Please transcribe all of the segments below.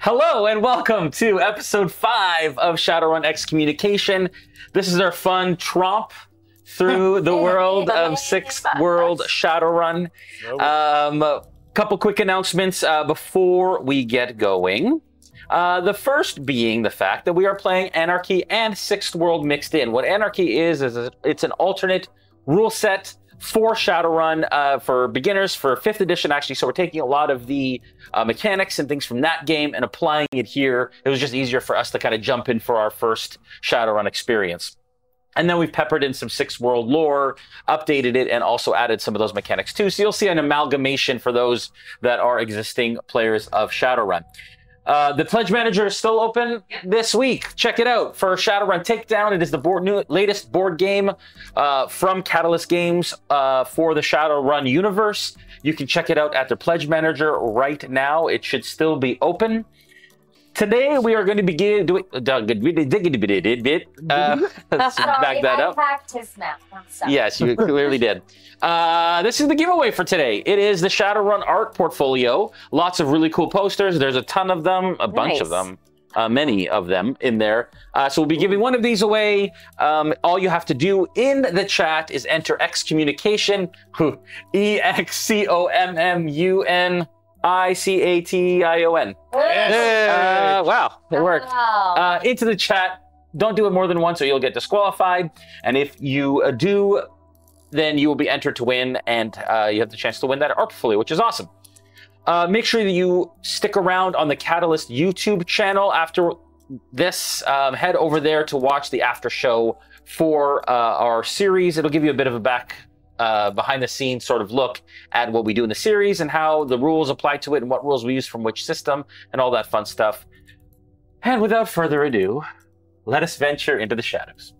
Hello and welcome to episode 5 of Shadowrun Excommunication. This is our fun tromp through the world of 6th World Shadowrun. Couple quick announcements before we get going. The first being the fact that we are playing Anarchy and 6th World mixed in. What Anarchy is it's an alternate rule set for Shadowrun for beginners for 5th edition, actually. So we're taking a lot of the mechanics and things from that game and applying it here. It was just easier for us to kind of jump in for our first Shadowrun experience. And then we've peppered in some 6th World lore, updated it, and also added some of those mechanics too. So you'll see an amalgamation for those that are existing players of Shadowrun. The Pledge Manager is still open this week. Check it out for Shadowrun Takedown. It is the latest board game from Catalyst Games for the Shadowrun universe. You can check it out at the Pledge Manager right now. It should still be open. Today we are going to begin doing. Let's back that up. I hacked his map. Yes, you clearly did. This is the giveaway for today. It is the Shadowrun art portfolio. Lots of really cool posters. There's a ton of them, a bunch of them, many of them in there. So we'll be giving one of these away. All you have to do in the chat is enter Excommunication, EXCOMMUNICATION. Wow, it worked. Into the chat. Don't do it more than once or you'll get disqualified. And if you do, then you will be entered to win, and you have the chance to win that art portfolio, which is awesome. Make sure that you stick around on the Catalyst YouTube channel after this. Head over there to watch the after show for our series. It'll give you a bit of a behind the scenes sort of look at what we do in the series and how the rules apply to it and what rules we use from which system and all that fun stuff. And without further ado, let us venture into the shadows.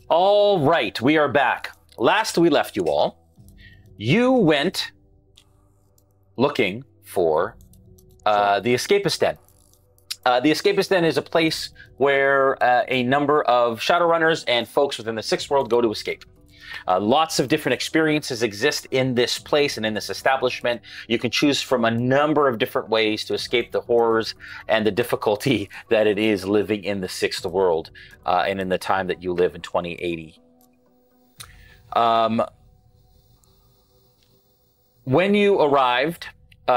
All right, we are back. Last we left you all, you went looking for the Escapist Den. The Escapist Den is a place where a number of Shadowrunners and folks within the 6th World go to escape. Lots of different experiences exist in this place and in this establishment. You can choose from a number of different ways to escape the horrors and the difficulty that it is living in the 6th World and in the time that you live in 2080. When you arrived,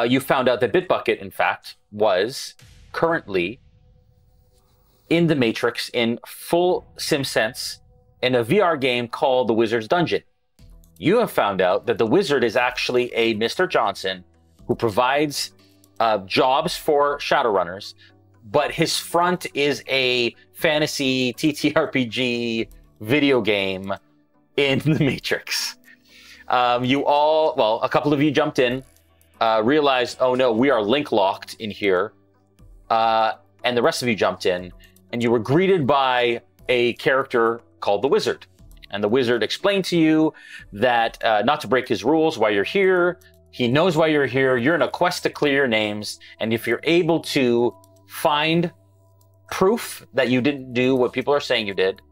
you found out that Bitbucket, in fact, was currently in the Matrix in full SimSense in a VR game called The Wizard's Dungeon. You have found out that the Wizard is actually a Mr. Johnson who provides jobs for Shadowrunners, but his front is a fantasy TTRPG video game in the Matrix. You all, well, a couple of you jumped in, realized, oh no, we are link locked in here, and the rest of you jumped in, and you were greeted by a character called the Wizard. And the Wizard explained to you that not to break his rules while you're here. He knows why you're here. You're in a quest to clear your names. And if you're able to find proof that you didn't do what people are saying you did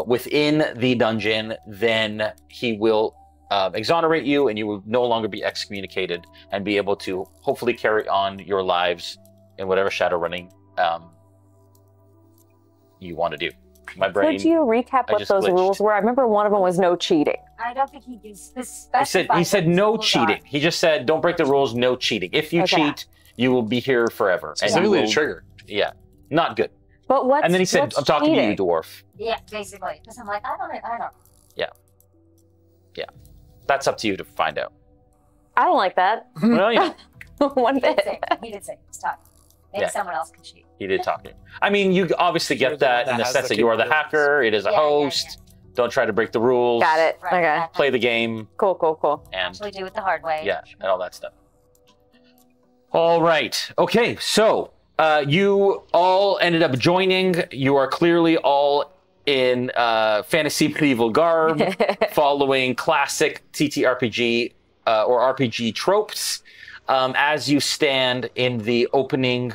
within the dungeon, then he will exonerate you and you will no longer be excommunicated and be able to hopefully carry on your lives in whatever Shadowrunning you want to do. My brain. Could you recap what those rules were? I remember one of them was no cheating. I don't think he can specify. He said no cheating. He just said, don't break the rules, no cheating. If you cheat, you will be here forever. Specifically a trigger. Yeah, not good. But what's And then he said, what's I'm talking to you, cheating? dwarf. Yeah, basically. Because I'm like, I don't know. Yeah. That's up to you to find out. I don't like that. Well, yeah, One He did bit. say, he did say, it's tough. Maybe Yeah. someone else can cheat. he did talk to you. I mean, you obviously You're get the one that that in the has sense the that you are the capabilities. hacker, it is a Yeah, host. Don't try to break the rules. Got it. Right, Okay. exactly. Play the game, Cool, cool, cool. and Actually do it the hard way. yeah, and all that stuff. All right. Okay, so you all ended up joining. You are clearly all in fantasy medieval garb, following classic TTRPG or RPG tropes. As you stand in the opening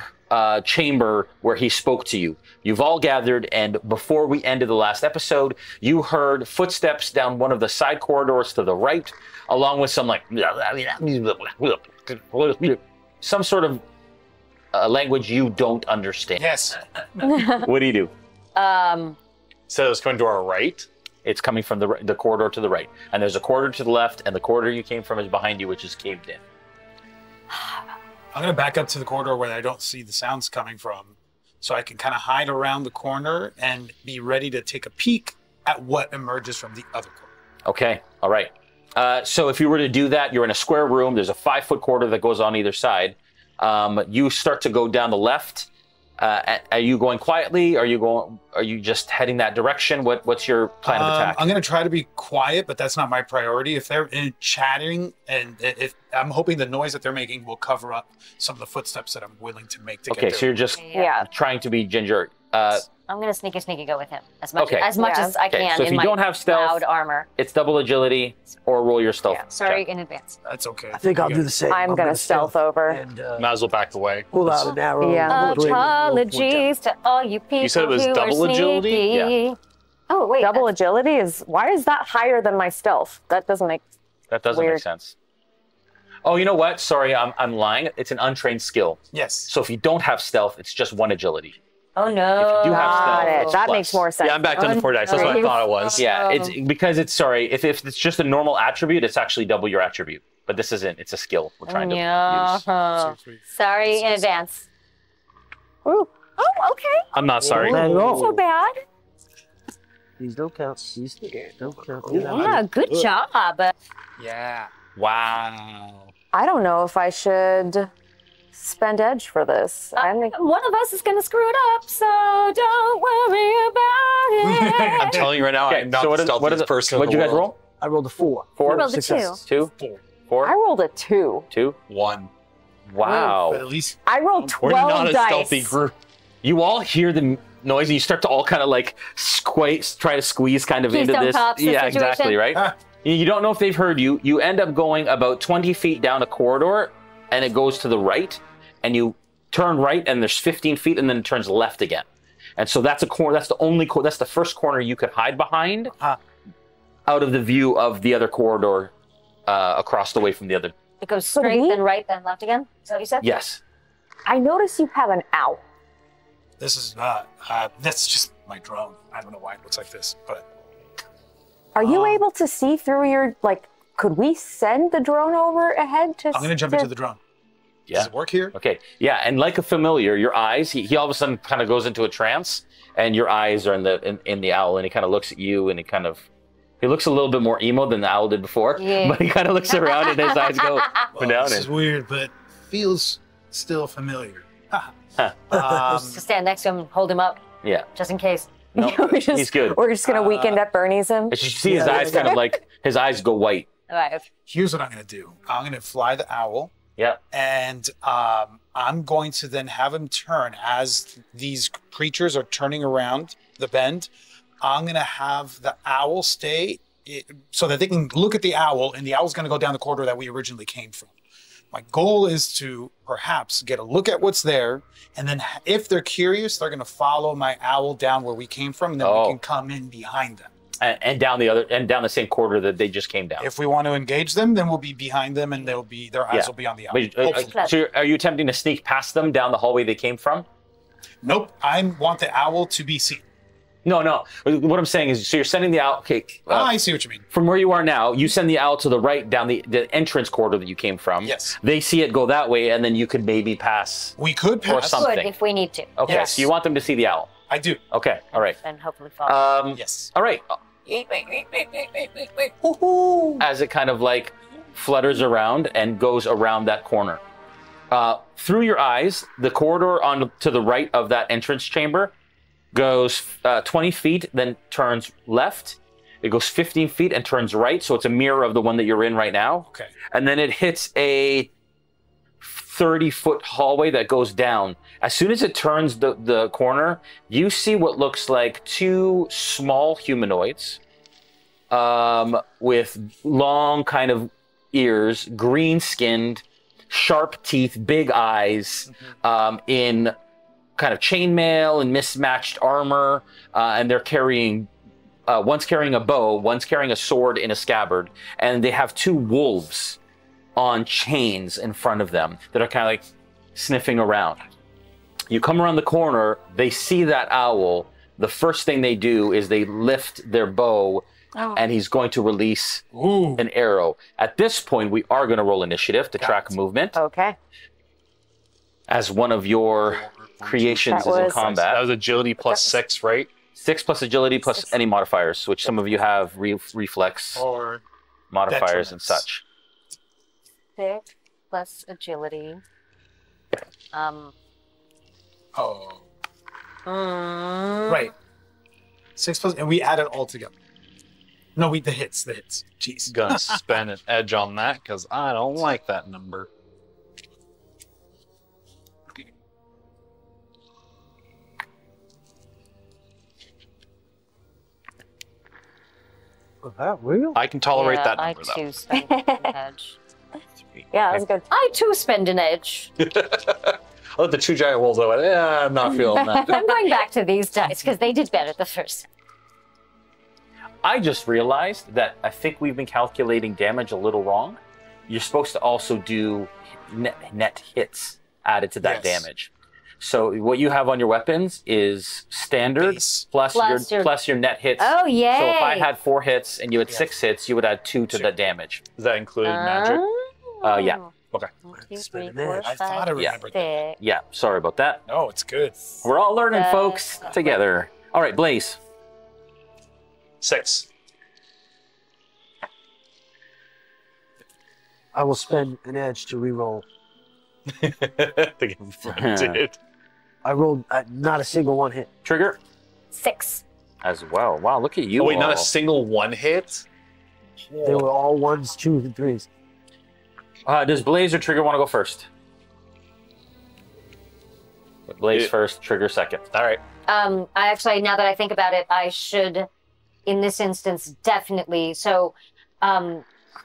chamber where he spoke to you, you've all gathered, and before we ended the last episode, you heard footsteps down one of the side corridors to the right, along with some like some sort of language you don't understand. Yes. What do you do? So it was coming to our right. It's coming from the corridor to the right, and there's a corridor to the left, and the corridor you came from is behind you, which is caved in. I'm gonna back up to the corridor where I don't see the sounds coming from, so I can kind of hide around the corner and be ready to take a peek at what emerges from the other corner. Okay, all right. So if you were to do that, you're in a square room. There's a 5-foot corridor that goes on either side. You start to go down the left. Are you going quietly? Are you just heading that direction? What's your plan of attack? I'm gonna try to be quiet, but that's not my priority. If they're chatting, and if I'm hoping the noise that they're making will cover up some of the footsteps that I'm willing to make to Okay, get so there. you're just Yeah. trying to be ginger. I'm gonna sneaky go with him as much Okay. as much Yeah. as I Okay, can so if in you my don't have stealth- loud armor. It's double agility or roll your stealth. Yeah. Sorry check. in advance. That's okay. I think I'll do the same. I'm gonna stealth over. and Might as well back away. pull out an arrow. Yeah. and swing and we'll point Apologies to all you people said it was who double are agility? sneaky. Oh wait, Double agility is why is that higher than my stealth? That doesn't make That doesn't make Weird. sense. Oh, you know what? Sorry, I'm lying. It's an untrained skill. Yes. So if you don't have stealth, it's just 1 agility. Oh If no. you do have got stealth, it. it's That plus. makes more sense. Yeah, I'm back down to 4 dice. That's what I thought it was. Yeah, it's because it's sorry. If it's just a normal attribute, it's actually double your attribute. But this isn't. It's a skill we're trying to use. So sweet. Sorry in advance. Ooh. Oh, okay. I'm not sorry. Not at all. So bad. These don't count. These don't count. Yeah, good job. Yeah. Wow. I don't know if I should spend edge for this. I think One of us is gonna screw it up, so don't worry about I'm it. telling you right now, Okay, I'm not so the stealthiest person in What'd the you guys world. roll? I rolled a 4. 4? rolled a Success. 2? 4? I rolled a 2. 2? 1. Wow. But at least I rolled we're 12 not a dice. stealthy group. You all hear the noise and you start to all kind of like try to squeeze kind of into Keystone this. Cops Yeah, situation. exactly, right? Ah. You don't know if they've heard you. You end up going about 20 feet down a corridor and it goes to the right and you turn right and there's 15 feet and then it turns left again. And so that's a corner. That's the only that's the first corner you could hide behind out of the view of the other corridor across the way from the other. It goes straight, we- then right, then left again. Is that what you said? Yes. I notice you have an owl. This is that's just my drone. I don't know why it looks like this, but Are you able to see through your could we send the drone over ahead to I'm gonna jump into the drone. Yeah. Does it work here? Okay. Yeah, and like a familiar, your eyes. He all of a sudden kind of goes into a trance, and your eyes are in the owl, and he kind of looks at you, and he looks a little bit more emo than the owl did before. Yeah. But he kind of looks around, and his eyes go Well, down. this is weird, but feels still familiar. Just stand next to him, hold him up, Yeah. just in case. No, he's good. We're just gonna weekend at Bernie's him. As you see his eyes kind of like his eyes go white. All right. Okay. Here's what I'm gonna do. I'm gonna fly the owl, Yeah. and I'm going to then have him turn as these creatures are turning around the bend. I'm gonna have the owl stay so that they can look at the owl, and the owl's gonna go down the corridor that we originally came from. My goal is to perhaps get a look at what's there, and then if they're curious, they're going to follow my owl down where we came from, and then Oh. we can come in behind them. And down the same corridor that they just came down. If we want to engage them, then we'll be behind them, and their eyes Yeah. will be on the owl. Wait, Hopefully. so are you attempting to sneak past them down the hallway they came from? Nope, I want the owl to be seen. No. What I'm saying is, so you're sending the owl. Okay. I see what you mean. From where you are now, you send the owl to the right down the entrance corridor that you came from. Yes. They see it go that way, and then you could maybe pass. We could Or pass. something. Good if we need to. Okay, Yes. so you want them to see the owl. I do. Okay, all right. And hopefully fall. Yes. All right. As it kind of like flutters around and goes around that corner. Through your eyes, the corridor on to the right of that entrance chamber goes 20 feet, then turns left. It goes 15 feet and turns right, so it's a mirror of the one that you're in right now. Okay. And then it hits a 30-foot hallway that goes down. As soon as it turns the corner, you see what looks like two small humanoids with long kind of ears, green-skinned, sharp teeth, big eyes, in kind of chainmail and mismatched armor, and they're carrying, one's carrying a bow, one's carrying a sword in a scabbard, and they have two wolves on chains in front of them that are kind of like sniffing around. You come around the corner, they see that owl. The first thing they do is they lift their bow, and he's going to release an arrow. At this point, we are going to roll initiative to track movement. Okay. As one of your creations is in combat. That was agility plus 6, right? 6 plus agility plus any modifiers, which some of you have reflex Or modifiers and detriments. such. 6 plus agility. Oh. Right. 6 plus, and we add it all together. No, the hits. Jeez. Gonna spend an edge on that because I don't like that number. Was that real? I can tolerate yeah, that number, I though. too spend an edge. Yeah, that's good. I too spend an edge. Oh, the two giant wolves. I went, I'm not feeling that. I'm going back to these dice because they did better the first time. I just realized that I think we've been calculating damage a little wrong. You're supposed to also do net hits added to that Yes. damage. So what you have on your weapons is standard Base. plus Plus your net hits. Oh, yay! So if I had 4 hits and you had 6 hits, you would add 2 to the damage. Is that including magic? Yeah. Okay. 1, 2, Spend 3, an 4, edge. I thought I 5, remembered that. 6. Yeah, sorry about that. No, it's good. We're all learning, folks, together. All right, Blaze. 6. I will spend an edge to reroll. Dude. I rolled not a single one hit. Trigger 6. as well. Wow, look at you Oh, wait, not all. a single one hit? They were all 1s, 2s, and 3s. Does Blaze or Trigger want to go first? Blaze Yeah. first, Trigger second. All right. I actually, now that I think about it, I should, in this instance, definitely. So,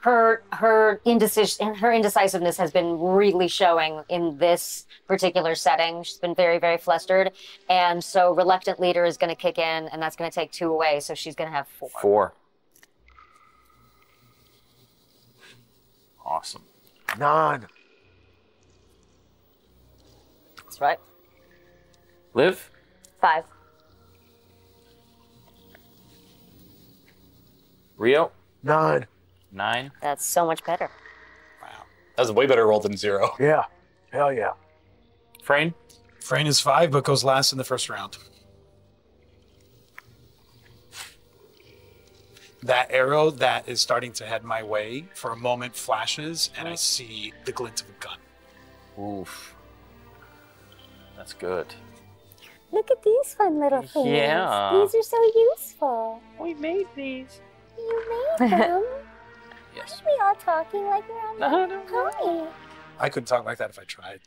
her indecisiveness has been really showing in this particular setting. She's been very, very flustered, and so reluctant leader is going to kick in, and that's going to take 2 away. So she's going to have 4. 4. Awesome. 9. That's right. Liv? 5. Rio? 9. 9. That's so much better. That was a way better roll than 0. Yeah. Hell yeah. Frayne? Frayne is 5, but goes last in the first round. That arrow that is starting to head my way for a moment flashes, and I see the glint of a gun. Oof. That's good. Look at these fun little things. Yeah. These are so useful. We made these. You made them. Yes. We all talking like we're on a pony. I couldn't talk like that if I tried.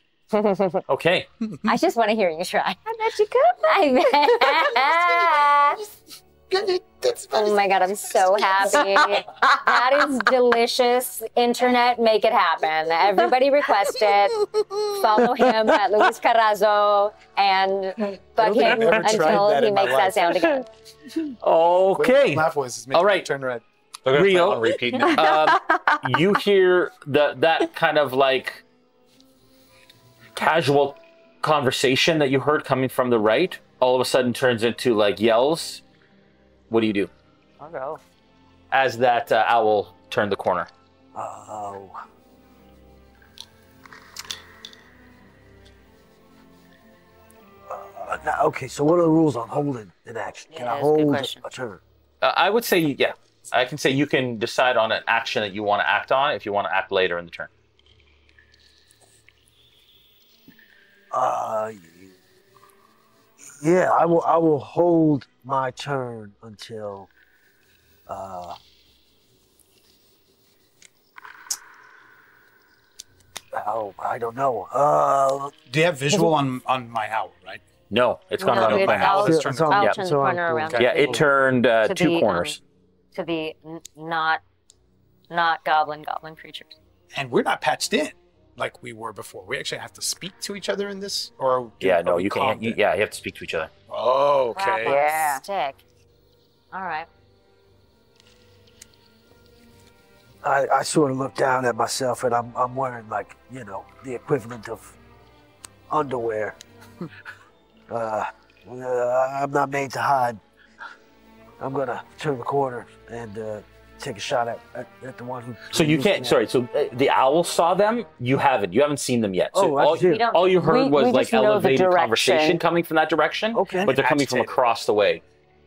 Okay. I just want to hear you try. I bet you could. Oh my god, I'm so happy. That is delicious. Internet, make it happen. Everybody request it. Follow him at Luis Carrazzo and bug think I've him ever tried until that he in my makes that life. sound again. Okay. Laugh voices make All me right. turn red. They're going to Rio. play on repeat now. You hear that kind of like casual conversation that you heard coming from the right all of a sudden turns into like yells. What do you do I'll go. as that owl turned the corner? Oh. Now, okay, so what are the rules on holding an action? Can Yeah, I that's a good hold question. a turn? I would say, yeah. I can say you can decide on an action that you want to act on if you want to act later in the turn. Yeah, I will hold my turn until I don't know. Do you have visual on my owl, right? No, it's gone No, around the it's plan. I'll- I'll Let's turn I'll yeah, turn the so I'm corner cool. around. Okay. Yeah, it turned To two the, corners. To the not goblin creatures. And we're not patched in like we were before. We actually have to speak to each other in this, or Yeah, are no, we you can't. calmed in? You have to speak to each other. Oh, Crap okay. on a Yeah. Stick. All right. I sort of look down at myself, and I'm wearing like the equivalent of underwear. I'm not made to hide. I'm gonna turn the corner and take a shot at the one who. So you can't. Sorry. So the owl saw them. You haven't. You haven't seen them yet. So Oh, I all, see. We don't- all you heard we was just like know the elevated direction. conversation coming from that direction. Okay. But they're coming from Agitated. across the way.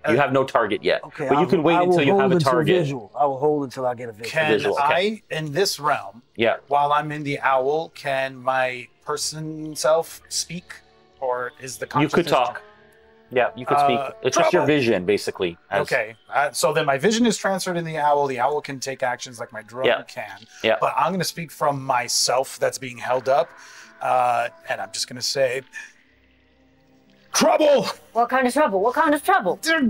You have no target yet. Okay, But you can wait I will until you have hold a until target. Visual. I will hold until I get a visual. Can Visual, okay. I, in this realm, Yeah. while I'm in the owl, can my person self speak, or is the You consciousness? could talk. Yeah, you could speak. It's just your trouble. vision, basically. as- Okay, so then my vision is transferred in the owl. The owl can take actions like my drone Yeah. can. Yeah. But I'm going to speak from myself that's being held up, and I'm just going to say, "Trouble! What kind of trouble? What kind of trouble? They're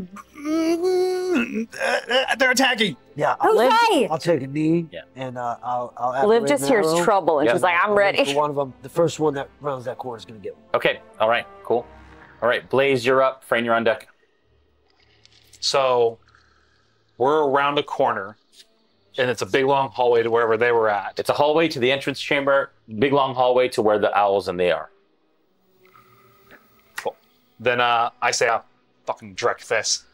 attacking." Yeah, Who's they? I'll take a knee. Yeah. And I'll. Liv activate just an hears arrow. trouble and Yeah. she's like, I'm And then ready. for one of them, the first one that rounds that corner is gonna get one. Okay. All right. Cool. All right. Blaze, you're up. Frayne, you're on deck. So we're around a corner, and it's a big long hallway to wherever they were at. It's a hallway to the entrance chamber. Big long hallway to where the owls and they are. Cool. Then I say, I'll fucking direct this.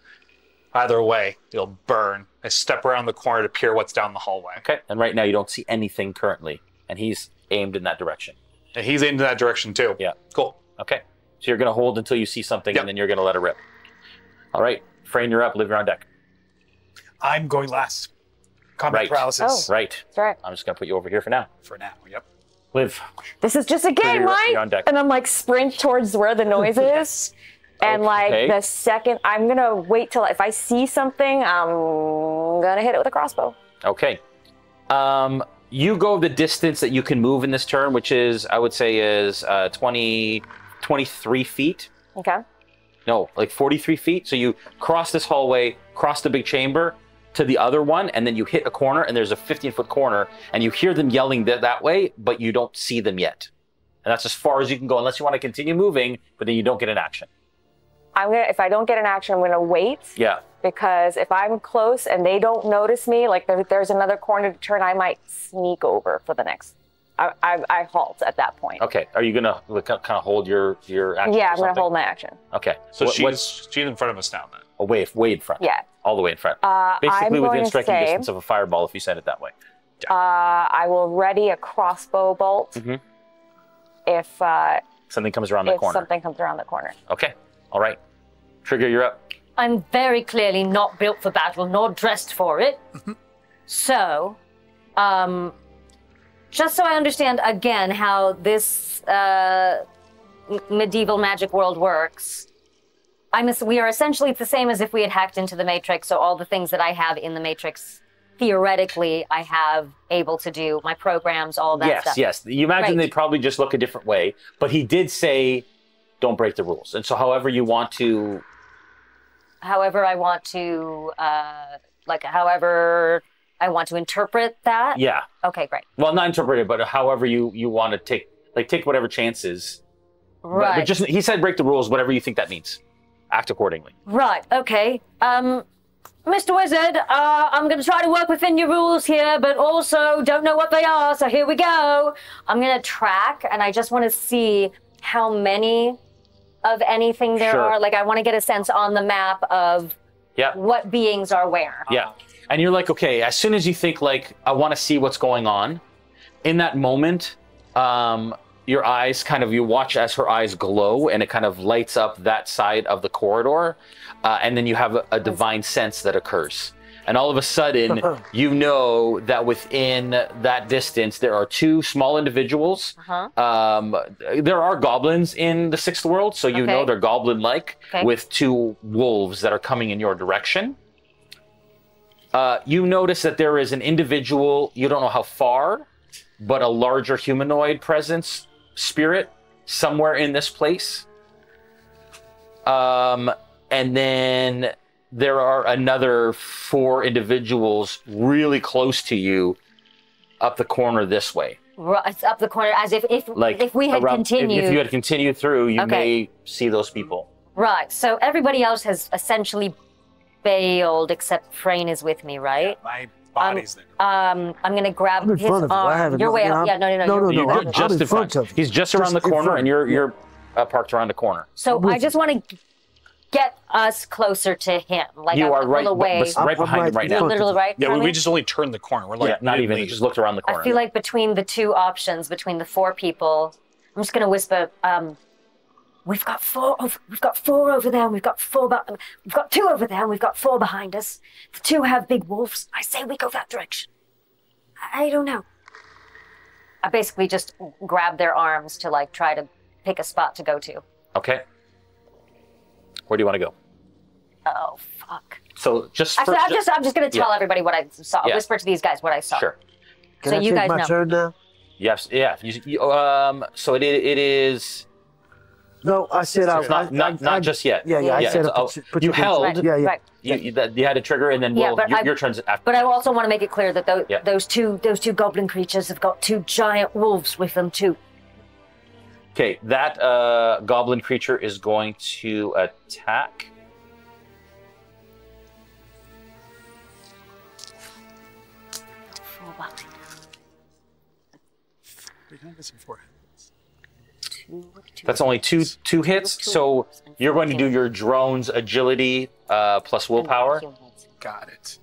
Either way, it'll burn. I step around the corner to peer what's down the hallway. Okay. And right now you don't see anything currently, and he's aimed in that direction. And he's aimed in that direction too. Yeah. Cool. Okay. So you're gonna hold until you see something, Yep. and then you're gonna let it rip. All right. Frayne, you're up. Liv, you're on deck. I'm going last. Combat Right. paralysis Right. That's right. I'm just gonna put you over here for now. for now. Yep. Liv. This is just a game, you're right? on deck. And I'm like sprint towards where the noise is. And Okay. like the second, I'm gonna wait till if I see something, I'm gonna hit it with a crossbow. Okay. You go the distance that you can move in this turn, which is, I would say, is 23 feet. Okay. No, like 43 feet. So you cross this hallway, cross the big chamber to the other one, and then you hit a corner, and there's a 15-foot corner, and you hear them yelling that way, but you don't see them yet. And that's as far as you can go, unless you want to continue moving, but then you don't get an action. If I don't get an action, I'm gonna wait. Yeah. Because if I'm close and they don't notice me, like there's another corner to turn, I might sneak over for the next. I halt at that point. Okay. Are you gonna kind of hold your action? Yeah, or I'm gonna something? hold my action. Okay. So What's she's in front of us now then. way in front? Yeah. All the way in front. I'm Basically going within to striking say, distance of a fireball, if you said it that way. I will ready a crossbow bolt Mhm. if Something comes around the corner. something comes around the corner. Okay. All right. Trigger, you're up. I'm very clearly not built for battle nor dressed for it. So, just so I understand again how this medieval magic world works, we are essentially the same as if we had hacked into the Matrix. So all the things that I have in the Matrix, theoretically, I have able to do my programs, all that stuff. Yes. You imagine Right. they probably just look a different way, but he did say, don't break the rules. And so however you want to... However I want to, however I want to interpret that. Yeah. Okay, great. Well, not interpret it, but however you want to take whatever chances. Right. But just, he said break the rules, whatever you think that means. Act accordingly. Right, okay. Mr. Wizard, I'm going to try to work within your rules here, but also don't know what they are, so here we go. I'm going to track, and I just want to see how many of anything there Sure. are. Like, I want to get a sense on the map of Yeah. what beings are where. Yeah. And you're like, okay, as soon as you think, like, I want to see what's going on, in that moment, your eyes you watch as her eyes glow, and it kind of lights up that side of the corridor, and then you have a divine sense that occurs. And all of a sudden, you know that within that distance, there are two small individuals. There are goblins in the sixth world, so you know they're goblin-like, with two wolves that are coming in your direction. You notice that there is an individual, you don't know how far, but a larger humanoid presence, spirit, somewhere in this place. And then there are another 4 individuals really close to you up the corner this way. It's up the corner, as if we had continued. If you had continued through, you may see those people. Right, so everybody else has essentially bailed, except Frayne is with me, right? My body's there. I'm gonna grab I'm in his front of you. I arm. haven't- You're way yeah, up. Yeah, no. You're I'm just in front of you. He's just around the Just in corner, front. and you're parked around the corner. So I just want to get us closer to him. Like You are a right, little way. right behind him right now. You're literally right. Yeah, from we me? just only turned the corner. We're like, Yeah, not even. mid-lead. He just looked around the corner. I feel like between the two options, between the 4 people, I'm just gonna whisper. We've got 4 over there, and we've got 2 over there, and we've got 4 behind us. The 2 have big wolves. I say we go that direction. I don't know. I basically just grab their arms to try to pick a spot to go to. Okay. Where do you want to go? Oh fuck. So just Actually, I'm just gonna tell everybody what I saw. Yeah. Whisper to these guys what I saw. Sure. Can So I you take guys my know. turn now? Yes. Yeah. So it is. No, I said I. It's not just yet. Yeah. I said put you your- held. Yeah. Right. You had a trigger, and then Yeah, but your turn's after. But I also want to make it clear that Yeah. those two goblin creatures have got 2 giant wolves with them too. Okay, that goblin creature is going to attack. That's only two hits, so you're going to do your drone's agility plus willpower. Got it.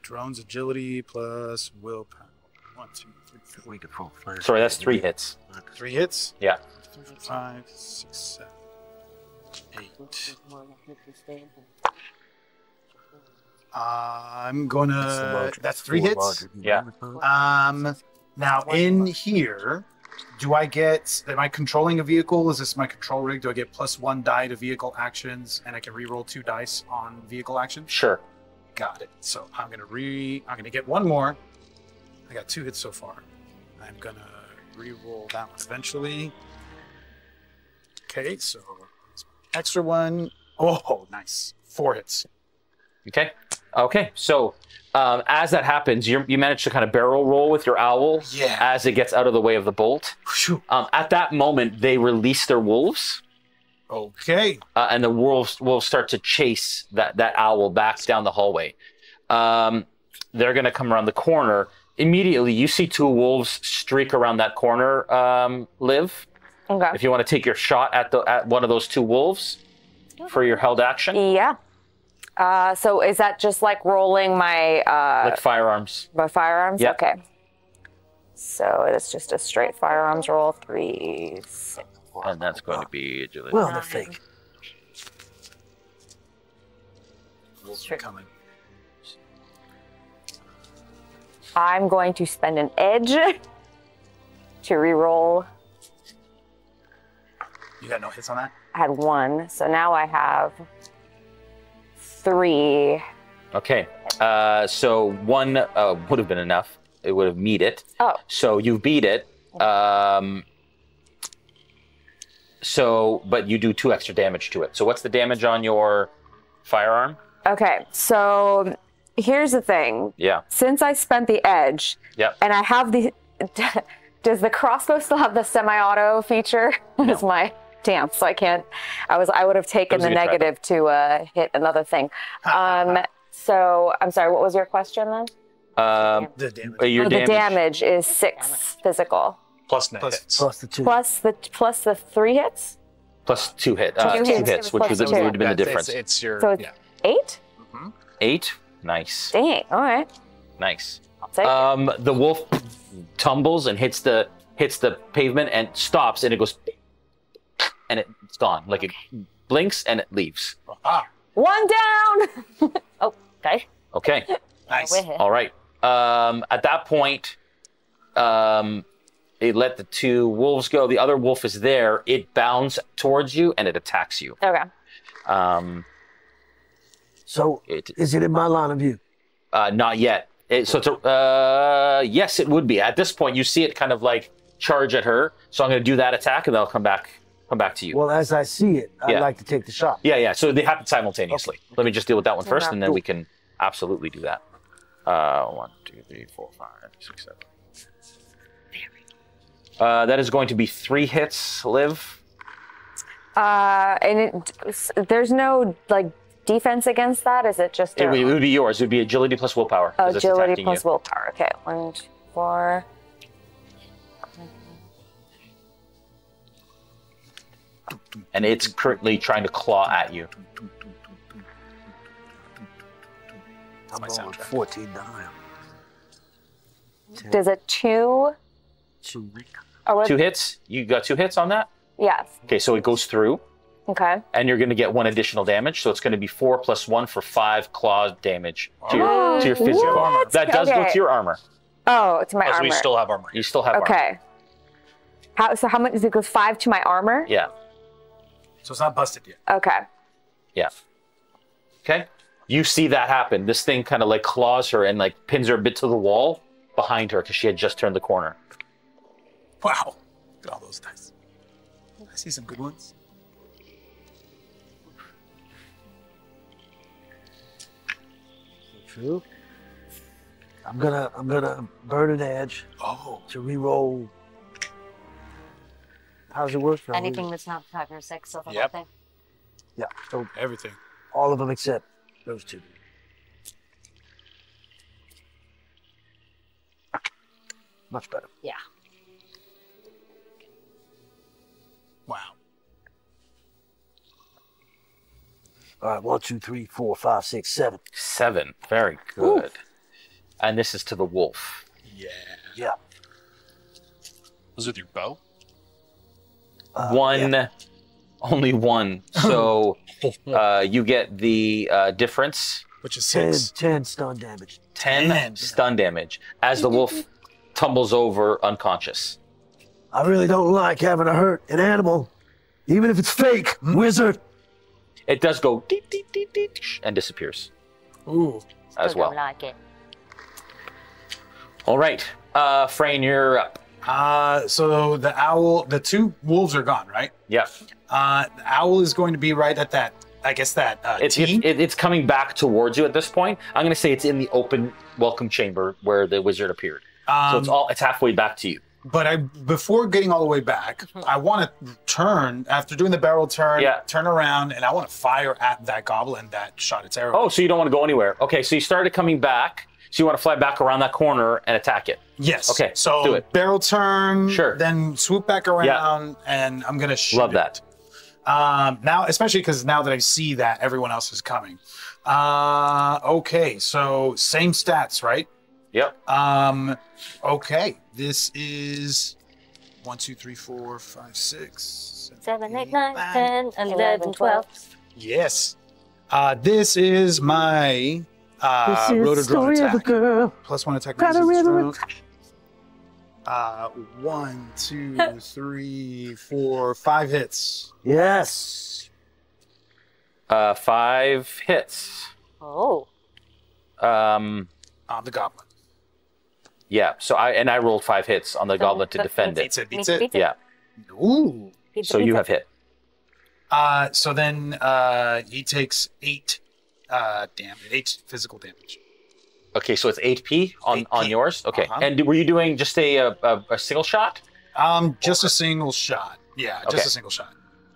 Drone's agility plus willpower. 1, 2, 3, 4. Sorry, that's 3 hits. 3 hits. Yeah. 5, 6, 7, 8. I'm gonna. That's 3 hits. Yeah. Now in here, do I get? Am I controlling a vehicle? Is this my control rig? Do I get +1 die to vehicle actions, and I can re-roll 2 dice on vehicle actions? Sure. Got it. So I'm gonna get 1 more. I got 2 hits so far. I'm gonna re-roll that one eventually. Okay, so extra 1. Oh, nice. 4 hits. Okay. So as that happens, you manage to kind of barrel roll with your owl as it gets out of the way of the bolt. At that moment, they release their wolves. Okay. And the wolves will start to chase that owl back down the hallway. They're going to come around the corner. Immediately, you see 2 wolves streak around that corner, Liv. Okay. If you want to take your shot at one of those 2 wolves for your held action. Yeah. So is that just like rolling my Like firearms. my firearms? Yeah. Okay. So it's just a straight firearms roll. 3, 6. And that's going to be agility. Well, they're fake. Wolves are coming. I'm going to spend an edge to re-roll. You got no hits on that? I had 1, so now I have 3. Okay. So 1 would have been enough. It would have beat it. Oh. So you beat it. But you do 2 extra damage to it. So what's the damage on your firearm? Okay, so here's the thing. Yeah. Since I spent the edge, Yep. and I have the, does the crossbow still have the semi-auto feature? No. Is my damn? So I can't. I would have taken That was the a good try, negative to hit another thing. So I'm sorry. What was your question then? The damage. Your The damage is 6 physical Plus net Plus- hits. Plus the 2. plus the 3 hits. plus 2 hit. Two 2 hits. hits, which Plus would two. have been the difference. It's your So it's 8. 8. Nice. Dang. All right. Nice. I'll take it. The wolf tumbles and hits the hits the pavement and stops, and it goes, and it's gone. Like it blinks and it leaves. Ah, One down. Oh, okay. Okay. nice. All right. At that point, it let the two wolves go. The other wolf is there. It bounds towards you and it attacks you. Okay. So, is it in my line of view? Not yet. So it's yes, it would be. At this point, you see it kind of like charge at her. So I'm going to do that attack, and then I'll come back to you. Well, as I see it, I'd Yeah. like to take the shot. Yeah. So they happen simultaneously. Okay. Let me just deal with that one first, Okay. and then we can absolutely do that. 1, 2, 3, 4, 5, 6, 7. That is going to be 3 hits, Liv. And there's no like defense against that. Is it just It would be yours. It would be agility plus willpower. 'cause it's agility attacking plus you. willpower? Okay, 1, 2, 4. And it's currently trying to claw at you. I'm my going soundtrack. 14-9. Does it 2? 2. Or what? 2 hits? You got 2 hits on that? Yes. Okay, so it goes through, Okay. and you're going to get 1 additional damage. So it's going to be 4 plus 1 for 5 claw damage to your physical. What? That does go Okay. to your armor. Oh, it's my Oh, so armor. we still have armor. You still have armor. Okay. How much? It goes 5 to my armor. Yeah. So it's not busted yet. Okay. Yeah. Okay. You see that happen. This thing kind of like claws her and like pins her a bit to the wall behind her because she had just turned the corner. Wow. Look at all those dice. I see some good ones. True. I'm gonna burn an edge Oh. to re-roll. How's it work? Shall we- Anything that's not 5 or 6, so the whole Yep. thing. Yeah. So Everything. all of them except those 2. Much better. Yeah. Wow. All right. 1, 2, 3, 4, 5, 6, 7. 7. Very good. And this is to the wolf. Yeah. Yeah. Was it with your bow? One. Yeah. Only 1. So you get the difference. Which is 10, 6. 10 stun damage. 10 stun damage as the wolf tumbles over unconscious. I really don't like having to hurt an animal, even if it's fake. Wizard. It does go deep, deep, deep, deep, and disappears Ooh. as Still well. don't like it. All right. Frayne, you're up. So the owl, the 2 wolves are gone, right? Yeah. The owl is going to be right at that, I guess that T. It's coming back towards you at this point. I'm going to say it's in the open welcome chamber where the wizard appeared. So it's halfway back to you. But before getting all the way back, I want to turn, after doing the barrel turn, Yeah. turn around, and I want to fire at that goblin that shot its arrow. Oh, so you don't want to go anywhere. Okay, so you started coming back. So you want to fly back around that corner and attack it. Yes. Okay, So do it. barrel turn, Sure. then swoop back around, and I'm going to shoot Love it. that. Now, especially because now that I see that everyone else is coming. Okay, so same stats, right? Yep. Okay, this is 1, 2, 3, 4, 5, 6, 7, 8, 9, 10, 11, 12. Yes. This is my This is the rotodrone story of a attack. girl. +1 attack. Got a resistance rhythm. drone. 1, 2, 3, 4, 5 hits. Yes. 5 hits. Oh. On the goblin. Yeah. So I rolled 5 hits on the goblin to defend Beats it. it, beats it. Yeah. Ooh. So you have hit. So then he takes 8 damage, 8 physical damage. Okay, so it's 8p on 8p. yours. Okay. Uh-huh. And were you doing just a single shot? Just a single shot. Yeah, just Okay. a single shot.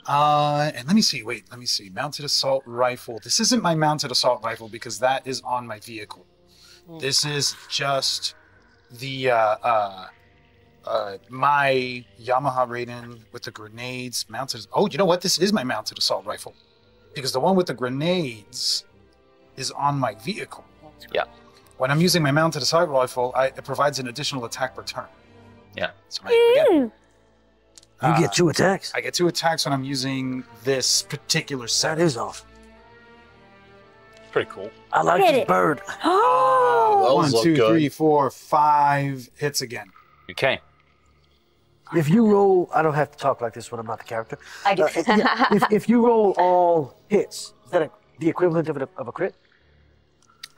And let me see. Wait, let me see. Mounted assault rifle. This isn't my mounted assault rifle because that is on my vehicle. This is just the my Yamaha Raiden with the grenades mounted. Oh, you know what? This is my mounted assault rifle because the one with the grenades is on my vehicle. Yeah. When I'm using my mounted assault rifle, it provides an additional attack per turn. Yeah. So I hit him again. You get 2 attacks. I get 2 attacks when I'm using this particular set. That is awesome. Pretty cool. I like Hit this it. bird. One, look two, good. 3, 4, 5 hits again. Okay. If you roll, I don't have to talk like this when I'm not the character. I do. If you roll all hits, is that the equivalent of a crit?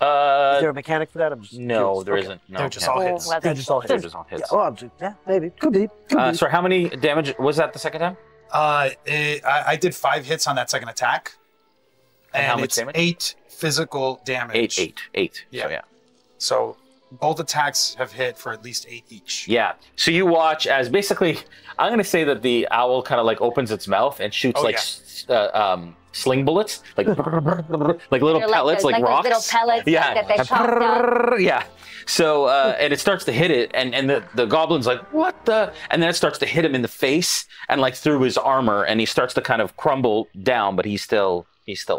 Is there a mechanic for that? I'm just No, curious. there Okay. isn't. No. They're just all hits. Well, They're just all They're hits. just all Yeah, hits. yeah, maybe. Could be. Sorry, how many damage was that the second time? I did 5 hits on that second attack. And how much it's damage? 8 physical damage. Eight. Yeah. So, yeah. So both attacks have hit for at least 8 each. Yeah. So you watch as basically, I'm going to say that the owl kind of like opens its mouth and shoots sling bullets, like little They're pellets, like those rocks. little pellets Yeah. that they chopped up. Yeah. So and it starts to hit it, and the goblin's like, what the? And then it starts to hit him in the face and like through his armor, and he starts to kind of crumble down, but he's still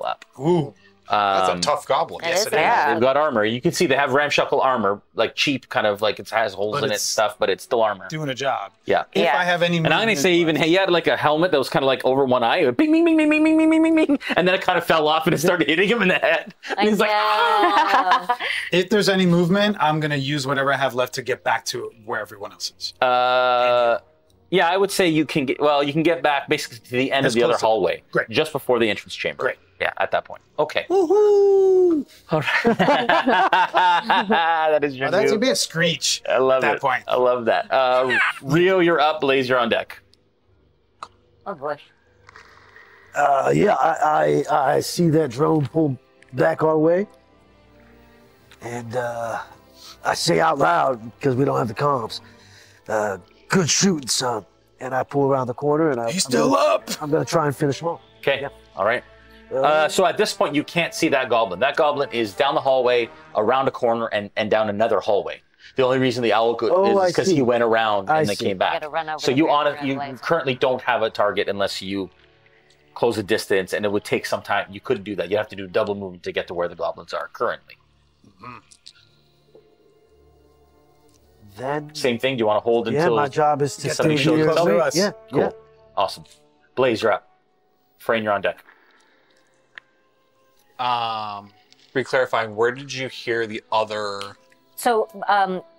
up. Ooh. That's a tough goblin. It is it a- Yeah. They've got armor. You can see they have ramshackle armor, like cheap, kind of like it has holes But in it and it's stuff, but it's still armor. Doing a job. Yeah. If Yeah. I have any And I'm gonna movement say even left. he had like a helmet that was kind of like over one eye. It would bing, bing, bing, bing, bing, bing, bing, bing, bing, bing, and then it kind of fell off and it started hitting him in the head. And he's like, know. If there's any movement, I'm going to use whatever I have left to get back to where everyone else is. yeah, I would say you can get back basically to the end As of the other close to- hallway, Great. just before the entrance chamber. Great. Yeah, at that point. Okay. Woohoo! All right. That is your Oh, that's new- going to be a screech I love at that it. point. I love that. Rio, you're up. Blaze, you're on deck. Oh boy. Yeah, I see that drone pull back our way, and I say out loud because we don't have the comms. Good shooting, son. And I pull around the corner, and He's still up. I'm gonna try and finish him off. Okay. Yep. All right. So at this point, you can't see that goblin. That goblin is down the hallway, around a corner, and down another hallway. The only reason the owl Oh, I is because see. he went around I and then see. came back. You gotta run over So the you bridge around you the laser. currently don't have a target unless you close a distance, and it would take some time. You couldn't do that. You have to do double movement to get to where the goblins are currently. Then, Same thing. Do you want to hold yeah, until my job is to Get stay somebody shows here. itself? to us. Yeah, Cool. yeah. Awesome. Blaze, you're up. Frayne, you're on deck. Re-clarifying, where did you hear the other? So,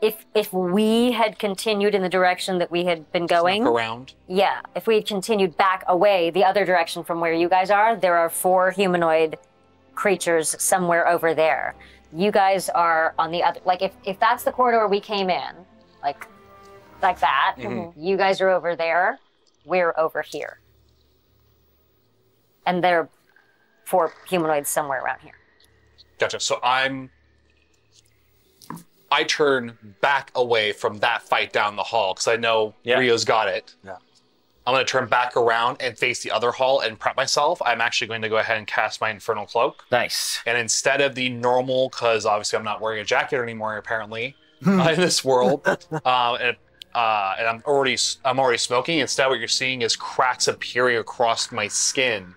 if we had continued in the direction that we had been going, Around? yeah, if we had continued back away the other direction from where you guys are, there are 4 humanoid creatures somewhere over there. You guys are on the other, like if that's the corridor we came in, like that, you guys are over there, we're over here. And there are 4 humanoids somewhere around here. Gotcha. So I turn back away from that fight down the hall because I know Rio's got it. Yeah. I'm going to turn back around and face the other hall and prep myself. I'm actually going to go ahead and cast my Infernal Cloak. Nice. And instead of the normal, because obviously I'm not wearing a jacket anymore, apparently, in this world, and I'm already smoking. Instead, what you're seeing is cracks appearing across my skin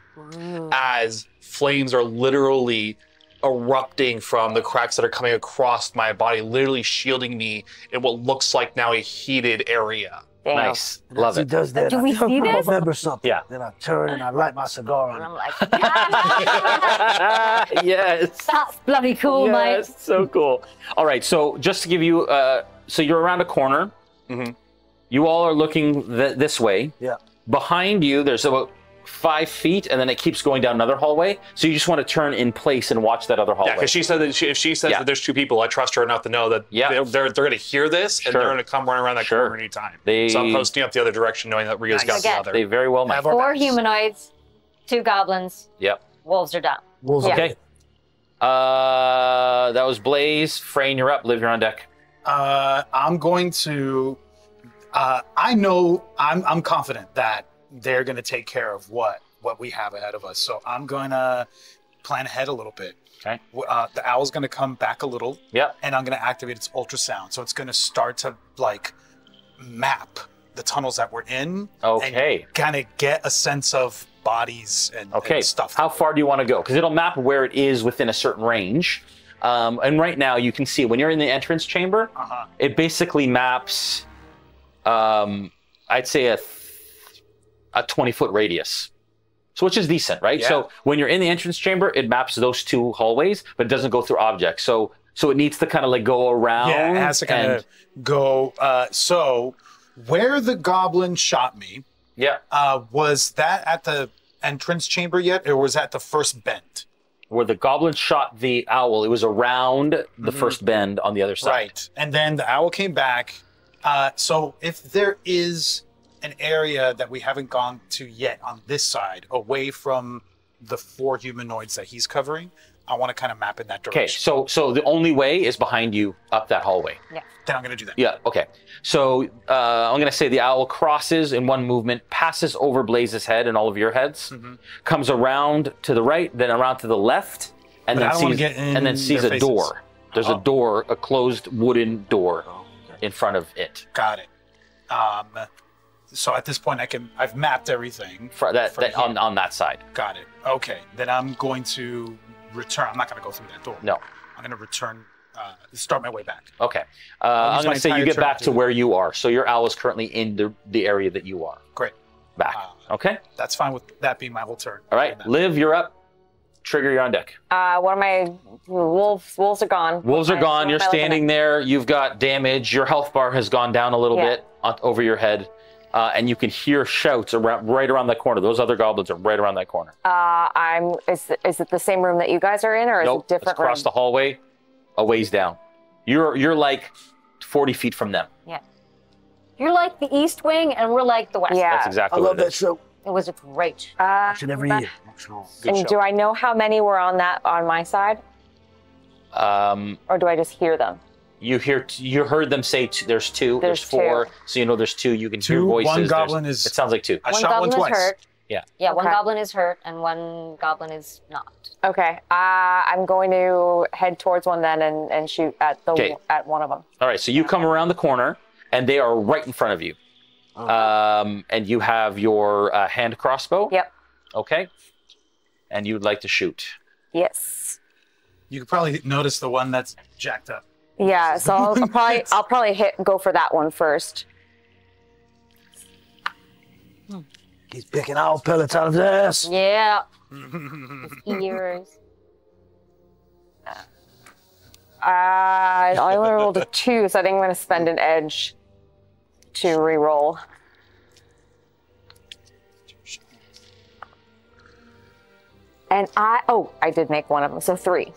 as flames are literally erupting from the cracks that are coming across my body, literally shielding me in what looks like now a heated area. Damn. Nice. And Love as he it. does that, Do we see I this? remember something. Yeah. Then I turn and I light my cigar And I'm on. like, Yes. that's bloody cool, mate. Yes, so cool. All right, so just to give you, so you're around a corner. Mhm. You all are looking this way. Yeah. Behind you, there's about 5 feet, and then it keeps going down another hallway. So you just want to turn in place and watch that other hallway. Yeah, because she said that if she says that there's 2 people, I trust her enough to know that they're going to hear this and they're going to come running around that corner anytime. So I'm posting up the other direction, knowing that Rio's got the Again. other. They very well might. Have our 4 backs. humanoids, 2 goblins, Yep. wolves are down. Wolves Yeah. Okay. That was Blaze. Frayne, you're up. Liv, you're on deck. I'm going to. I know. I'm confident that they're going to take care of what we have ahead of us. So I'm going to plan ahead a little bit. Okay. The owl's going to come back a little. Yep. And I'm going to activate its ultrasound. So it's going to start to like map the tunnels that we're in. Okay. And kind of get a sense of bodies and stuff. How far do you want to go? Because it'll map where it is within a certain range. And right now you can see when you're in the entrance chamber, it basically maps I'd say a 20-foot radius. So which is decent, right? Yeah. So when you're in the entrance chamber, it maps those two hallways, but it doesn't go through objects. So it needs to kind of like go around. Yeah, it has to kind of go. So where the goblin shot me, was that at the entrance chamber yet, or was that the first bend? Where the goblin shot the owl, it was around the first bend on the other side. Right. And then the owl came back. So if there is an area that we haven't gone to yet on this side, away from the 4 humanoids that he's covering, I want to kind of map in that direction. Okay, so the only way is behind you up that hallway. Yeah. Then I'm going to do that. Yeah, okay. So I'm going to say the owl crosses in one movement, passes over Blaze's head and all of your heads, comes around to the right, then around to the left, and But I then don't wanna sees, get in and then sees their a faces. door. There's a door, a closed wooden door in front of it. Got it. So at this point, I've mapped everything. For that from here. on that side. Got it. Okay. Then I'm going to return. I'm not going to go through that door. No. I'm going to return, start my way back. Okay. I'll I'm use going my to say you entire get turn back to to do where you are. So your owl is currently in the area that you are. Great. Back. Okay? That's fine with that being my whole turn. All right. Liv, you're up. Trigger, you're on deck. What am I? Wolves are gone. Wolves are gone. You're standing there. You've got damage. Your health bar has gone down a little bit over your head. And you can hear shouts right around that corner. Those other goblins are right around that corner. Is it the same room that you guys are in, or is Nope, it different? it's across the hallway, a ways down. You're like 40 feet from them. Yeah. You're like the East Wing, and we're like the West. Yeah. That's I exactly love what it that is. show. It was great. Watch it every year. And show. do I know how many were on my side, or do I just hear them? You heard them say there's 2. There's There's 4. two. So you know there's 2. You can hear Two, voices. one goblin There's- is- It sounds like 2. I One shot one goblin twice. is hurt. Yeah. Yeah, one Okay. goblin is hurt, and one goblin is not. Okay. I'm going to head towards one then and shoot at at one of them. All right. So you come around the corner, and they are right in front of you. And you have your hand crossbow. Yep. Okay. And you'd like to shoot. Yes. You could probably notice the one that's jacked up. Yeah. So I'll probably go for that one first. He's picking owl pellets out of his ass. Yeah. His ears. I only rolled a 2, so I think I'm going to spend an edge to re-roll. And I did make one of them, so 3.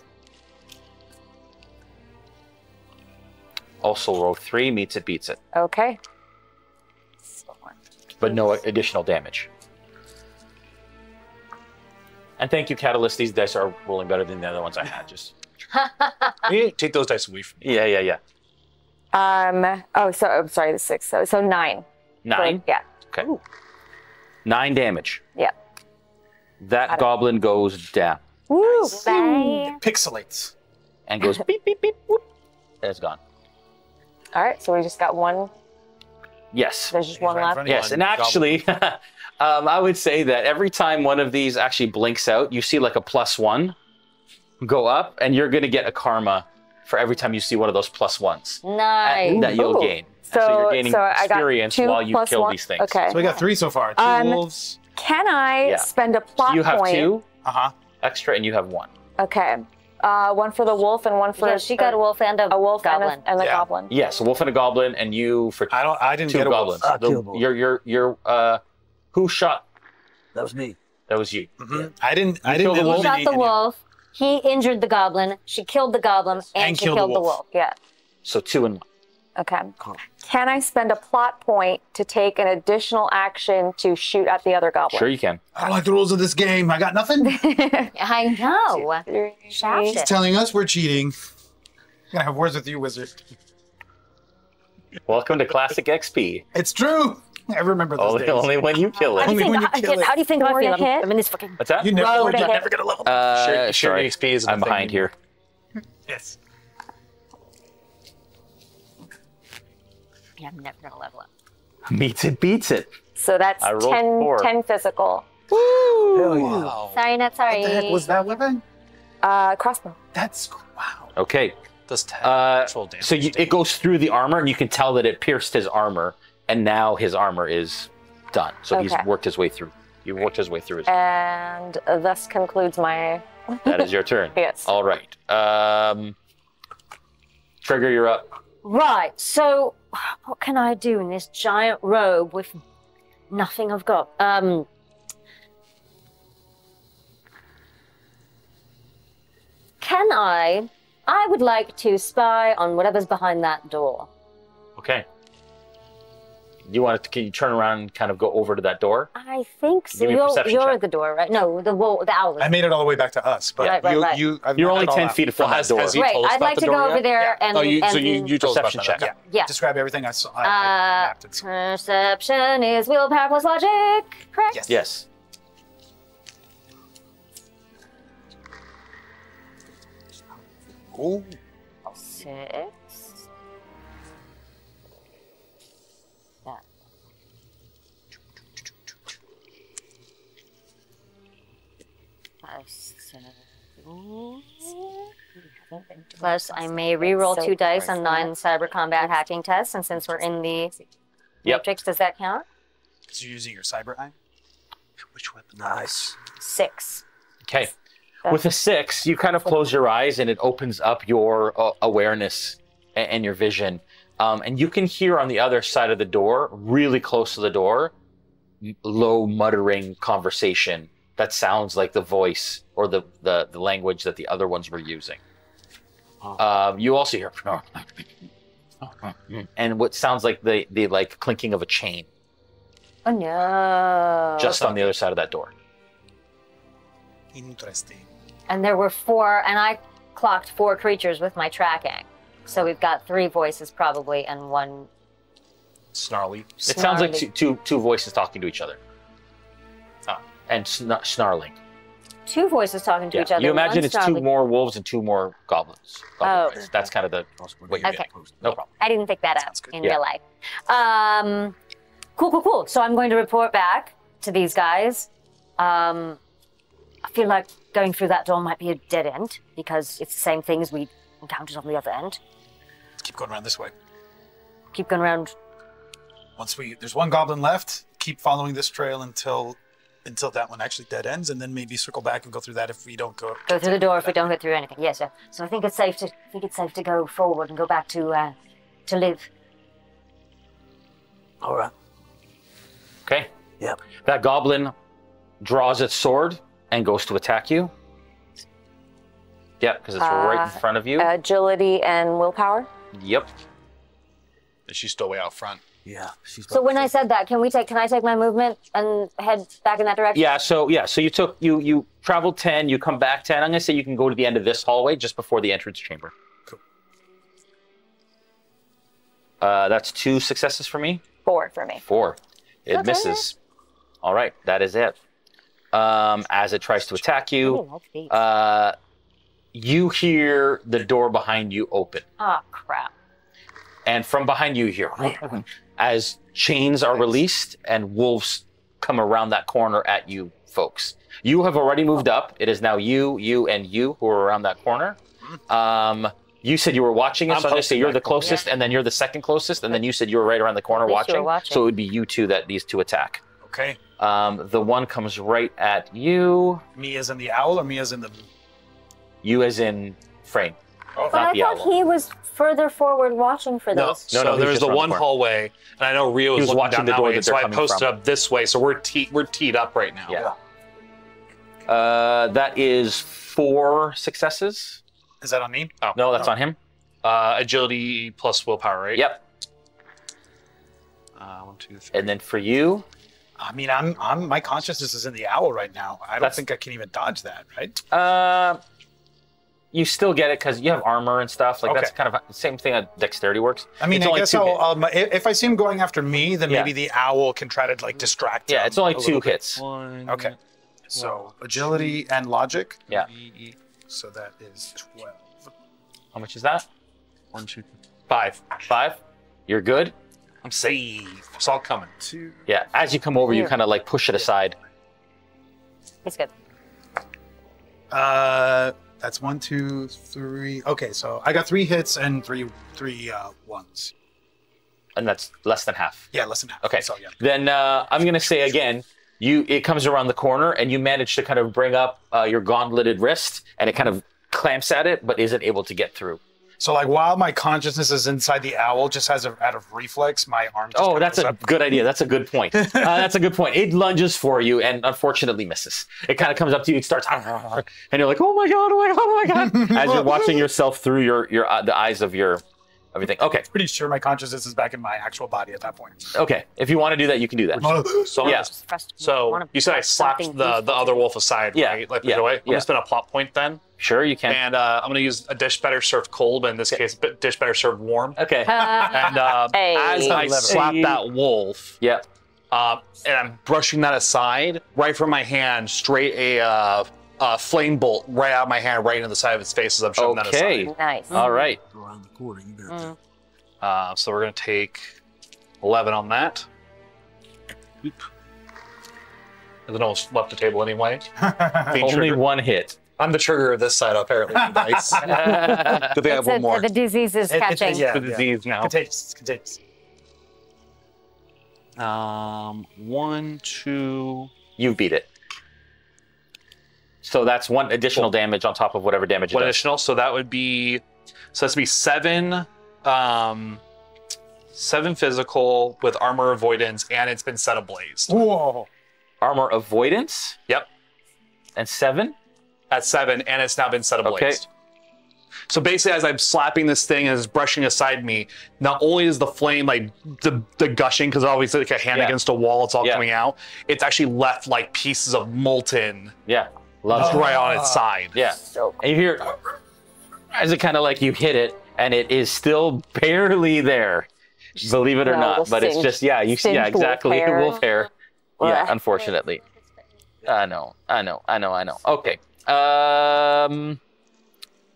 Also roll 3, meets it, beats it. Okay. But no additional damage. And thank you, Catalyst. These dice are rolling better than the other ones I had. Just Take those dice away from me. yeah. So I'm sorry, the 6. So 9. 9. Yeah. Okay. 9 damage. Yeah. That goblin goes down Woo! Bye. Pixelates. and goes beep beep beep. Whoop, and it's gone. All right, so we just got one. Yes. There's just He's one right in left. front of Yes, and actually, I would say that every time one of these actually blinks out, you see like a +1 go up, and you're going to get a karma for every time you see one of those +1s Nice. that you'll Ooh. gain. And so you're gaining I got experience 2 while you plus kill 1. these things. Okay. So we got 3 so far. 2 wolves. Can I Yeah. spend a plot You have point? 2 Uh-huh. extra, and you have 1. Okay. One for the wolf and one for Yeah, she got a wolf and a wolf goblin. and a Yeah. goblin. Yes, a wolf and a goblin, and you for I didn't 2 get a goblins. wolf. I killed one. You're who shot? That was me. That was you. Mhm. I didn't killed the wolf? He eliminate shot the any- wolf. He injured the goblin. She killed the goblin, and she killed killed the the wolf. wolf. Yeah. So 2 and 1. Okay. Can I spend a plot point to take an additional action to shoot at the other goblin? Sure you can. I don't like the rules of this game. I got nothing. I know. Shaft He's it. telling us we're cheating. I'm gonna have words with you, wizard. Welcome to Classic XP. It's true. I remember those days. Only when you kill How do it. you think, when you kill it. how do you think I Four feel? to hit? I'm in this fucking. What's that? You never, Roll to you're hit. never gonna level. Sharing Sorry, XP isn't a I'm thing behind anymore. here. Yes. Yeah, I'm never gonna level up. Meets it, beats it. So that's I rolled 4. 10 physical. Hell yeah. Wow. Sorry, not sorry. What the heck was that weapon? Crossbow. That's wow. Okay. Does 10 Uh, actual damage. so it goes through the armor, and you can tell that it pierced his armor, and now his armor is done. So he's Okay. worked his way through. You worked his way through his. And thus concludes my. That is your turn. Yes. All right. Trigger, you're up. Right, so what can I do in this giant robe with nothing I've got? Can I would like to spy on whatever's behind that door. Okay. You want to? Can you turn around and kind of go over to that door? I think so. Give me a perception You're check. at the door, right? No, the owl. I made it all the way back to us, but Right. I've You're mapped only it all 10 out. feet from Well, that door. has he Great, told us I'd about like the to door go yet? over there Yeah. and. Oh, you and told us about Perception that. check. Yeah. Yeah. Describe everything I saw. I mapped it. Perception is willpower plus logic, correct? Yes. Yes. Ooh. 6. Yeah. Plus, I may re-roll 2 dice on 9 cyber combat hacking tests, and since we're in the Yep. matrix, does that count? So you're using your cyber eye? Which weapon? Nice. 6. Okay. With a 6, you kind of close your eyes and it opens up your awareness and your vision. And you can hear on the other side of the door, really close to the door, low muttering conversation that sounds like the voice or the language that the other ones were using. You also hear and what sounds like the like clinking of a chain Oh no. just on the other side of that door. Interesting. And there were 4, and I clocked 4 creatures with my tracking. So we've got 3 voices probably and 1. Snarly. It sounds like Snarly. two voices talking to each other. And snarling. 2 voices talking to each other. You imagine one it's 2 snarling. more wolves and 2 more goblins. Oh. Right? That's kind of what you're Okay. getting. No problem. I didn't think that Sounds out good. in Yeah. real life. Cool. So I'm going to report back to these guys. I feel like going through that door might be a dead end because it's the same thing as we encountered on the other end. Let's keep going around this way. Keep going around. There's 1 goblin left. Keep following this trail until that one actually dead ends, and then maybe circle back and go through that if we don't go. Go through the door if we don't get through anything. Yes, sir. So I think it's safe to go forward and go back to live. All right. Okay? Yep. That goblin draws its sword and goes to attack you. Yep, because it's right in front of you. Agility and willpower. Yep. She's still way out front. Yeah. She's So when I said that, can I take my movement and head back in that direction? So you traveled 10, you come back 10. I'm gonna say you can go to the end of this hallway just before the entrance chamber. Cool. That's 2 successes for me. 4 for me. 4. It Okay. misses. All right, that is it. As it tries to attack I you, really like these. you hear the door behind you open. Oh, crap. And from behind you hear as chains are released and wolves come around that corner at you folks. You have already moved up. It is now you and you who are around that corner. You said you were watching it, I'm so I'm going to say posting you're the that corner. closest, and then you're the second closest, and then you said you were right around the corner At least you were watching. So it would be you two that these 2 attack. Okay. The one comes right at you. Me as in the owl, or me as in the. You as in Frame. Oh, But Not I the thought owl. he was further forward watching for No. this. No, so he's there's just the around the one corner. hallway, and I know Rio He is was looking watching down the that door way, that so they're I coming posted from. up this way. So we're teed up right now. Yeah. That is 4 successes. Is that on me? Oh. No, that's on him. Agility plus willpower, right? Yep. 1, 2, 3. And then for you, I mean, my consciousness is in the owl right now. I don't That's- think I can even dodge that, right? you still get it because you have armor and stuff. Like that's Okay. kind of the same thing that dexterity works. I mean, It's I only guess 2 hits. if I see him going after me, then Yeah. maybe the owl can try to like distract him. Yeah, it's only a 2 little bit. hits. Okay. So agility and logic. Yeah. So that is 12. How much is that? 1, 2, 5. 5. You're good. I'm safe. It's all coming. 2. Yeah. As you come over, you Here. kind of like push it aside. He's good. That's 1, 2, 3. Okay, so I got 3 hits and three ones. And that's less than half. Yeah, less than half. Okay. So yeah. Then I'm going to say again, it comes around the corner and you manage to kind of bring up your gauntleted wrist and it kind of clamps at it, but isn't able to get through. So like while my consciousness is inside the owl, just out of reflex, my arm. Just Oh, that's a good idea. That's a good point. That's a good point. It lunges for you and unfortunately misses. It kind of comes up to you, it starts, and you're like, oh my god, oh my god, oh my god, as you're watching yourself through the eyes of your everything. Okay. Pretty sure my consciousness is back in my actual body at that point. Okay. If you want to do that, you can do that. So Yeah. So you said I slapped the other wolf aside, Yeah, right? Like, yeah, away. I'm yeah. gonna spin a plot point then, Sure, you can. and I'm gonna use a dish better served cold, but in this case, dish better served warm. Okay. And Hey. as I slap that wolf, Yeah. and I'm brushing that aside, right from my hand, straight a flame bolt right out of my hand, right into the side of its face as I'm shoving that Okay. aside. Nice. All right. Around the corner, you got that. So we're gonna take 11 on that. Oop. And then almost left the table anyway. Being Only triggered. one hit. I'm the trigger of this side, apparently. Nice. Good thing I have one more. The disease is catching. The disease now. Contagious. Contagious. 1, 2. You beat it. So that's one additional damage on top of whatever damage it What does. additional? So that would be. So that's be 7. 7 physical with armor avoidance, and it's been set ablaze. Whoa. Armor avoidance Yep. and 7. At 7, and it's now been set ablaze. Okay. So basically, as I'm slapping this thing and it's brushing aside me, not only is the flame like the gushing, because obviously like a hand Yeah. against a wall, it's all Yeah. coming out. It's actually left like pieces of molten Yeah. Love it. right on its side. Yeah. So And you hear as it kind of like you hit it and it is still barely there. Believe it or No, not, but it's singed- just yeah, singed wolf exactly. hair. Wolf hair. Yeah, Ugh. unfortunately. I know. Okay.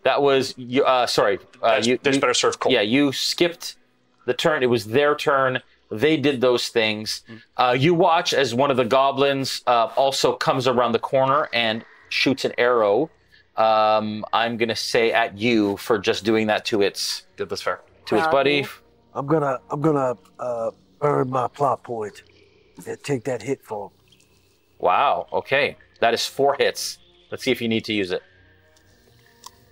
That was you. Sorry. There's better serve cold. Yeah, you skipped the turn. It was their turn. They did those things. You watch as one of the goblins also comes around the corner and shoots an arrow. I'm gonna say at you for just doing that to its That's fair. its buddy. I'm gonna burn my plot point and take that hit for him. Wow. Okay, that is 4 hits. Let's see if you need to use it.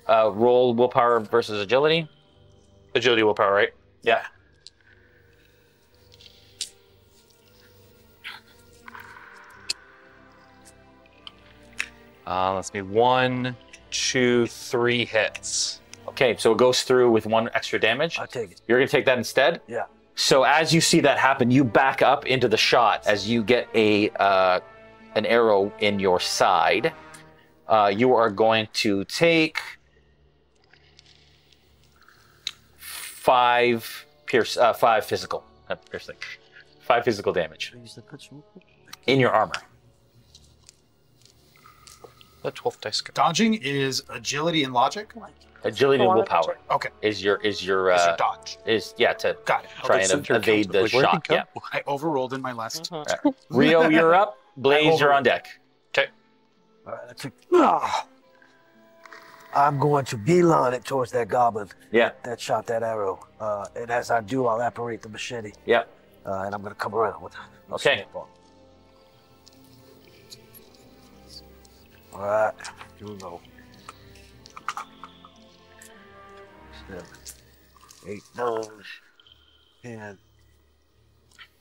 Roll willpower versus agility. Agility willpower, right? Yeah. Let's be 1, 2, 3 hits. Okay, so it goes through with 1 extra damage. I take it. You're gonna take that instead. Yeah. So as you see that happen, you back up into the shot as you get an arrow in your side. You are going to take 5 physical, piercing, 5 physical damage in your armor. The 12th dice go. Dodging is agility and logic. Agility and willpower Okay. is your Is your dodge. to Got it. try Okay, and so evade the Like, where'd he shot. go? Yeah. I overrolled in my last. Rio, you're up. Blaze, you're on deck. Okay. All right, I'm going to beeline it towards that goblin Yeah. that shot that arrow. And as I do, I'll apparate the machete. Yeah. And I'm going to come around with it. Okay. All right. Here we go. 7, 8, 9, 10,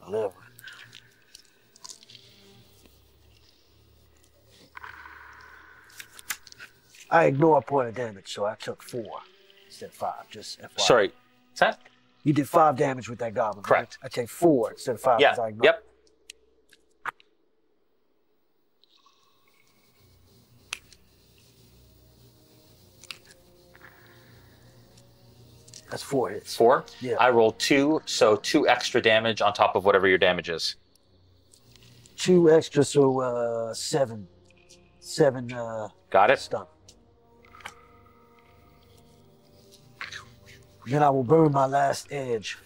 11. I ignore a point of damage, so I took 4 instead of 5. Just FYI. Sorry. Is that? You did 5 damage with that goblin. Correct. Right? I take 4 instead of 5. Yeah. 'cause I ignored. Yep. That's 4 hits. 4? Yeah. I rolled 2, so 2 extra damage on top of whatever your damage is. 2 extra, so 7. 7 Got it? stun. Then I will burn my last edge.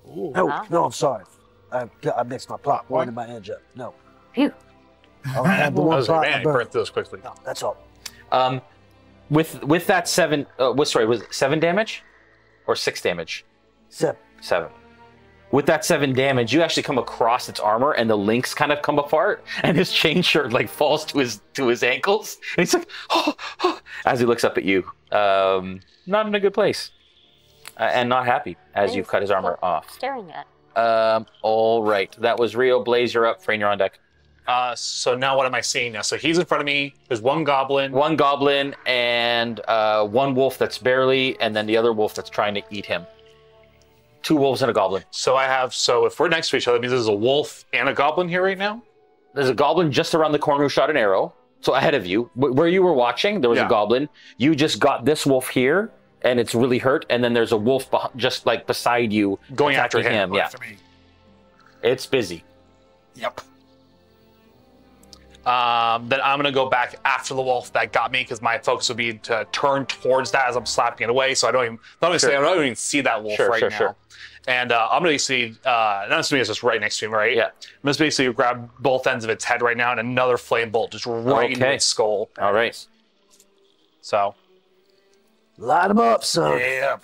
No, I'm sorry. I mixed my plot point and my edge up. No. Phew. I'll have the I one was like, plot man, I I burn. burnt those quickly. No, that's all. With that 7, was it 7 damage? Or 6 damage? 7. 7. with that 7 damage, you actually come across its armor, and the links kind of come apart, and his chain shirt like falls to his ankles, and he's like, oh, as he looks up at you, not in a good place, and not happy as you cut his armor off. Staring at. All right, that was Rio. Blaze, you're up. Frayne, you're on deck. So now what am I seeing now? So he's in front of me. There's one goblin. One goblin and one wolf that's barely, and then the other wolf that's trying to eat him. 2 wolves and a goblin. So if we're next to each other, it means there's a wolf and a goblin here right now? There's a goblin just around the corner who shot an arrow. So ahead of you, where you were watching, there was a goblin. You just got this wolf here, and it's really hurt. And then there's a wolf just like beside you, going after him. Yeah, it's busy. Yep. Then I'm gonna go back after the wolf that got me because my focus would be to turn towards that as I'm slapping it away. So I don't even see that wolf right now. Sure. And I'm gonna see not assuming it's just right next to him, right? Yeah. I'm just basically grab both ends of its head right now and another flame bolt just right into its skull. All right. So. Light him up, son. Yeah.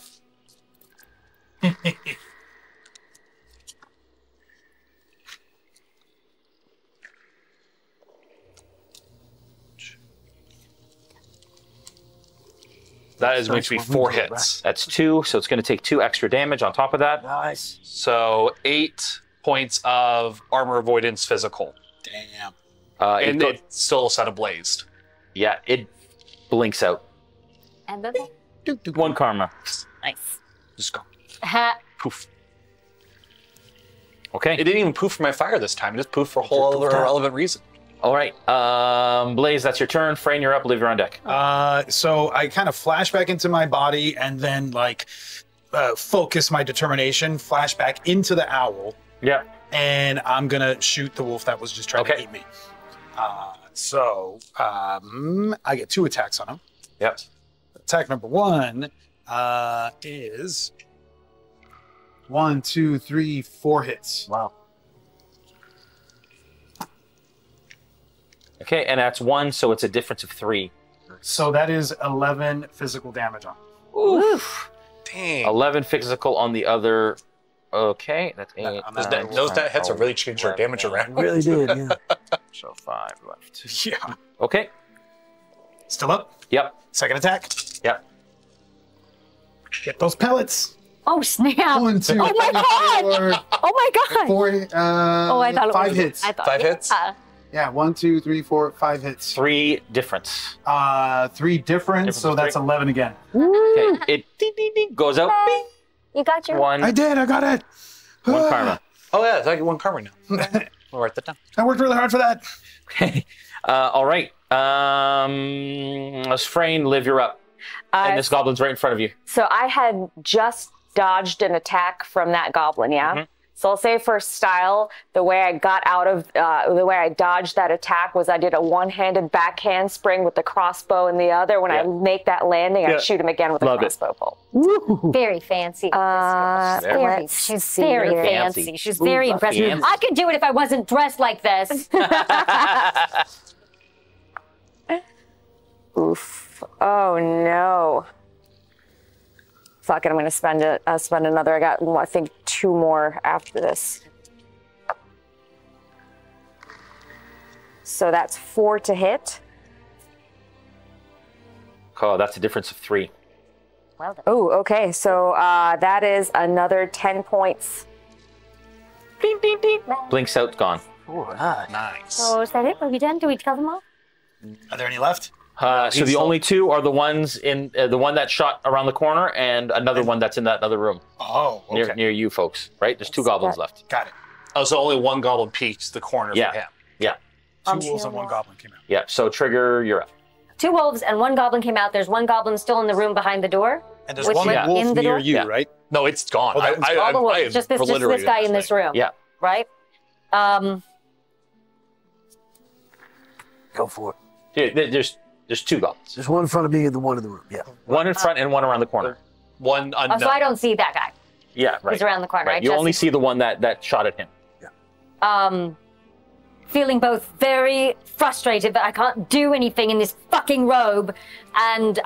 That is going to be 4 hits. That's 2, so it's going to take 2 extra damage on top of that. Nice. So 8 points of armor avoidance physical. Damn. And it's still set ablazed. Yeah, it blinks out. And then 1 karma. nice. Just go. Ha. Poof. Okay. It didn't even poof for my fire this time. It just poofed for a whole other irrelevant reason. All right. Blaze, that's your turn. Frayne, you're up. Liv, you're on deck. So I kind of flash back into my body and then like focus my determination, flash back into the owl. Yeah. And I'm gonna shoot the wolf that was just trying to eat me. I get 2 attacks on him. Yep. Attack number 1 is 1, 2, 3, 4 hits. Wow. Okay, and that's 1, so it's a difference of 3. So that is 11 physical damage on him. Oof. Dang. 11 physical on the other. Okay, that's 8. Those hits have really changed our damage around. Really did, yeah. So 5 left. Yeah. Okay. Still up? Yep. Second attack. Yep. Get those pellets. Oh, snap. 1, 2, Oh, my 3, God. 4, Oh, my God. 4, I thought it 5 was. hits. I thought, 5 hits? Yeah, 1, 2, 3, 4, 5 hits. 3 difference. 3 difference, so that's 11 again. Okay, it ding, ding, ding, goes out. Bing. You got your... 1 I got it. 1 karma. Oh, yeah, it's like 1 karma now. We'll write that down. I worked really hard for that. Okay. All right. Let's Frayne, Liv, you're up. And this goblin's right in front of you. So I had just dodged an attack from that goblin, yeah? Mhm. So I'll say for style, the way I got out of, the way I dodged that attack was I did a one-handed backhand spring with the crossbow in the other. When I make that landing, I shoot him again with a crossbow bolt. Very fancy. She's very fancy. She's very impressive. fancy. I could do it if I wasn't dressed like this. Oof. Oh, no. Fuck it, I'm going to spend another. I got, I think, 2 more after this. So that's 4 to hit. Oh, that's a difference of 3. Well done. Oh, okay. So that is another 10 points. Ding, ding, ding. Blinks out, gone. All right. Nice. So is that it? Are we done? Do we kill them all? Are there any left? So the only 2 are the ones in the one that shot around the corner and another one that's in that other room Oh, okay. near you folks, right? There's 2 goblins left. Got it. Oh, so only 1 goblin peeked the corner Yeah. for him. Yeah. 2 wolves and 1 goblin came out. Yeah. So Trigger, you're up. 2 wolves and 1 goblin came out. There's 1 goblin still in the room behind the door. And there's Which 1 one? wolf In the near door? you, Yeah. right? No, it's gone. Oh, that one's All the wolves. I Just this obliterated guy that in this thing. room. Yeah. Right? Go for it. There's 2 goblins. There's 1 in front of me and the 1 in the room. Yeah. 1 in front and 1 around the corner. 1 unknown. Oh, so I don't see that guy. Yeah, right. He's around the corner. Right. Right? You Just- only see the one that shot at him. feeling both very frustrated that I can't do anything in this fucking robe and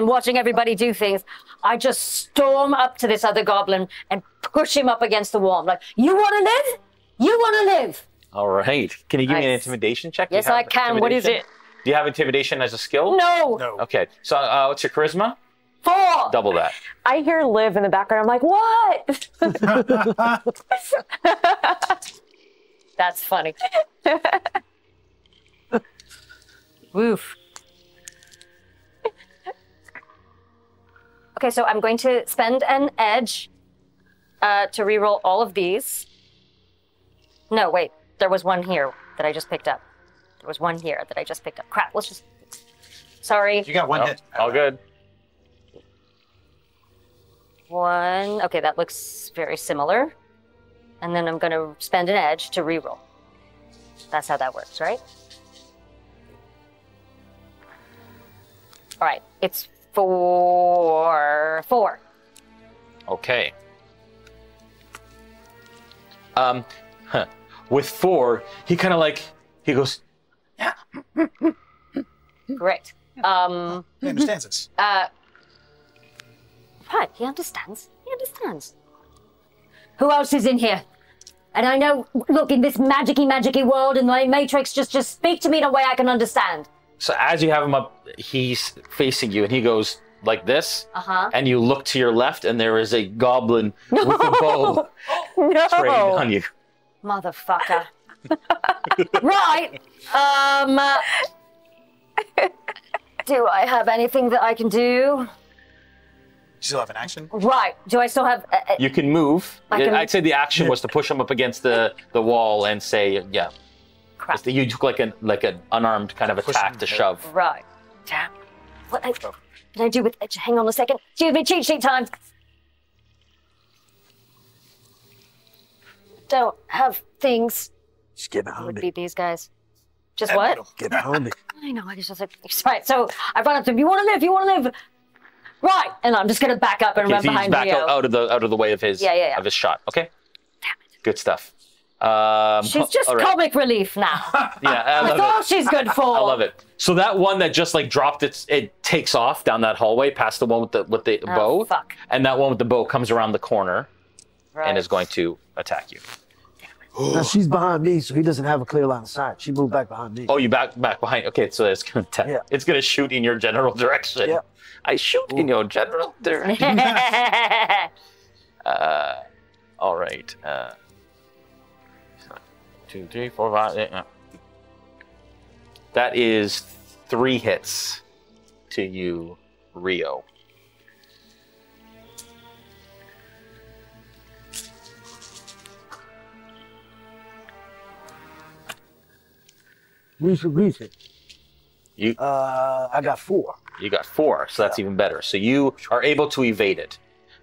watching everybody do things, I just storm up to this other goblin and push him up against the wall. I'm like, you want to live? You want to live? All right. Can you give me an Nice. intimidation check? Do you Yes, have I can. What is intimidation? it? Do you have intimidation as a skill? No. No. Okay. So what's your charisma? 4. Double that. I hear Liv in the background. I'm like, what? That's funny. Woof. Okay, so I'm going to spend an edge to reroll all of these. No, wait. There was one here that I just picked up. There was one here that I just picked up. Crap, let's just... Sorry. You got one Oh, hit. all good. 1. Okay, that looks very similar. And then I'm going to spend an edge to reroll. That's how that works, right? All right, it's 4. Okay. With 4, he kind of like, he goes, Great. He understands this. Right, he understands. He understands. Who else is in here? And I know, look, in this magicy world, in the Matrix, just speak to me in a way I can understand. so as you have him up, he's facing you and he goes like this. Uh-huh. And you look to your left and there is a goblin with a bow trained on you. Motherfucker. Right. Do I have anything that I can do? You still have an action? Right. Do I still have... You can move. can- I'd say the action was to push him up against the wall and say, yeah. crap. You took like an unarmed kind of Push attack him to there. shove. Right. Damn. What did I do with... Hang on a second. Excuse me, cheat sheet time. Don't have things. Just get It behind would me. be these guys. Just what? Get behind me. I know, I just like... Right, so I run up to him. You want to live? You want to live? Right. And I'm just going to back up and Okay, run so he's behind back Rio. out of the way of his Yeah. of his shot. Okay. Damn it. Good stuff. She's just all right. comic relief now. Yeah, I That's love all it. she's good for. I love it. So that one that just like dropped it takes off down that hallway past the one with the bow. Fuck. And that one with the bow comes around the corner Right. and is going to attack you. Now she's behind me, so he doesn't have a clear line of sight. She moved back behind me. Oh, you back behind. Okay, so it's gonna Yeah. it's gonna shoot in your general direction. Yeah. I shoot in your general direction. All right. 2, 3, 4, 5. That is 3 hits to you, Rio. Recent. You I got 4. you got 4, so that's even better. So you are able to evade it.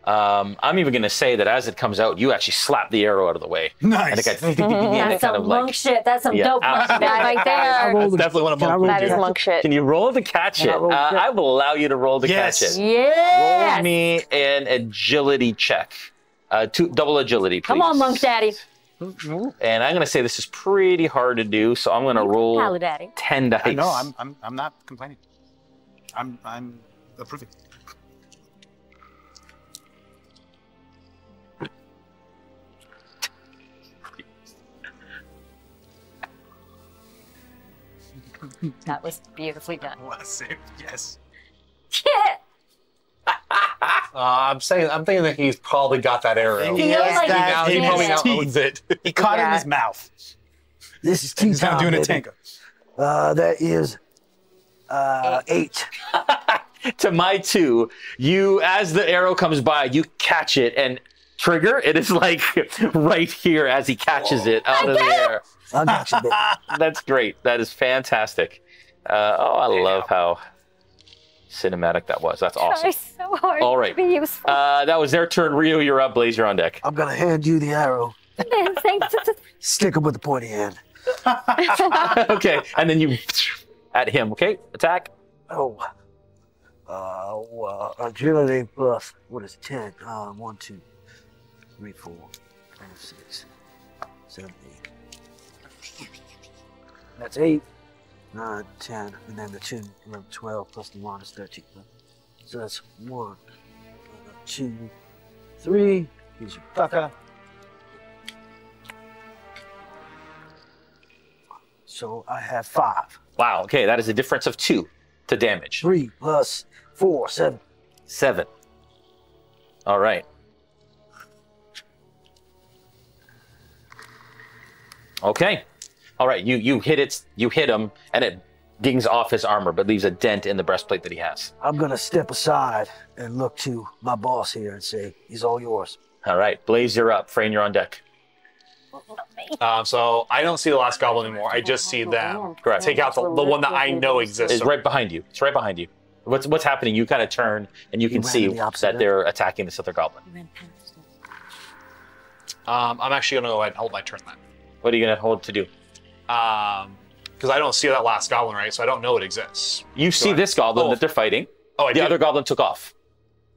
I'm even going to say that as it comes out, you actually slap the arrow out of the way. Nice. And it That's kind some of monk like. shit. That's some Yeah, dope monk shit absolutely. right there. roll That's definitely one of Can I my roll That is catch monk shit. Can you roll to catch Can I it? roll to catch it? I will allow you to roll to Yes. catch it. Yeah. Roll me an agility check. Double agility, please. Come on, monk daddy. And I'm going to say this is pretty hard to do, so I'm going to roll Hello, daddy. 10 dice. No, I'm not complaining. I'm approving. That was beautifully done. Was it? Yes. Yeah. I'm thinking that he's probably got that arrow. He knows, like, Now he yeah. probably now Teeth. owns it. He caught it in Yeah. his mouth. This is tea He's now time, doing a baby. tango. That is 8. To my 2, you, as the arrow comes by, you catch it and trigger. It is like right here as he catches it out of the air. I got you, baby. That's great. That is fantastic. I love how cinematic that was. That's Try awesome. so hard All right. to be useful. That was their turn. Rio, you're up. Blaze, you're on deck. I'm gonna hand you the arrow. Thanks. Stick him with the pointy end. Okay, and then you at him. Okay, attack. Oh. Agility plus, what is it, 10? 1, 2, 3, 4, 5, 6, 7, 8. That's 8, 9, 10, and then the 2, 11, 12, plus the 1 is 13. So that's 1, 2, 3, Here's your ducker. So I have 5. Wow. Okay, that is a difference of 2 to damage. 3 plus 4, 7. 7. All right. Okay. All right. You hit it. You hit him, and it dings off his armor, but leaves a dent in the breastplate that he has. I'm gonna step aside and look to my boss here and say, "He's all yours." All right, Blaze, you're up. Frayne, you're on deck. So I don't see the last goblin anymore. I just see them take out the one that I know exists. It's right behind you. It's right behind you. What's happening? You kind of turn, and you can see that they're attacking this other goblin. I'm actually gonna go ahead and hold my turn then. What are you gonna hold to do? Because I don't see that last goblin, right? So I don't know it exists. You see this goblin that they're fighting. Oh, the other goblin took off.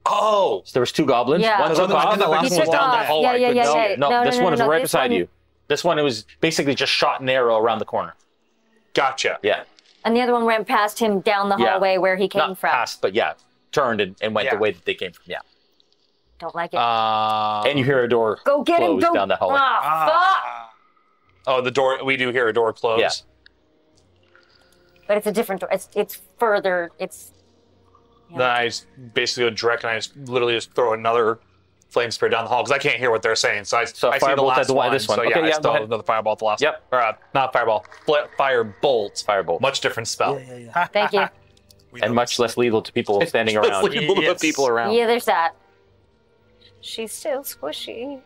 Oh, so there was 2 goblins. Yeah. One took off. The last one was down the hallway. No, this one is right beside you. This one was basically just shot an arrow around the corner. Gotcha. Yeah. And the other one ran past him down the hallway where he came Not from. past, but turned and went the way that they came from. Yeah. Don't like it. And you hear a door Go get him. close down the hallway. Oh, the door. We do hear a door close. Yeah. But it's a different door. It's further. It's. Then I just basically go direct and I just literally just throw another flame spear down the hall because I can't hear what they're saying. So I see the firebolt last at one. this one. So Okay, yeah, I yeah, still go have ahead. another fireball at the last. Yep. Or not fireball. Firebolt. Firebolt. Much different spell. Yeah. Thank you. And much less lethal to people standing around. Lethal to people around. Yeah, there's that. She's still squishy.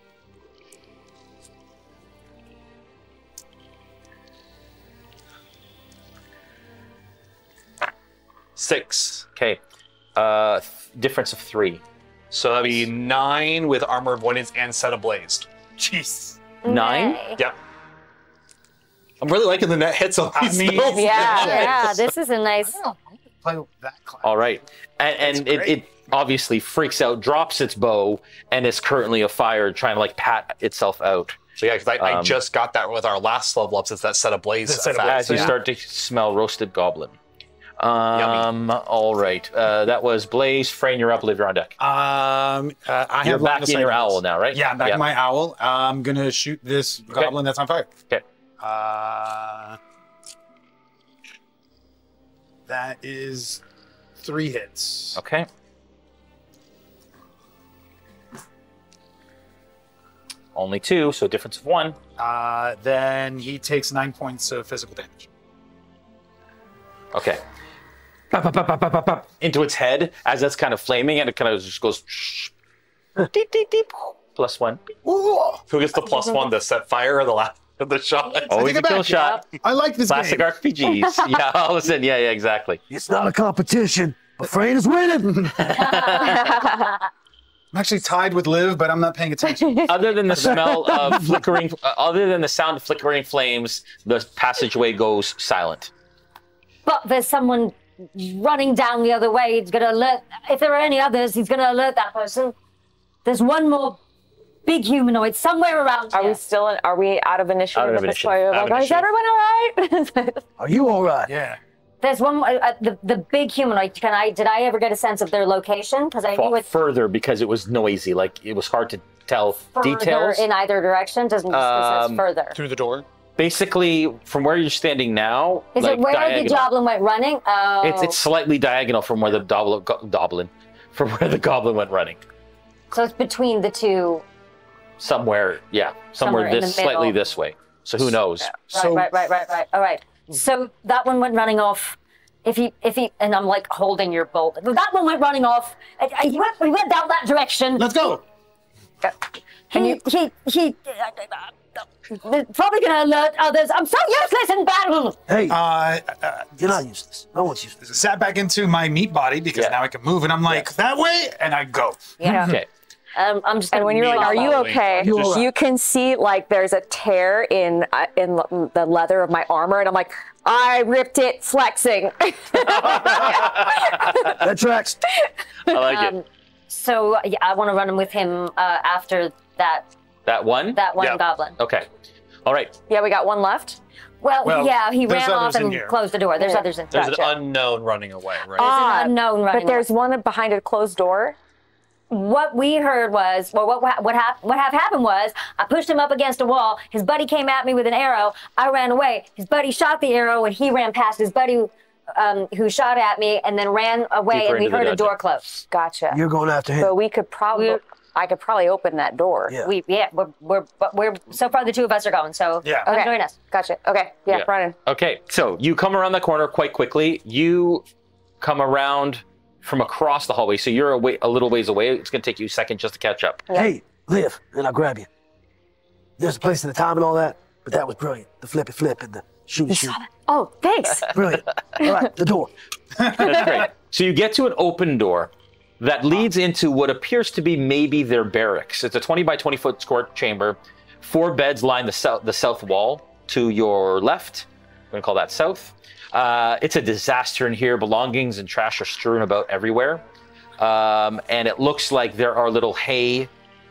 Six. Okay. Difference of 3. So that'd be 9 with armor avoidance and set ablazed. Jeez. 9? Okay. Yep. I'm really liking the net hits on these spells. Yeah, this is a nice. Play with that class. All right. And it obviously freaks out, drops its bow, and is currently afire, trying to like pat itself out. So yeah, because I just got that with our last level up since that set ablaze. As you start to smell roasted goblin. All right. That was Blaze. Frayne, you're up. Liv, you're on deck. I You're have back in your owl now, right? Yeah, I'm back in my owl. I'm gonna shoot this goblin that's on fire. Okay. That is 3 hits. Okay. Only 2, so a difference of 1. Then he takes 9 points of physical damage. Okay. Pop, pop, pop, pop, pop, pop, pop, into its head as that's kind of flaming, and it kind of just goes deep, deep, deep. +1. Who gets the +1? The set fire or the last of the shot? Always a kill shot. I like this Classic game. RPGs. Yeah, all of a sudden, yeah, exactly. It's not a competition, but Frayne is winning. I'm actually tied with Liv, but I'm not paying attention. Other than the smell of flickering, other than the sound of flickering flames, the passageway goes silent. But there's someone running down the other way. He's gonna alert. If there are any others, he's gonna alert that person. There's one more big humanoid somewhere around here. Are we still in? Are we out of initiative? Out of at this initiative. point? Out of Like, is everyone all right? Are you all right? Yeah. There's one. The big humanoid. Did I ever get a sense of their location? Because I knew it's Further because it was noisy. Like it was hard to tell further details. in either direction. Doesn't it says further? Through the door. Basically, from where you're standing now, Is like it where diagonal. the goblin went running? Oh. It's slightly diagonal from where the from where the goblin went running. So it's between the two. Somewhere in the slightly middle. this way. So who knows? Right. All right. So that one went running off. If he, and I'm like holding your bolt. That one went running off. He went down that direction. Let's go. He probably gonna alert others. I'm so useless in battle. Hey, you're not useless. No one's useless. Sat back into my meat body because now I can move, and I'm like, that way, and I go. Yeah. Okay. I'm just. And when you're like, "Are you following. okay?" You can see like there's a tear in the leather of my armor, and I'm like, "I ripped it, flexing." That tracks. I like it. So yeah, I want to run with him after that That one? goblin. Okay. All right. Yeah, we got one left. Well, yeah, he there's ran off others in and here. closed the door. There's others in There's here. an unknown running away, right? There's an unknown running But there's one behind a closed door. what we heard was, well, what happened was, I pushed him up against a wall. His buddy came at me with an arrow. I ran away. His buddy shot the arrow, and he ran past his buddy who shot at me, and then ran away. Deeper and we into the heard a door dungeon. close. Gotcha. You're going after him. So we could probably, I could probably open that door. Yeah. We're so far the two of us are going. So come join us. Gotcha. Okay. Yeah, running. Okay, so you come around the corner quite quickly. You come around from across the hallway, so you're a little ways away. It's going to take you a second just to catch up. Hey, live, and I'll grab you. There's a place in the time and all that, but that was brilliant. The flippy flip and the shooty shoot. Oh, thanks. Brilliant. All right, the door. That's great. So you get to an open door that leads into what appears to be maybe their barracks. It's a 20 by 20 foot square chamber. 4 beds line the south wall to your left. I'm going to call that south. It's a disaster in here. Belongings and trash are strewn about everywhere. And it looks like there are little hay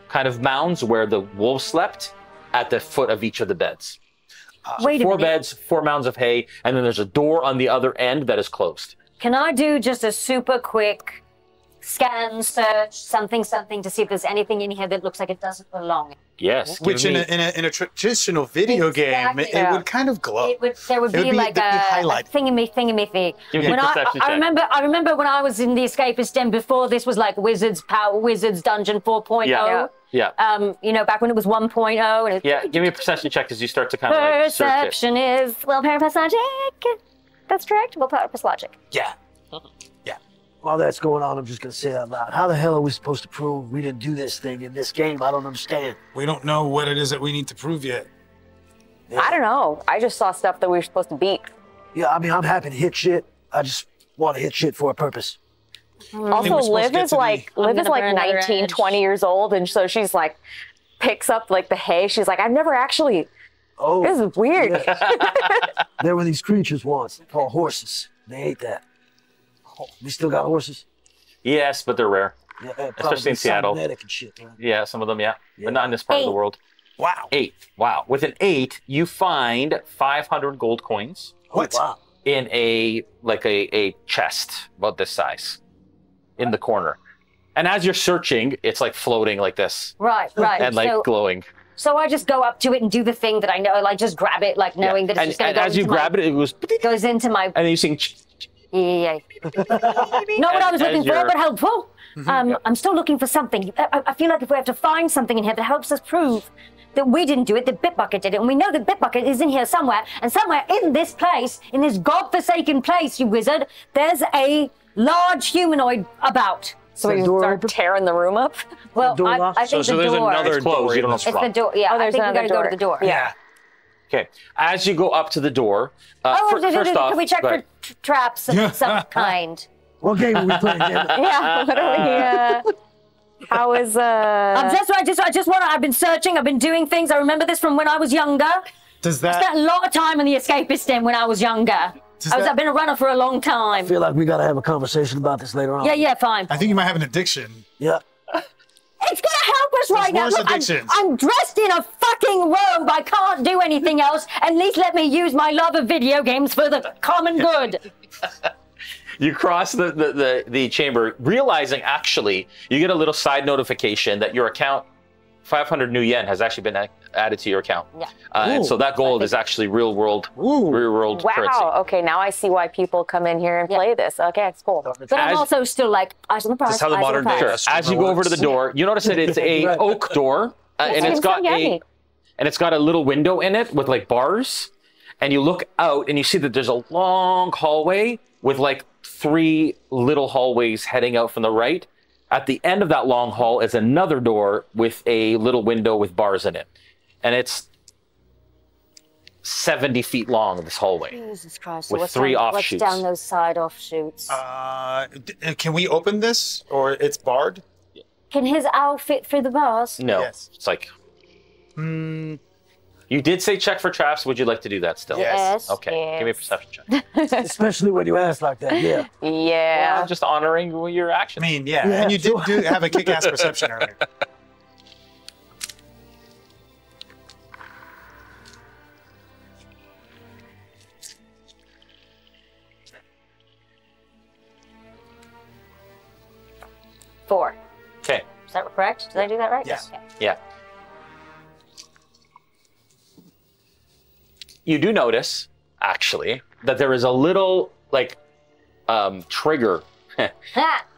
kind of mounds where the wolves slept at the foot of each of the beds. Wait a 4 minute. beds, 4 mounds of hay, and then there's a door on the other end that is closed. Can I do just a super quick scan, search, something to see if there's anything in here that looks like it doesn't belong? Yes. Which give in me- a traditional video game, Exactly. it would kind of glow. There would be like a highlight. thingy. Give me a When perception check. I remember when I was in the Escapist Den before this was like Wizards Dungeon 4.0. Yeah. You know, back when it was 1.0. And Yeah, give me a perception check as you start to kind of like search it. Perception is willpower plus logic. That's correct. Willpower plus logic. Yeah. While that's going on, I'm just going to say it out loud. How the hell are we supposed to prove we didn't do this thing in this game? I don't understand. We don't know what it is that we need to prove yet. I don't know. I just saw stuff that we were supposed to beat. Yeah, I mean, I'm happy to hit shit. I just want to hit shit for a purpose. Also, we're supposed to Liv get is to like I'm Liv is gonna like burn another 19, edge. 20 years old, and so she's like picks up like the hay. She's like, I've never actually. Oh, This is weird. there were these creatures once called horses. They ate that. We still got horses? Yes, but they're rare. Yeah, Especially in Seattle. cybernetic and shit, right? Yeah, some of them, yeah. But not in this part of the 8. world. Wow. 8. Wow. With an 8, you find 500 gold coins What? Oh, wow. in a chest about this size in the corner. And as you're searching, it's like floating like this Right. and like glowing. So I just go up to it and do the thing that I know, like just grab it, like knowing that it's And, just going and to go as you into my, grab it, it goes goes into my. and then you sing Yeah. Not what I was As looking for, you're- but helpful. I'm still looking for something. I feel like if we have to find something in here that helps us prove that we didn't do it, that Bitbucket did it, and we know that Bitbucket is in here somewhere, and somewhere in this place, in this godforsaken place, you wizard, there's a large humanoid about. So we Is that door start open? tearing the room up. Well, door I locked? think So the there's door. another It's closed, door you in don't this have It's the front. door. Yeah, Oh, I there's think we another gotta go to door. the door. Yeah. Okay. As you go up to the door, Oh, first off, can we check go for ahead. traps of some kind? What game are we playing? Damn it? Yeah. What are we? How is I've been searching. I've been doing things. I remember this from when I was younger. Does I that spent a lot of time in the Escapist Den when I was younger. I've been a runner for a long time. I feel like we got to have a conversation about this later on. Yeah, fine. I think you might have an addiction. Yeah. It's gonna help us right now. worse Look, addictions. I'm dressed in a fucking robe. I can't do anything else. At least let me use my love of video games for the common good. You cross the chamber, realizing actually you get a little side notification that your account, 500 new yen, has actually been added to your account. Yeah. And so that gold is actually real world currency. wow? Okay, now I see why people come in here and play this. Okay, it's cool. But I'm As- also still like, eyes on the prize. That's how the eyes on modern day prize. restaurant As you go over to the works. door, you notice that it's a Right. oak door, and seems it's got so yummy. it's got a little window in it with like bars, and you look out and you see that there's a long hallway with like 3 little hallways heading out from the right. At the end of that long hall is another door with a little window with bars in it, and it's 70 feet long, this hallway. Jesus Christ. With what's 3 down, offshoots. What's down those side offshoots? Can we open this, or it's barred? Can his owl fit through the bars? No, Yes. it's like you did say check for traps. Would you like to do that still? Yes. Okay, give me a Yes. perception check. Especially when you ask like that. Yeah. Yeah. Just honoring your I actions. mean, yeah. Yeah, And you did so- do have a kick-ass perception earlier. Four. Okay. Is that correct? Did I do that right? Yes. Okay. Yeah. You do notice, actually, that there is a little, like, trigger,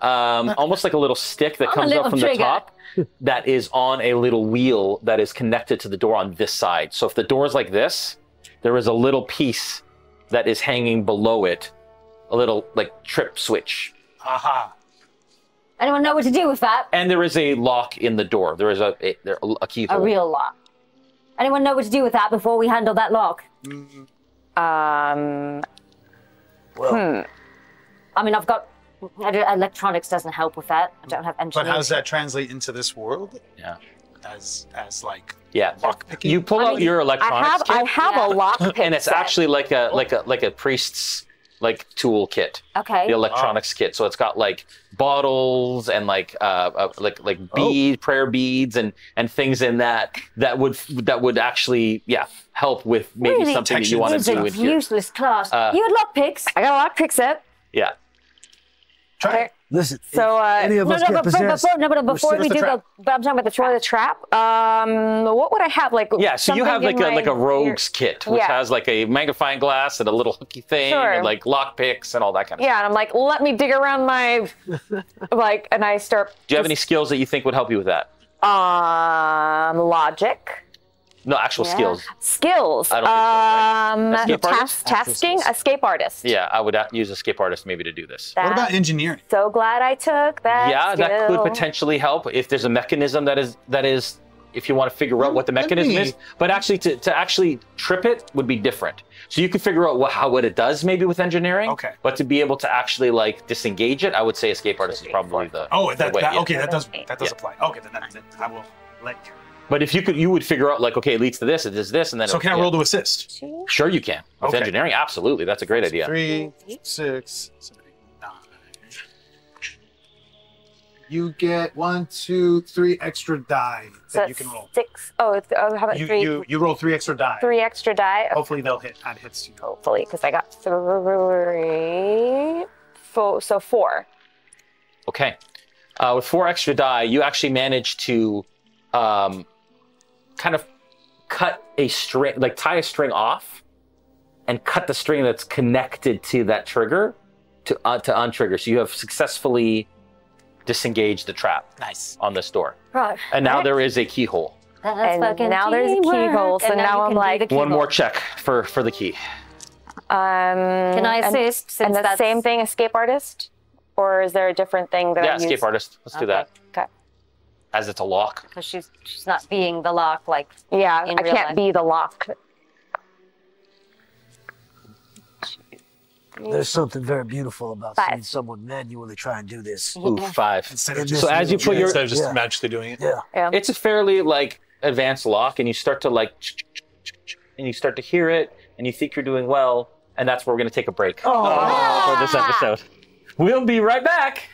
almost like a little stick that comes up from the top that is on a little wheel that is connected to the door on this side. So if the door is like this, there is a little piece that is hanging below it, a little, like, trip switch. Aha. Anyone know what to do with that? And there is a lock in the door. There is a keyhole. A real lock. Anyone know what to do with that before we handle that lock? Well, I mean, I've got electronics doesn't help with that. I don't have engineering. But how does that translate into this world? Yeah. As like lock picking? You pull out your electronics kit. I have a lock pick and it's set. actually like a priest's tool kit. Okay. The electronics kit. So it's got like bottles and like prayer beads and things in that would actually help with maybe Really? something that you want to do with your useless class. You had lock picks. I got a lock pick set. yeah. try it. listen. So, if any of us get possessed, before we do trap. but I'm talking about the trap. What would I have? Like Yeah, so you have something like in a my rogue's kit, which Yeah. has like a magnifying glass and a little hooky thing, Sure. and like lock picks and all that kind of Yeah, and I'm like, let me dig around my and I start. stuff. Do you have any skills that you think would help you with that? Logic. No, actual skills. Skills. I don't think so, right? Escape artist? Tasking. Escape artist. Yeah, I would use escape artist maybe to do this. What about engineering? So glad I took that. Yeah, that could skill. potentially help if there's a mechanism that is if you want to figure out what the mechanism is. But actually, to actually trip it would be different. So you could figure out what it does maybe with engineering. Okay. But to be able to actually like disengage it, I would say escape artist is probably the That way, yeah. okay, that does Yeah. apply. Okay, then that's it. I will let you. But if you would figure out like, okay, it leads to this, it does this, and then So can I roll to assist? Sure, you can with Okay. engineering. Absolutely, that's a great idea. 3, 6, 7, 8, 9. You get 1, 2, 3 extra die So that you can roll. 6. How about 3? You roll 3 extra die. 3 extra die. Hopefully they'll add hits to you. Hopefully, because I got 3. So 4. Okay, with 4 extra die, you actually manage to kind of cut a string, like tie a string off, and cut the string that's connected to that trigger to untrigger. So you have successfully disengaged the trap. Nice. On this door. Right. And now there is a keyhole. And now there's a keyhole, so now I'm like, One more check for the key. Can I assist? And the same thing, escape artist? Or is there a different thing that I use? Escape artist. Let's do that. Okay. As it's a lock. Because she's not being the lock like Yeah, in I real can't life. be the lock. there's something very beautiful about 5. seeing someone manually try and do this. Ooh, 5. Instead of In just So as you put your, Instead of just Yeah. magically doing it. Yeah. it's a fairly like advanced lock, and you start to like, and you start to hear it, and you think you're doing well, and that's where we're going to take a break for this episode. We'll be right back.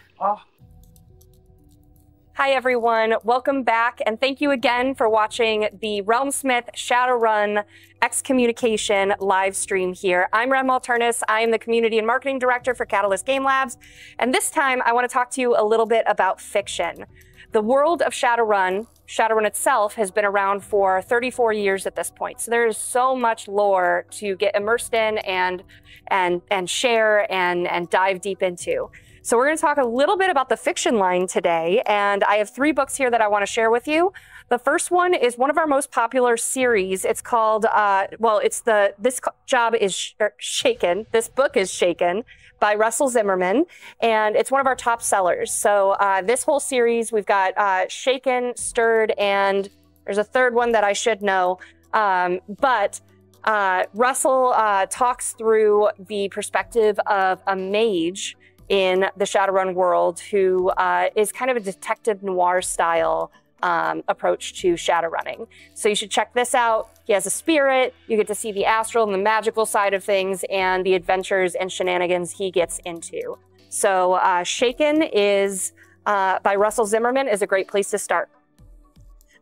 Hi, everyone. Welcome back, and thank you again for watching the Realmsmith Shadowrun Excommunication live stream here. I'm Alternis. I am the Community and Marketing Director for Catalyst Game Labs, and this time I want to talk to you a little bit about fiction. The world of Shadowrun itself has been around for 34 years at this point, so there is so much lore to get immersed in and share and dive deep into. So we're going to talk a little bit about the fiction line today, and I have 3 books here that I want to share with you. The first one is one of our most popular series. It's called, This book is Shaken by Russell Zimmerman, and it's one of our top sellers. So this whole series, we've got Shaken, Stirred, and there's a third one that I should know. But Russell talks through the perspective of a mage in the Shadowrun world who is kind of a detective noir style approach to Shadowrunning. So you should check this out. He has a spirit. You get to see the astral and the magical side of things and the adventures and shenanigans he gets into. So Shaken is by Russell Zimmerman is a great place to start.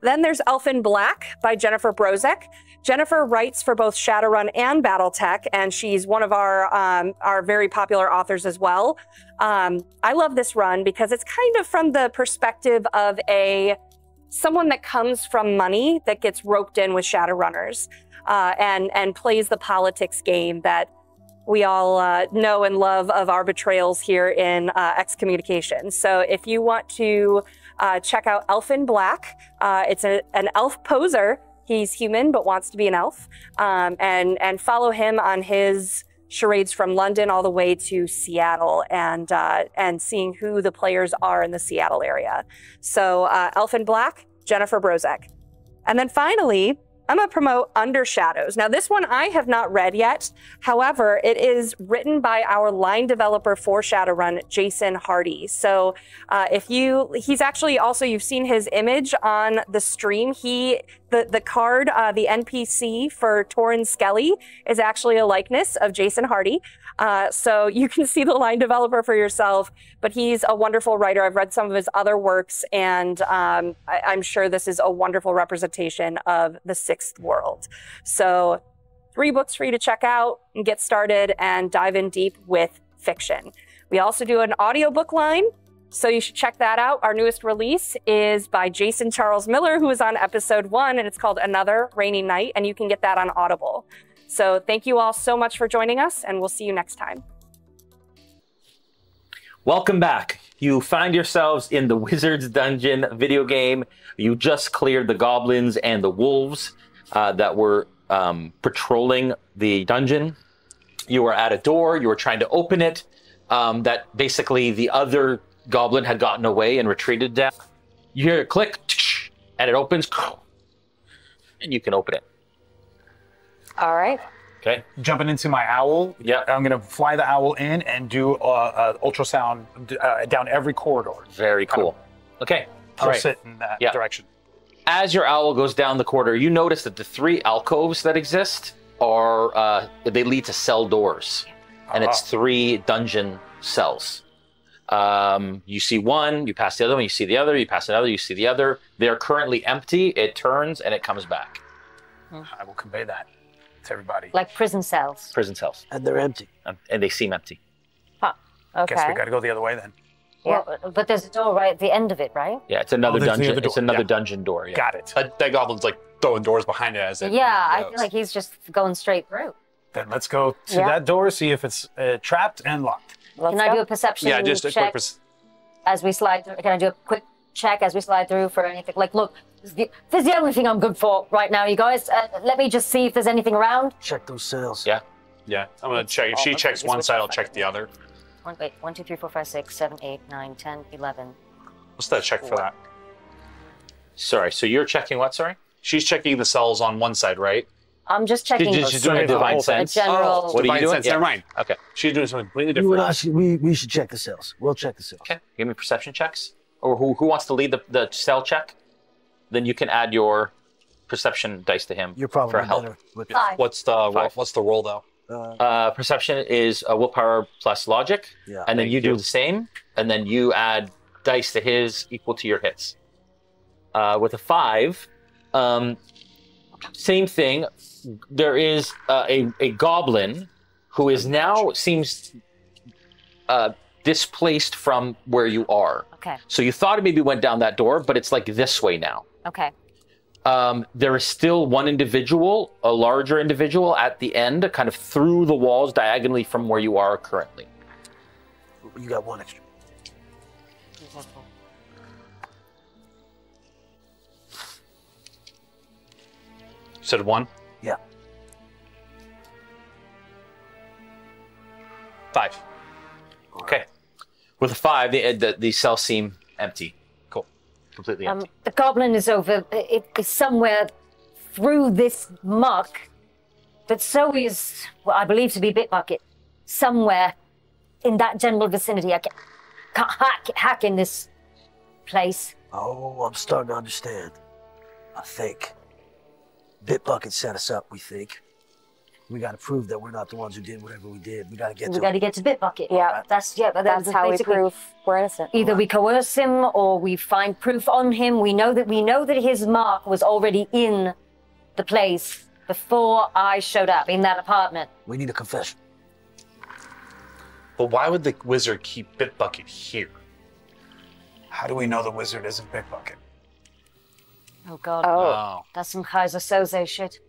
Then there's Elfin Black by Jennifer Brozek. Jennifer writes for both Shadowrun and BattleTech, and she's one of our very popular authors as well. I love this run because it's kind of from the perspective of someone that comes from money that gets roped in with Shadowrunners and plays the politics game that we all know and love of our betrayals here in Excommunication. So if you want to check out Elfin Black, it's an elf poser. He's human but wants to be an elf, and follow him on his charades from London all the way to Seattle, and seeing who the players are in the Seattle area. So Elfin Black, Jennifer Brozek. And then finally, I'm going to promote Under Shadows. Now, this one I have not read yet. However, it is written by our line developer for Shadowrun, Jason Hardy. So he's actually also, you've seen his image on the stream. The card, the NPC for Torrin Skelly is actually a likeness of Jason Hardy. So you can see the line developer for yourself, but he's a wonderful writer. I've read some of his other works, and I'm sure this is a wonderful representation of the Sixth World. So 3 books for you to check out and get started and dive in deep with fiction. We also do an audiobook line, so you should check that out. Our newest release is by Jason Charles Miller, who is on episode 1, and it's called Another Rainy Night, and you can get that on Audible. So thank you all so much for joining us, and we'll see you next time. Welcome back. You find yourselves in the Wizard's Dungeon video game. You just cleared the goblins and the wolves that were patrolling the dungeon. You were at a door. You were trying to open it. That basically the other goblin had gotten away and retreated down. You hear a click, and it opens, and you can open it. All right. Okay. Jumping into my owl. Yeah. I'm going to fly the owl in and do ultrasound down every corridor. Very cool. Okay. All right. Sit in that direction. As your owl goes down the corridor, you notice that the 3 alcoves that exist are, they lead to cell doors. And it's 3 dungeon cells. You see one, you pass the other one, you see the other, you pass another, you see the other. They're currently empty. It turns and it comes back. I will convey that to everybody. Like prison cells. Prison cells. And they're empty. And they seem empty. Huh. Okay. Guess we got to go the other way then. Yeah. Well, but there's a door right at the end of it, right? Yeah, it's another there's the dungeon. other door. It's another dungeon door. Yeah. Got it. That goblin's like throwing doors behind it as it Yeah, I goes. feel like he's just going straight through. Then let's go to that door, see if it's trapped and locked. Can I do a perception Yeah, just a check quick as we slide through? Can I do a quick check as we slide through for anything? Like, look, this is the only thing I'm good for right now, you guys. Let me just see if there's anything around. Check those cells. Yeah. Yeah, I'm going to check. If she checks one side, I'll check the other. Wait, 1, 2, 3, 4, 5, 6, 7, 8, 9, 10, 11. What's that check for that? Sorry, so you're checking what, sorry? She's checking the cells on one side, right? I'm just checking. She's doing a divine sense. general. What are you Divine doing? sense, never mind. Okay. She's doing something completely You and different. I, we should check the cells. We'll check the cells. Okay. Give me perception checks. Or who wants to lead the cell check? Then you can add your perception dice to him You're probably for help. better with 5. What's the roll though? Perception is willpower plus logic. Yeah. And then you do the same. And then you add dice to his equal to your hits. With a 5, same thing. There is a goblin who is now seems displaced from where you are. Okay. So you thought it maybe went down that door, but it's like this way now. Okay. There is still one individual, a larger individual at the end, kind of through the walls diagonally from where you are currently. You got 1 extra. You said 1? Yeah. 5. Okay. With a 5, the cells seem empty. Cool. Completely empty. The goblin is over. It is somewhere through this muck, but so is what I believe to be Bitbucket. Somewhere in that general vicinity. I can't hack in this place. Oh, I'm starting to understand. I think. Bitbucket set us up, we think. We got to prove that we're not the ones who did whatever we did. We got to get to We got to get to Bitbucket. Yeah. That's That's how we basically- prove we're innocent. Either we coerce him or we find proof on him. We know that his mark was already in the place before I showed up in that apartment. We need a confession. But why would the wizard keep Bitbucket here? How do we know the wizard isn't Bitbucket? Oh, God. Oh. That's some Kaiser Soze shit.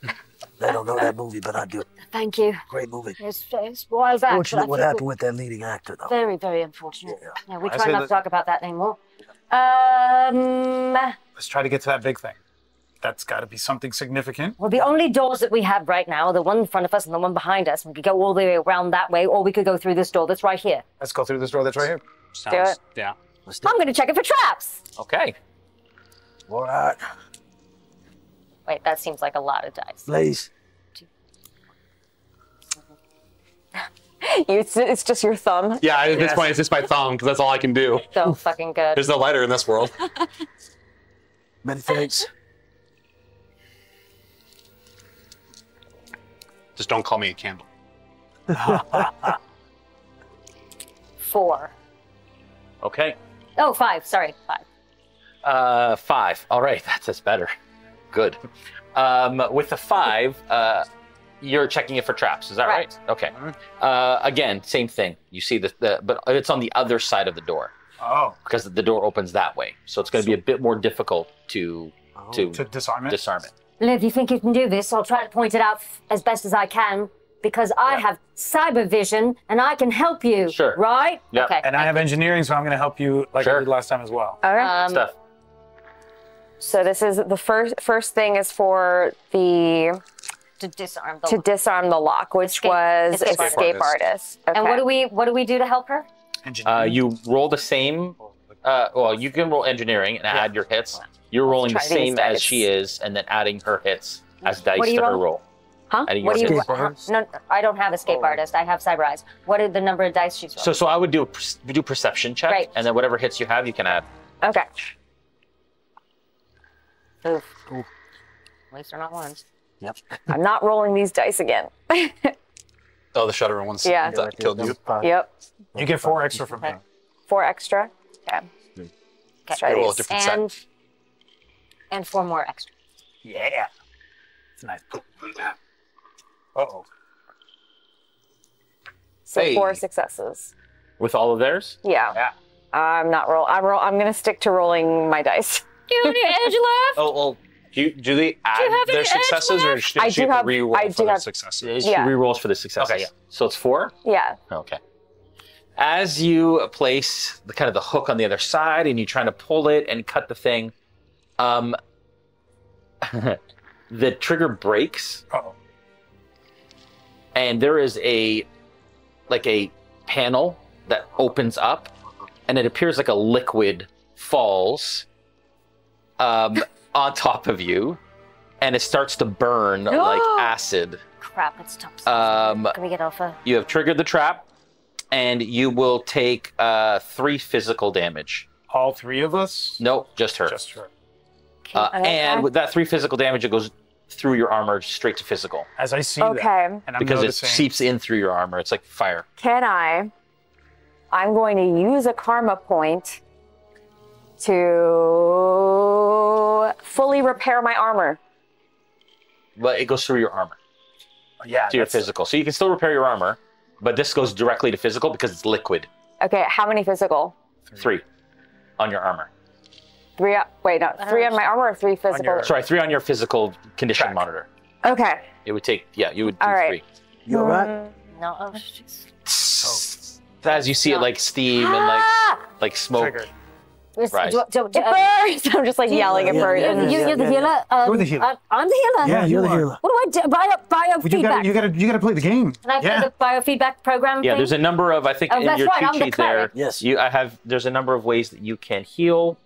I don't know that movie, but I do. Thank you. Great movie. It's wild act. Unfortunate what happened with that leading actor, though. Very, very unfortunate. Yeah, we I try say not that- to talk about that anymore. Let's try to get to that big thing. That's got to be something significant. Well, the only doors that we have right now are the one in front of us and the one behind us. We could go all the way around that way, or we could go through this door that's right here. Let's go through this door that's right here. Sounds, Do it. Yeah. Let's do I'm going to check it for traps. Okay. All right. Wait, that seems like a lot of dice. Please. It's just your thumb. Yeah, at this point, it's just my thumb, because that's all I can do. So fucking good. There's no lighter in this world. Many thanks. Just don't call me a candle. 4. Okay. Oh, 5. Sorry, 5. 5. All right, that's better. Good. With a 5, you're checking it for traps. Is that right? Okay. Again, same thing. You see but it's on the other side of the door Oh. because the door opens that way. So it's going to be a bit more difficult to To disarm it? disarm it. Liv, you think you can do this? I'll try to point it out as best as I can because I have cyber vision and I can help you. Sure. Right? Yeah. Okay. And I have engineering, so I'm going to help you like I did last time as well. Okay. Stuff. So this is the first thing is for the to disarm the lock, which was escape artist. Okay. And what do we do to help her? You roll the same. Well, you can roll engineering and add your hits. You're rolling the try these same as dice. she is, and then adding her hits as dice What do to you her roll? roll. Huh? Adding What do your you? hits. artist? No, I don't have escape artist. I have cyber eyes. What are the number of dice she's rolling? So I would do do perception check, Right. and then whatever hits you have, you can add. Okay. Oof. At least they're not ones. Yep. I'm not rolling these dice again. Oh, the Shadowrun ones Yeah. that killed you. Yep. You get 4 extra from me. 4 extra. Okay. Let's try Roll a these. different set. And 4 more extra. Yeah. It's nice. Uh-oh. So Hey. 4 successes. With all of theirs? Yeah. I'm not roll. I'm gonna stick to rolling my dice. Do you have any edge left? Oh, well, Do they add have any their edge successes, or I does she do have have- to reroll I for do their have- successes? she Yeah. rerolls for the successes. Okay, yeah. So it's 4? Yeah. Okay. As you place the kind of the hook on the other side and you're trying to pull it and cut the thing, the trigger breaks Uh-oh. and there is a panel that opens up and it appears like a liquid falls on top of you and it starts to burn like acid. Crap, it's tough. Can we get off her? You have triggered the trap and you will take 3 physical damage. All 3 of us? Nope, just her. Just her. And with that 3 physical damage, it goes through your armor straight to physical As I see Okay. that, and I'm because noticing, it seeps in through your armor. It's like fire. Can I'm going to use a karma point to fully repair my armor. But it goes through your armor yeah, to your that's- physical. So you can still repair your armor, but this goes directly to physical because it's liquid. Okay, how many physical? 3 on your armor. 3. Wait, no, 3 on my armor or 3 physical? your- Sorry, 3 on your physical condition Track. monitor. Okay. It would take, you would do All right. 3. You all right? No, oh, jeez. As you see it like steam and like smoke. Triggered. Right. It burns! I'm just like yelling at yeah, birds. yeah, yeah. You're the healer. You're the healer. I'm the healer. Yeah, You're the are. healer. What do I do? Biofeedback. You gotta play the game. Can I play Yeah. the biofeedback program Yeah, thing? there's a number of, I think, Oh, in that's your right, cheat I'm the sheet there. cleric. Yes. There's a number of ways that you can heal.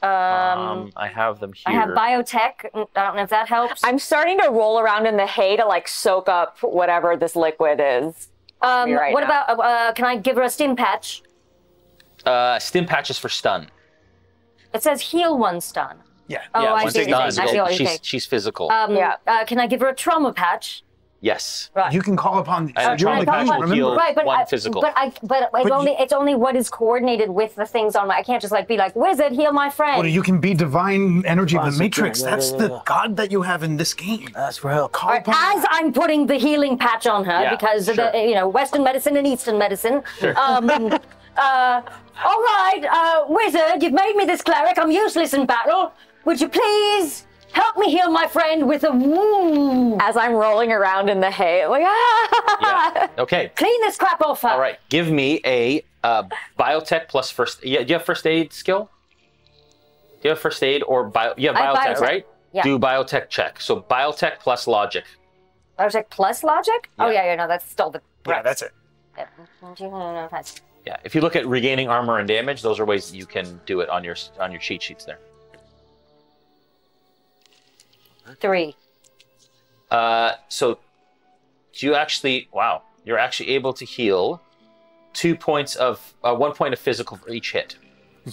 I have them here. I have biotech. I don't know if that helps. I'm starting to roll around in the hay to like soak up whatever this liquid is. right what now. about, can I give her a stim patch? Stim patches for stun. It says heal 1 stun. Yeah. Oh, Yeah, I once see. it's done, I see. Okay. she's physical. Can I give her a trauma patch? Yes. Right. You can call upon. And you're only Patch will remember? heal Right, but one physical. it's only what is coordinated with the things on my. I can't just like be like, wizard, heal my friend. Well, you can be divine energy of the Possibly, matrix. yeah, That's yeah, the yeah. god that you have in this game. Ask for help. Call Right, upon. as I'm putting the healing patch on her Yeah, because sure. the Western medicine and Eastern medicine. All right, wizard, you've made me this cleric. I'm useless in battle. Would you please help me heal my friend with a woo? As I'm rolling around in the hay, like, Yeah. Okay. Clean this crap off her. All right. Give me a biotech plus first. Yeah. Do you have first aid skill? Do you have first aid or bio? You have I have biotech, biotech. right? Yeah. Do biotech check. So biotech plus logic. Logic plus logic? Oh, Yeah. yeah, no, that's still the. Yeah, that's it. Yeah. If you look at regaining armor and damage, those are ways that you can do it on your cheat sheets there. 3. So you actually, wow, you're actually able to heal 2 points of 1 point of physical for each hit.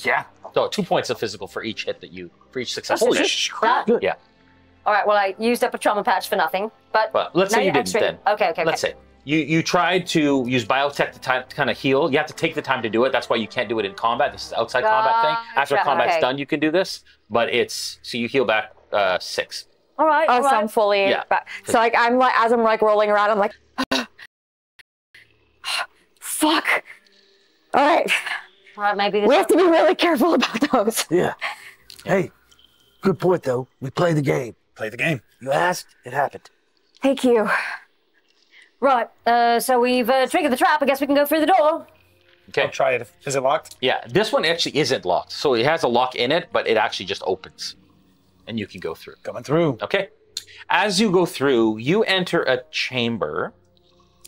Yeah. So 2 points of physical for each hit for each successful Holy hit. crap. Good. Yeah. All right, well, I used up a trauma patch for nothing, but Let's now say you you're didn't extra- then. Okay. Let's say you tried to use biotech to kind of heal. You have to take the time to do it. That's why you can't do it in combat. This is outside combat thing. After Gotcha, combat's okay. done, you can do this. But so you heal back 6. All right, oh, all so right. I'm fully Yeah. back. So like I'm like as I'm like rolling around, I'm like, fuck. All right, All right, maybe this we have to be really careful about those. Yeah. Hey, good point though. We play the game. Play the game. You asked, it happened. Thank you. Right, so we've triggered the trap. I guess we can go through the door. Okay. I'll try it. Is it locked? Yeah. This one actually isn't locked. So it has a lock in it, but it actually just opens, and you can go through. Coming through. Okay. As you go through, you enter a chamber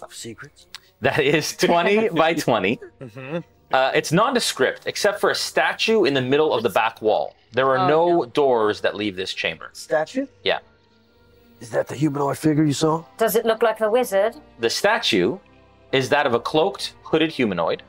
Of secrets. that is 20 by 20. It's nondescript, except for a statue in the middle of the back wall. There are no doors that leave this chamber. Statue? Yeah. Is that the humanoid figure you saw? Does it look like the wizard? The statue is that of a cloaked, hooded humanoid.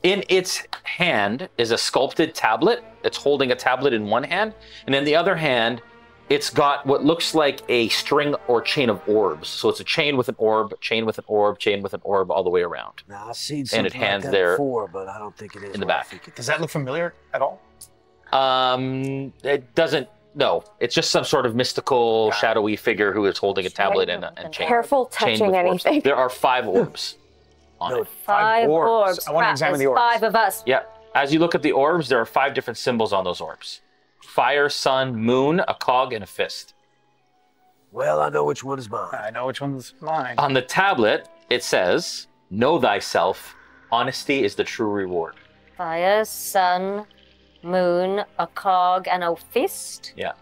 In its hand is a sculpted tablet. It's holding a tablet in one hand, and in the other hand, it's got what looks like a string or chain of orbs. So it's a chain with an orb, chain with an orb, chain with an orb, all the way around. Now, I've seen something it hands like that there before, but I don't think it is in the what I back. think it is. Does that look familiar at all? It doesn't. No, it's just some sort of mystical, shadowy figure who is holding a tablet and chain. Careful chained touching with orbs. anything. There are 5 orbs on No, it. 5 orbs. orbs. I wanna Crap, examine there's the orbs. 5 of us. Yeah. As you look at the orbs, there are 5 different symbols on those orbs: fire, sun, moon, a cog, and a fist. Well, I know which one is mine. I know which one's mine. On the tablet, it says, "Know thyself. Honesty is the true reward." Fire, sun, moon, a cog, and a fist. Yeah.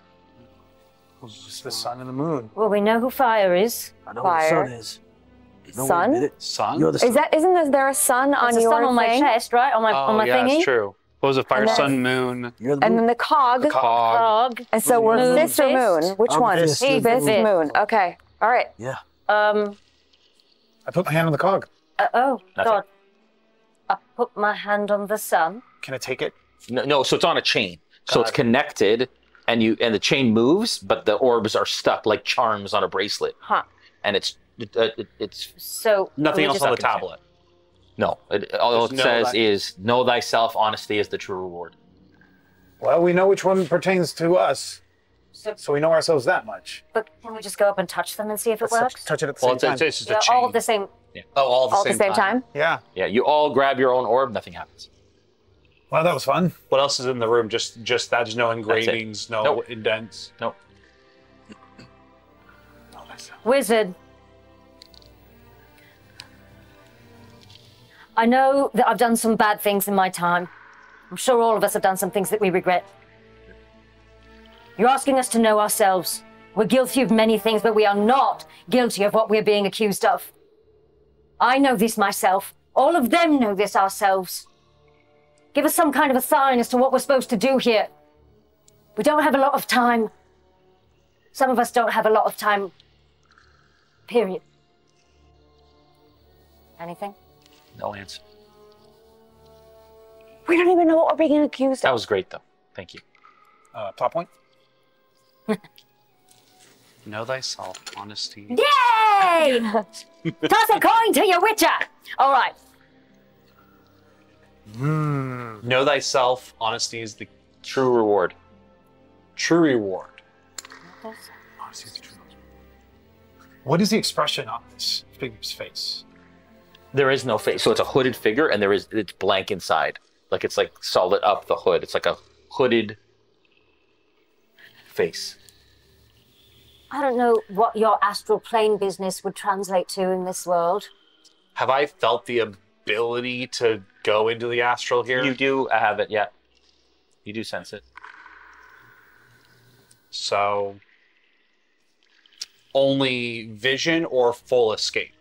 It's the sun and the moon. Well, we know who fire is. I know Fire. what the sun is. No Sun? one admit it. Sun? You're the sun. Isn't there a sun on There's a your sun on my thing? chest, right? On my yeah, thingy. that's true. What was it? Fire, And then- sun, moon, You're the And moon. then the cog. cog. Cog. And so we're Moon, fist or moon? fist? Which I'm one? fist. Fist, Fist. moon. Okay. All right. Yeah. I put my hand on the cog. Oh, Nothing. God. I put my hand on the sun. Can I take it? No, so it's on a chain. So it's Got it. connected, and the chain moves, but the orbs are stuck like charms on a bracelet. Huh. And it's So Nothing we else just- on the tablet. no. All it There's no says that- is, "Know thyself. Honesty is the true reward." Well, we know which one pertains to us, So, so we know ourselves that much. but can we just go up and touch them and see if it Let's works? touch it at the Well, same it's time. just a Yeah, chain. all at the same. Oh, all All at the same time? Yeah. Yeah, you all grab your own orb. Nothing happens. Well, that was fun. What else is in the room? Just that. There's no engravings, no Nope. indents. Nope. Wizard. I know that I've done some bad things in my time. I'm sure all of us have done some things that we regret. You're asking us to know ourselves. We're guilty of many things, but we are not guilty of what we're being accused of. I know this myself. All of them know this ourselves. Give us some kind of a sign as to what we're supposed to do here. We don't have a lot of time. Some of us don't have a lot of time. Period. Anything? No answer. We don't even know what we're being accused That of. was great, though. Thank you. Plot point. Know thyself, honesty. Yay! Toss a coin to your witcher. All right. Know thyself, honesty is the True reward. true reward. Honesty is the true reward. What is the expression on this figure's face? There is no face, so it's a hooded figure, and it's blank inside. Like it's like solid up the hood. It's like a hooded face. I don't know what your astral plane business would translate to in this world. Have I felt the ability to go into the astral here? You do have it, yeah. You do sense it. So, only vision or full escape?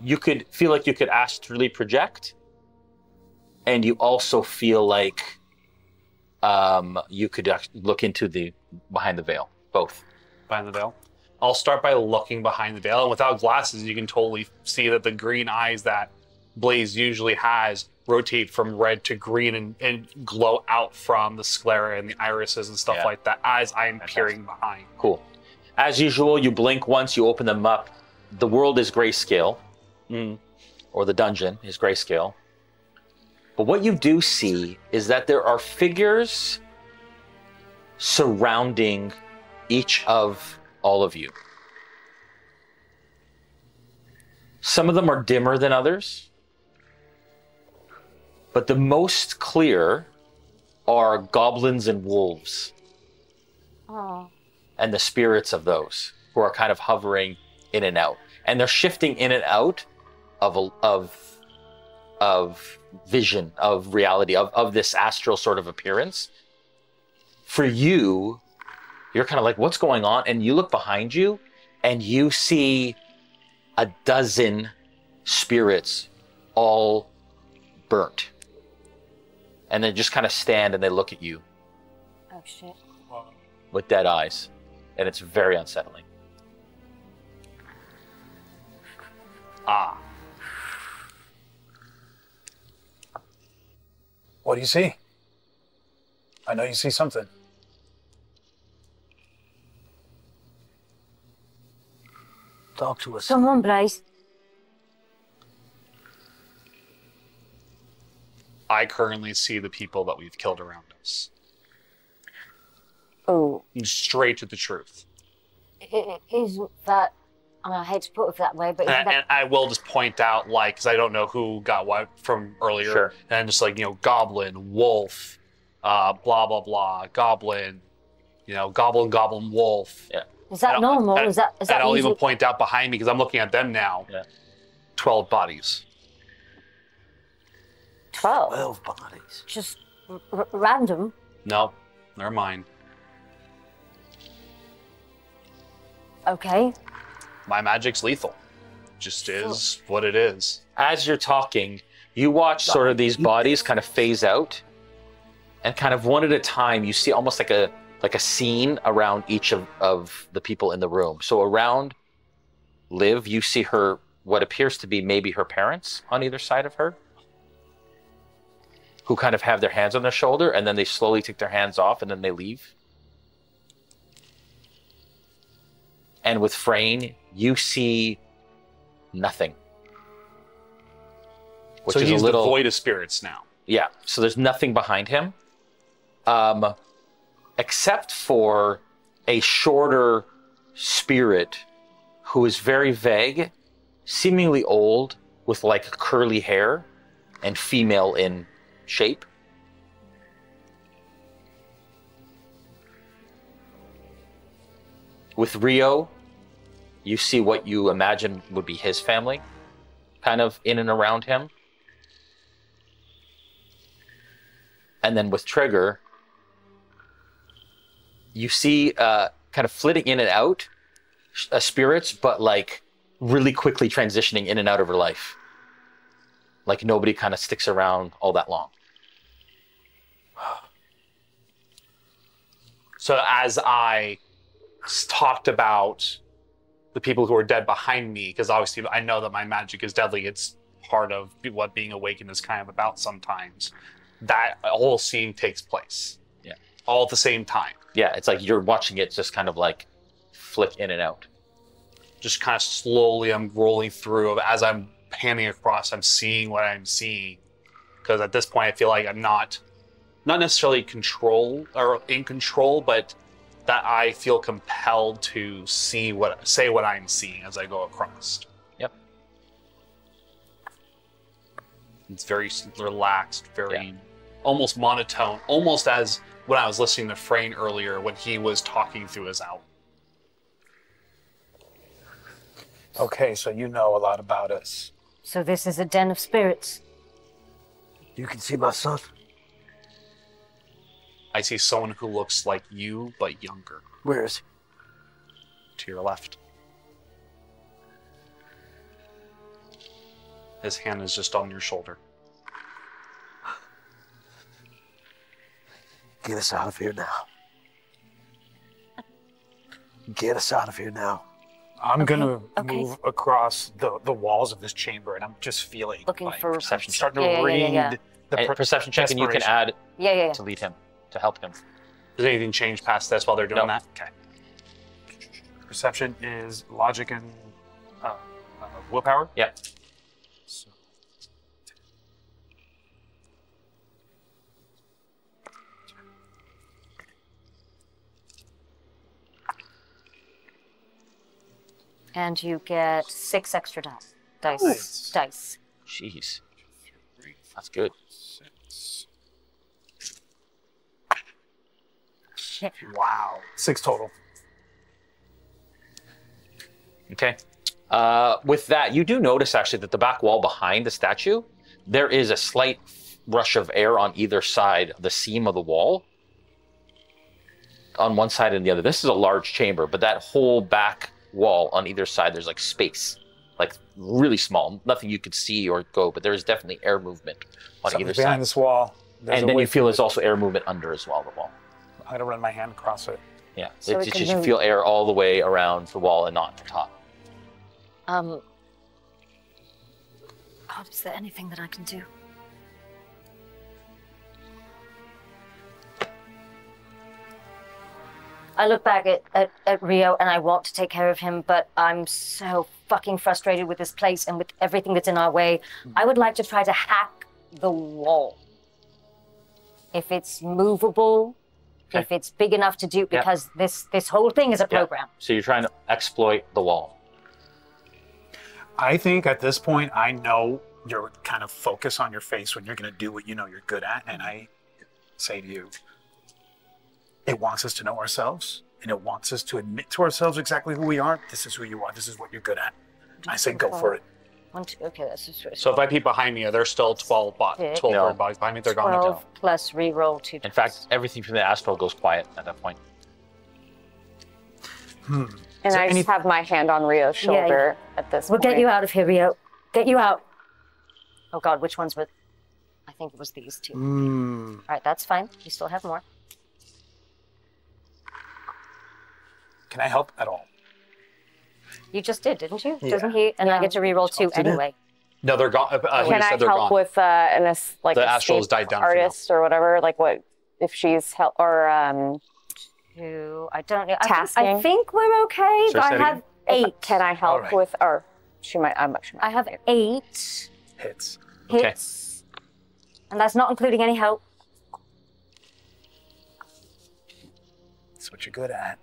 You could feel like you could astrally project, and you also feel like you could look into the behind the veil. Both. Behind the veil? I'll start by looking behind the veil, and without glasses, you can totally see that the green eyes that Blaze usually has rotate from red to green and glow out from the sclera and the irises and stuff like that as I'm peering behind. Cool. As usual, you blink once, you open them up. The world is grayscale, or the dungeon is grayscale. But what you do see is that there are figures surrounding each of all of you. Some of them are dimmer than others, but the most clear are goblins and wolves. Oh. And the spirits of those who are kind of hovering in and out. And they're shifting in and out of vision, of reality, of this astral sort of appearance. For you, you're kind of like, what's going on? And you look behind you and you see a dozen spirits all burnt. And they just kind of stand and they look at you. Oh, shit. With dead eyes. And it's very unsettling. What do you see? I know you see something. Talk to us. Come on, Blaze. I currently see the people that we've killed around us. Oh. Straight to the truth. Isn't that... I hate to put it that way, but isn't that... And I will just point out, like, because I don't know who got what from earlier. Sure. And just like, goblin, wolf, blah, blah, blah, goblin, goblin, goblin, wolf. Yeah. Is that normal? Is that and I'll usually... even point out behind me, because I'm looking at them now. Yeah. 12 bodies. 12? 12 bodies. Just random? No, they're mine. Okay. My magic's lethal. Just is what it is. As you're talking, you watch sort of these bodies kind of phase out, and kind of one at a time, you see almost like a scene around each of the people in the room. So around Liv, you see her, what appears to be maybe her parents on either side of her, who kind of have their hands on their shoulder, and then they slowly take their hands off, and then they leave. And with Frayne, you see nothing. Which so is he's a little devoid of spirits now. Yeah, so there's nothing behind him, except for a shorter spirit who is very vague, seemingly old, with like curly hair and female in shape. With Rio, you see what you imagine would be his family, kind of in and around him. And then with Trigger, you see kind of flitting in and out spirits, but like really quickly transitioning in and out of her life. Like nobody kind of sticks around all that long. So as I talked about the people who are dead behind me, because obviously I know that my magic is deadly, it's part of what being awakened is kind of about sometimes. That whole scene takes place. Yeah. All at the same time. Yeah, it's like you're watching it just kind of like flick in and out. Just kind of slowly, I'm rolling through. As I'm panning across, I'm seeing what I'm seeing. Because at this point, I feel like I'm not necessarily in control, but that I feel compelled to say what I'm seeing as I go across. Yep. It's very relaxed, very almost monotone, almost as when I was listening to Frayne earlier when he was talking through his owl. Okay, so you know a lot about us. So this is a den of spirits. You can see my son. I see someone who looks like you, but younger. Where is he? To your left. His hand is just on your shoulder. Get us out of here now. Get us out of here now. I'm gonna move across the walls of this chamber, and I'm just feeling Looking like for perception starting to read the perception check, and you can add to lead him, to help him. Does anything change past this while they're doing that? Okay. Perception is logic and willpower? Yep. So, And you get 6 extra dice. Dice. Jeez. That's good. 6. Shit. Wow. 6 total. Okay. With that, you do notice actually that the back wall behind the statue, there is a slight rush of air on either side of the seam of the wall. On one side and the other. This is a large chamber, but that whole back wall on either side, there's like space, like really small, nothing you could see or go, but there is definitely air movement on either side. Behind this wall. And then you feel there's also air movement under as well, the wall. I'm gonna run my hand across it. Yeah, So it's just you feel air all the way around the wall and not the top. God, is there anything that I can do? I look back at Rio and I want to take care of him, but I'm so fucking frustrated with this place and with everything that's in our way. I would like to try to hack the wall. If it's movable, if it's big enough to do, because this whole thing is a program. So you're trying to exploit the wall. I think at this point, I know your kind of focus on your face when you're gonna do what you know you're good at, and I say to you, it wants us to know ourselves, and it wants us to admit to ourselves exactly who we are. This is who you are. This is what you're good at. I say go for it. 1, 2, okay, that's just So if I peek behind me, there's still 12 bodies behind me. They're gone now. 12 plus reroll 2. In fact, everything from the astral goes quiet at that point. And I just have my hand on Rio's shoulder at this point. We'll get you out of here, Rio. Get you out. Oh God, which ones were? I think it was these 2. All right, that's fine. We still have more. Can I help at all? You just did, didn't you? Yeah. Doesn't he? And I get to reroll 2 anyway. No, they're gone. Can I help with the escape astral has died down for now. artist or whatever? Like what if she's help or 2. I don't know. Tasking? I think we're okay. Sorry, But I say it have 8. Can I help right. with or she might I have 8 Hits. hits, and that's not including any help. That's what you're good at.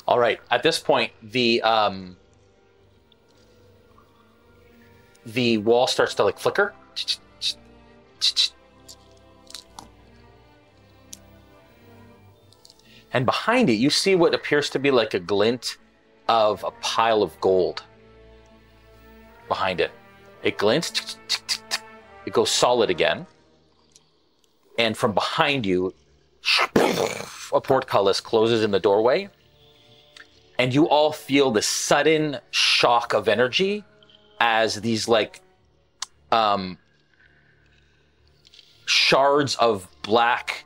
All right. At this point, the wall starts to like flicker. And behind it, you see what appears to be like a glint of a pile of gold. Behind it. It glints. It goes solid again. And from behind you, a portcullis closes in the doorway. And you all feel the sudden shock of energy as these like shards of black,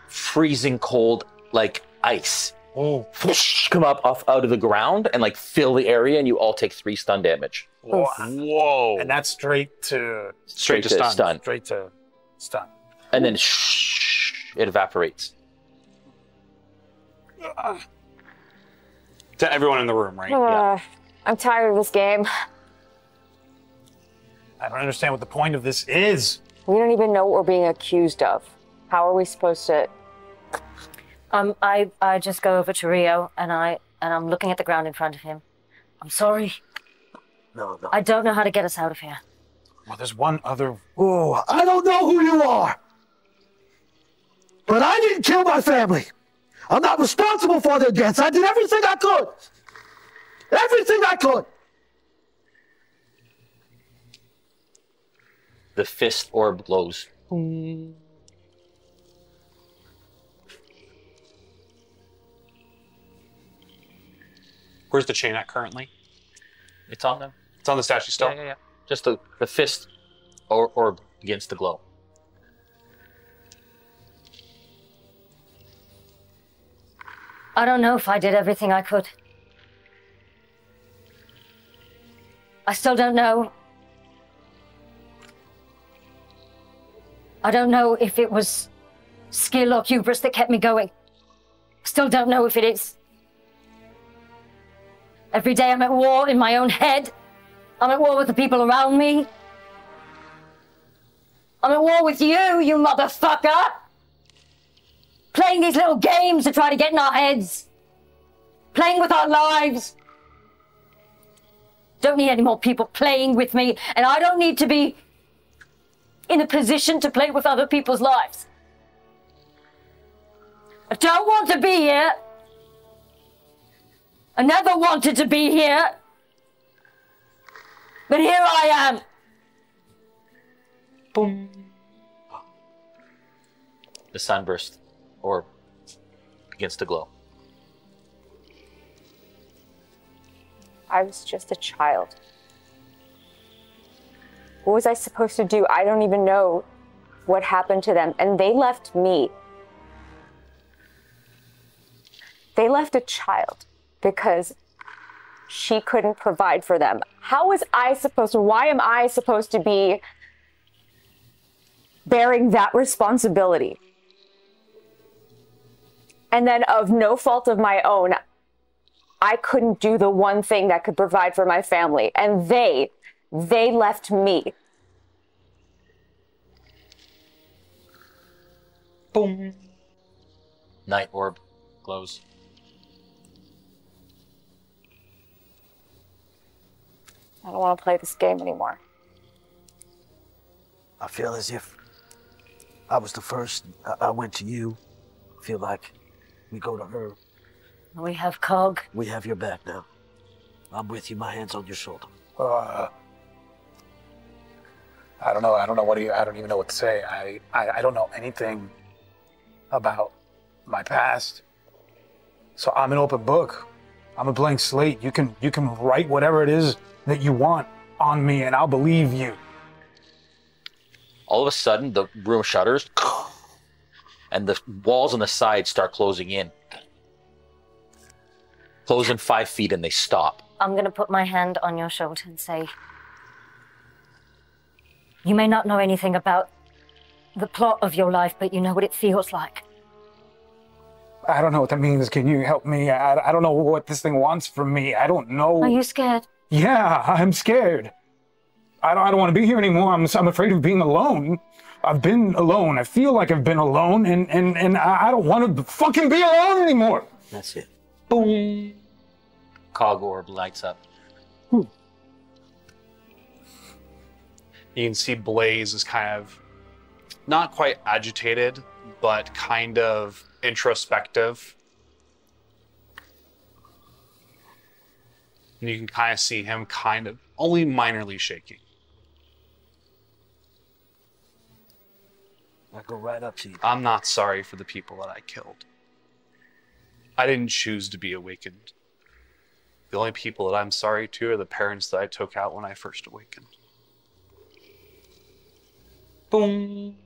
freezing cold, like ice come up out of the ground and like fill the area, and you all take 3 stun damage. Whoa. And that's straight to Straight to stun. Straight to stun. And then it evaporates. To everyone in the room, right? Yeah. I'm tired of this game. I don't understand what the point of this is. We don't even know what we're being accused of. How are we supposed to? I just go over to Rio and I'm looking at the ground in front of him. I'm sorry. No. I don't know how to get us out of here. Well, there's one other. Oh, I don't know who you are. But I didn't kill my family. I'm not responsible for their deaths. I did everything I could. Everything I could. The fist orb glows. Where's the chain at currently? It's on them. It's on the statue still? Yeah. Just the fist orb begins to glow. I don't know if I did everything I could. I still don't know. I don't know if it was skill or hubris that kept me going. Still don't know if it is. Every day I'm at war in my own head. I'm at war with the people around me. I'm at war with you motherfucker! Playing these little games to try to get in our heads. Playing with our lives. Don't need any more people playing with me, and I don't need to be in a position to play with other people's lives. I don't want to be here. I never wanted to be here. But here I am. Boom. The sunburst orb begins to glow. I was just a child. What was I supposed to do? I don't even know what happened to them. And they left me. They left a child because she couldn't provide for them. How was I supposed to, why am I supposed to be bearing that responsibility? And then of no fault of my own, I couldn't do the one thing that could provide for my family. And they left me. Boom. Night orb glows. I don't want to play this game anymore. I feel as if I was the first. I went to you. I feel like we go to her. We have Cog. We have your back now. I'm with you. My hand's on your shoulder. I don't know. I don't even know what to say. I don't know anything about my past. So I'm an open book. I'm a blank slate. You can write whatever it is that you want on me, and I'll believe you. All of a sudden, the room shudders, and the walls on the side start closing in. Close in 5 feet, and they stop. I'm going to put my hand on your shoulder and say, you may not know anything about the plot of your life, but you know what it feels like. I don't know what that means. Can you help me? I don't know what this thing wants from me. I don't know. Are you scared? Yeah, I'm scared. I don't want to be here anymore. I'm afraid of being alone. I've been alone. I feel like I've been alone, and I don't want to fucking be alone anymore. That's it. Boom. Cog orb lights up. You can see Blaze is kind of not quite agitated, but kind of introspective. And you can kind of see him kind of only minorly shaking. I go right up to you. I'm not sorry for the people that I killed. I didn't choose to be awakened. The only people that I'm sorry to are the parents that I took out when I first awakened. Boom.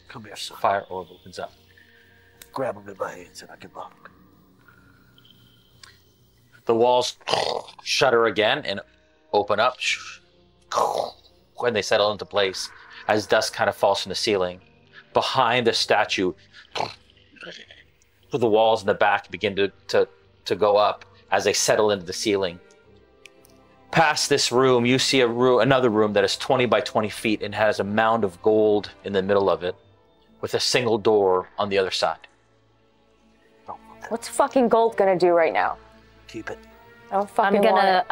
Come here, son. Fire orb opens up. Grab him in my hands and I can lock. The walls shudder again, and open up, when they settle into place, as dust kind of falls from the ceiling. Behind the statue, the walls in the back begin to go up as they settle into the ceiling. Past this room, you see another room that is 20 by 20 feet and has a mound of gold in the middle of it, with a single door on the other side. What's fucking gold gonna do right now? Keep it. I don't fucking want it.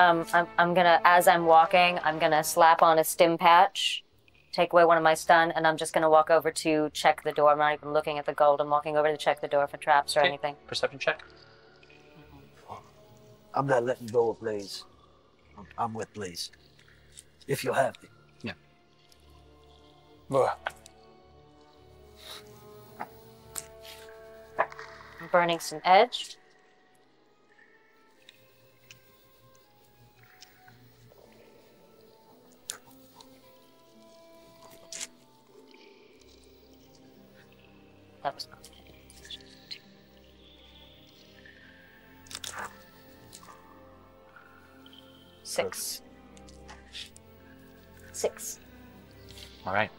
I'm gonna, as I'm walking, I'm gonna slap on a stim patch, take away one of my stun, and I'm just gonna walk over to check the door. I'm not even looking at the gold. I'm walking over to check the door for traps or anything. Perception check. I'm not letting go of Blaze. I'm with Blaze. If you'll have me. Yeah. Ugh. I'm burning some edge. That was not 6. 6. All right.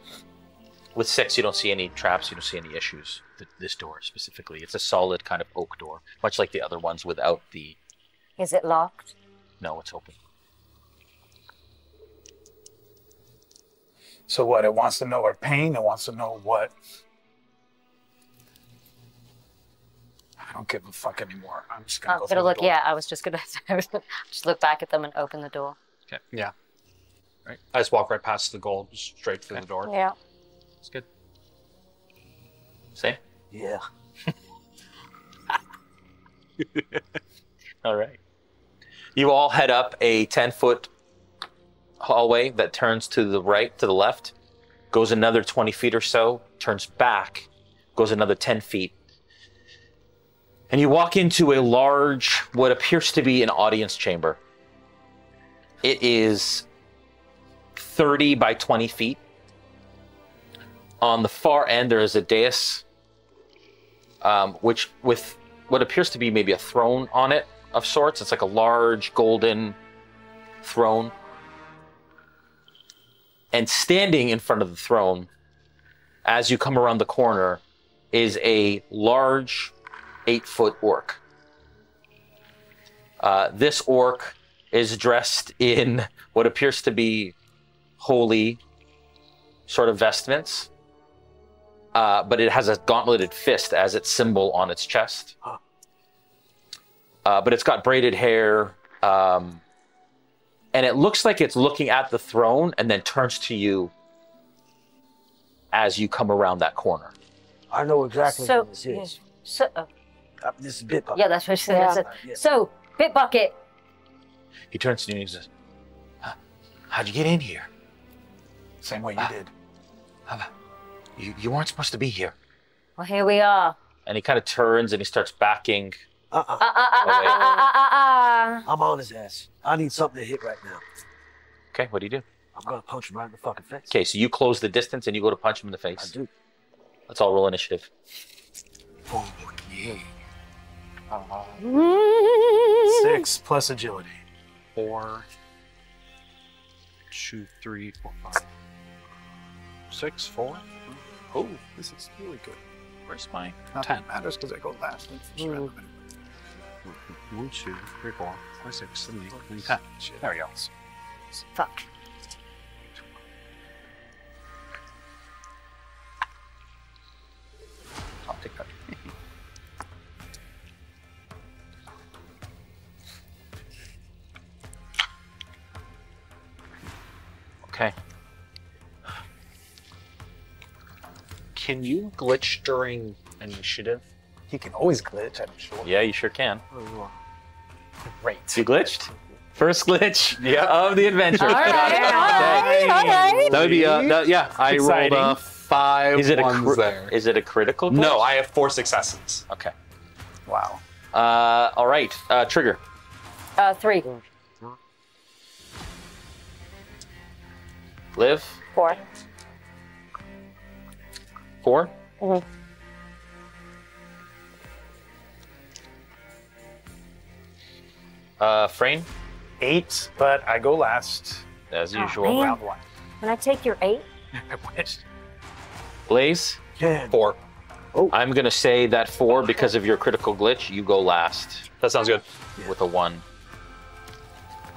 With 6, you don't see any traps. You don't see any issues. This door specifically, it's a solid kind of oak door, much like the other ones without the. Is it locked? No, it's open. So what? It wants to know our pain. It wants to know what. I don't give a fuck anymore. I'm just gonna go through look. the door. Yeah, I was just gonna just look back at them and open the door. Okay. Yeah. Right. I just walk right past the gold, straight through the door. Yeah. It's good. Same. Yeah. All right. You all head up a 10-foot hallway that turns to the right, to the left, goes another 20 feet or so, turns back, goes another 10 feet. And you walk into a large, what appears to be an audience chamber. It is 30 by 20 feet. On the far end, there is a dais, which with what appears to be maybe a throne on it of sorts. It's like a large golden throne. And standing in front of the throne, as you come around the corner, is a large 8-foot orc. This orc is dressed in what appears to be holy sort of vestments, but it has a gauntleted fist as its symbol on its chest. But it's got braided hair, and it looks like it's looking at the throne and then turns to you as you come around that corner. I know exactly what this is. This is Bitbucket. Yeah, that's what she said. Yeah. So, Bitbucket. He turns to you and he says, "How'd you get in here? Same way you did. You weren't supposed to be here." Well, here we are. And he kind of turns and he starts backing. I'm on his ass. I need something to hit right now. Okay, what do you do? I'm gonna punch him right in the fucking face. Okay, so you close the distance and you go to punch him in the face. I do. Let's all roll initiative. Oh, yeah. 6 plus agility. 4, 2, 3, 4, 5, 6, 4. Oh, this is really good. Where's my Not 10? that matters because I go last. In the first round. 1, 2, 3, 4, 5, 6, 7, 8, 9, 10. There we go. Fuck. I'll take that. Okay. Can you glitch during initiative? He can always glitch, I'm sure. Yeah, you sure can. Great. You glitched? First glitch of the adventure. All right. That would be, yeah, I Exciting. rolled 5 Is it ones there. Is it a critical glitch? No, I have 4 successes. Okay. Wow. All right. Trigger. 3. Liv. 4. 4. Mhm. Frame. 8, but I go last. As Oh, usual. man. Round 1. Can I take your 8? I wish. Blaze, 4. I'm going to say that 4 because of your critical glitch. You go last That sounds good. with a 1.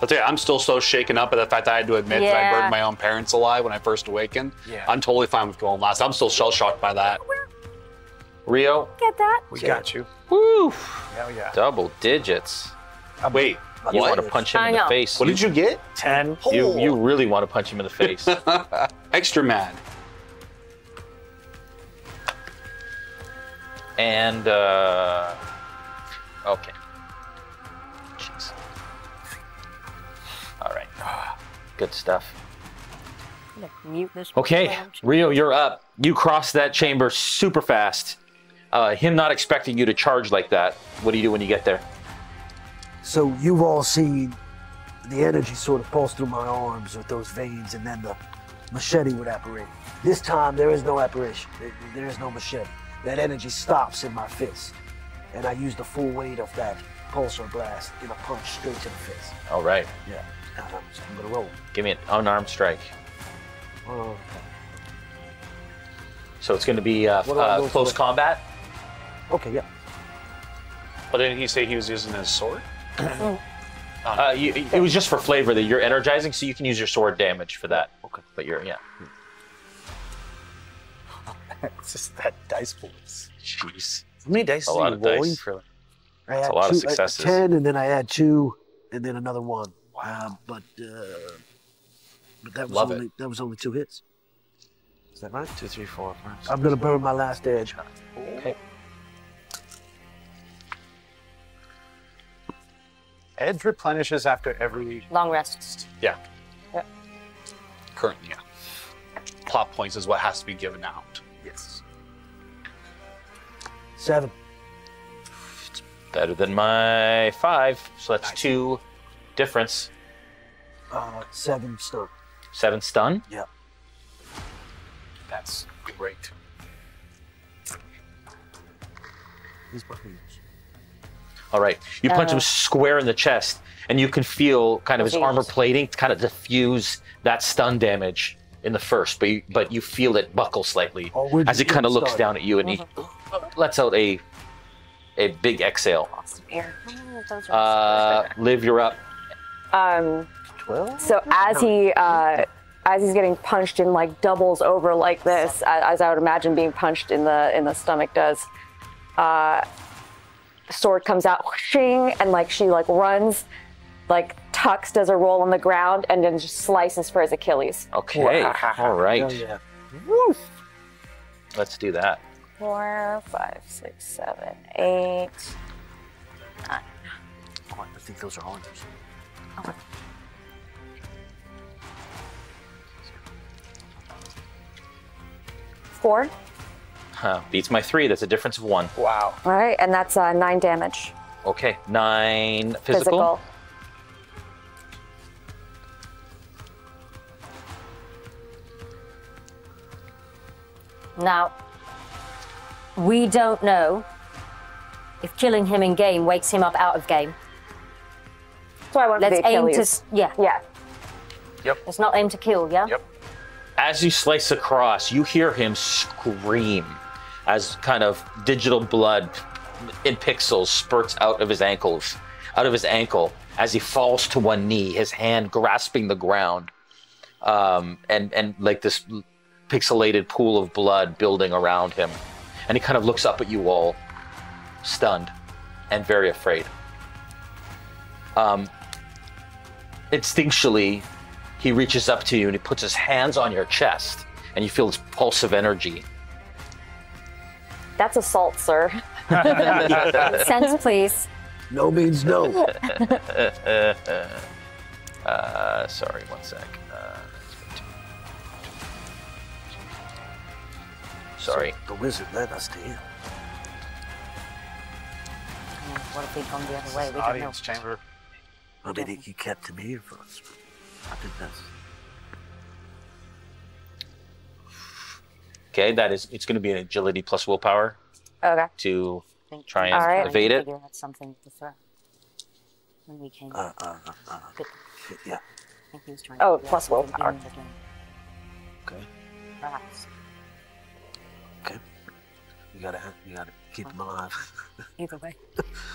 I'll tell you, I'm still so shaken up at the fact that I had to admit that I Yeah. burned my own parents alive when I first awakened. Yeah. I'm totally fine with going last. I'm still shell-shocked by that. Rio, Get that? We got you. woo, Hell yeah. double digits. Wait, You what? want to punch him I in the know. face. What did you get? 10. You really want to punch him in the face. Extra mad. And, okay. Jeez. All right. Good stuff. I'm gonna mute this. Okay, program. Rio, you're up. You cross that chamber super fast. Him not expecting you to charge like that. What do you do when you get there? So you've all seen the energy sort of pulse through my arms with those veins, and then the machete would apparate. This time there is no apparition. There is no machete. That energy stops in my fist, and I use the full weight of that pulsar blast in a punch straight to the face. All right. Yeah. So I'm gonna roll. Give me an unarmed strike. Oh, So it's going to be do I go close for? combat. okay, yeah. But didn't he say he was using his sword? It was just for flavor that you're energizing, so you can use your sword damage for that. Okay. But yeah. It's just that dice pool. Jeez. How many dice A are lot you of rolling dice. for? I had a lot of two- successes. 10, and then I add 2, and then another 1. Wow, but that was Love only that was only 2 hits. Is that right? 2, 3, 4, 5. I'm gonna burn my last edge. Okay. Edge replenishes after every. Long rest. Yeah. Currently, yeah. Plot points is what has to be given out. Yes. 7. Better than my 5, so that's 2 difference. 7 stun. 7 stun. Yeah. That's great. These my fingers. All right. You punch him square in the chest, and you can feel kind of his armor plating kind of diffuse that stun damage in the first, but you feel it buckle slightly Oh, we're as he just kind of getting looks started. down at you, and he lets out a big exhale. Awesome air. Liv, you're up. 12? So as he's getting punched in like doubles over like this, as I would imagine being punched in the stomach does, sword comes out, whooshing, and like she like runs, like Tux does a roll on the ground and then just slices for his Achilles. Okay. All Hell right. yeah. Let's do that. 4, 5, 6, 7, 8. Oh, I think those are oranges. 4. Beats my 3. That's a difference of 1. Wow. All right, and that's 9 damage. Okay. 9 physical. Now, we don't know if killing him in game wakes him up out of game. So I went for Let's the aim Achilles. to, yeah. Yeah. Let's not aim to kill, yeah? Yep. As you slice across, you hear him scream as kind of digital blood in pixels spurts out of his ankle as he falls to one knee, his hand grasping the ground, and like this pixelated pool of blood building around him. And he kind of looks up at you all, stunned and very afraid. Instinctually, he reaches up to you and he puts his hands on your chest, and you feel this pulse of energy. That's assault, sir. Sense, please. No means no. Sorry, one sec. Sorry. The wizard led us to him. What if he'd gone the other way? We don't know. Audience chamber. I mean, he kept him here for us. I think that's. Okay, it's going to be an agility plus willpower Okay. to Think- try and All right. evade it. Figure out something to throw. when we came. Good. Yeah. I think he was trying Oh, to plus willpower. Okay. Perhaps. Okay. You gotta keep them alive. Either way.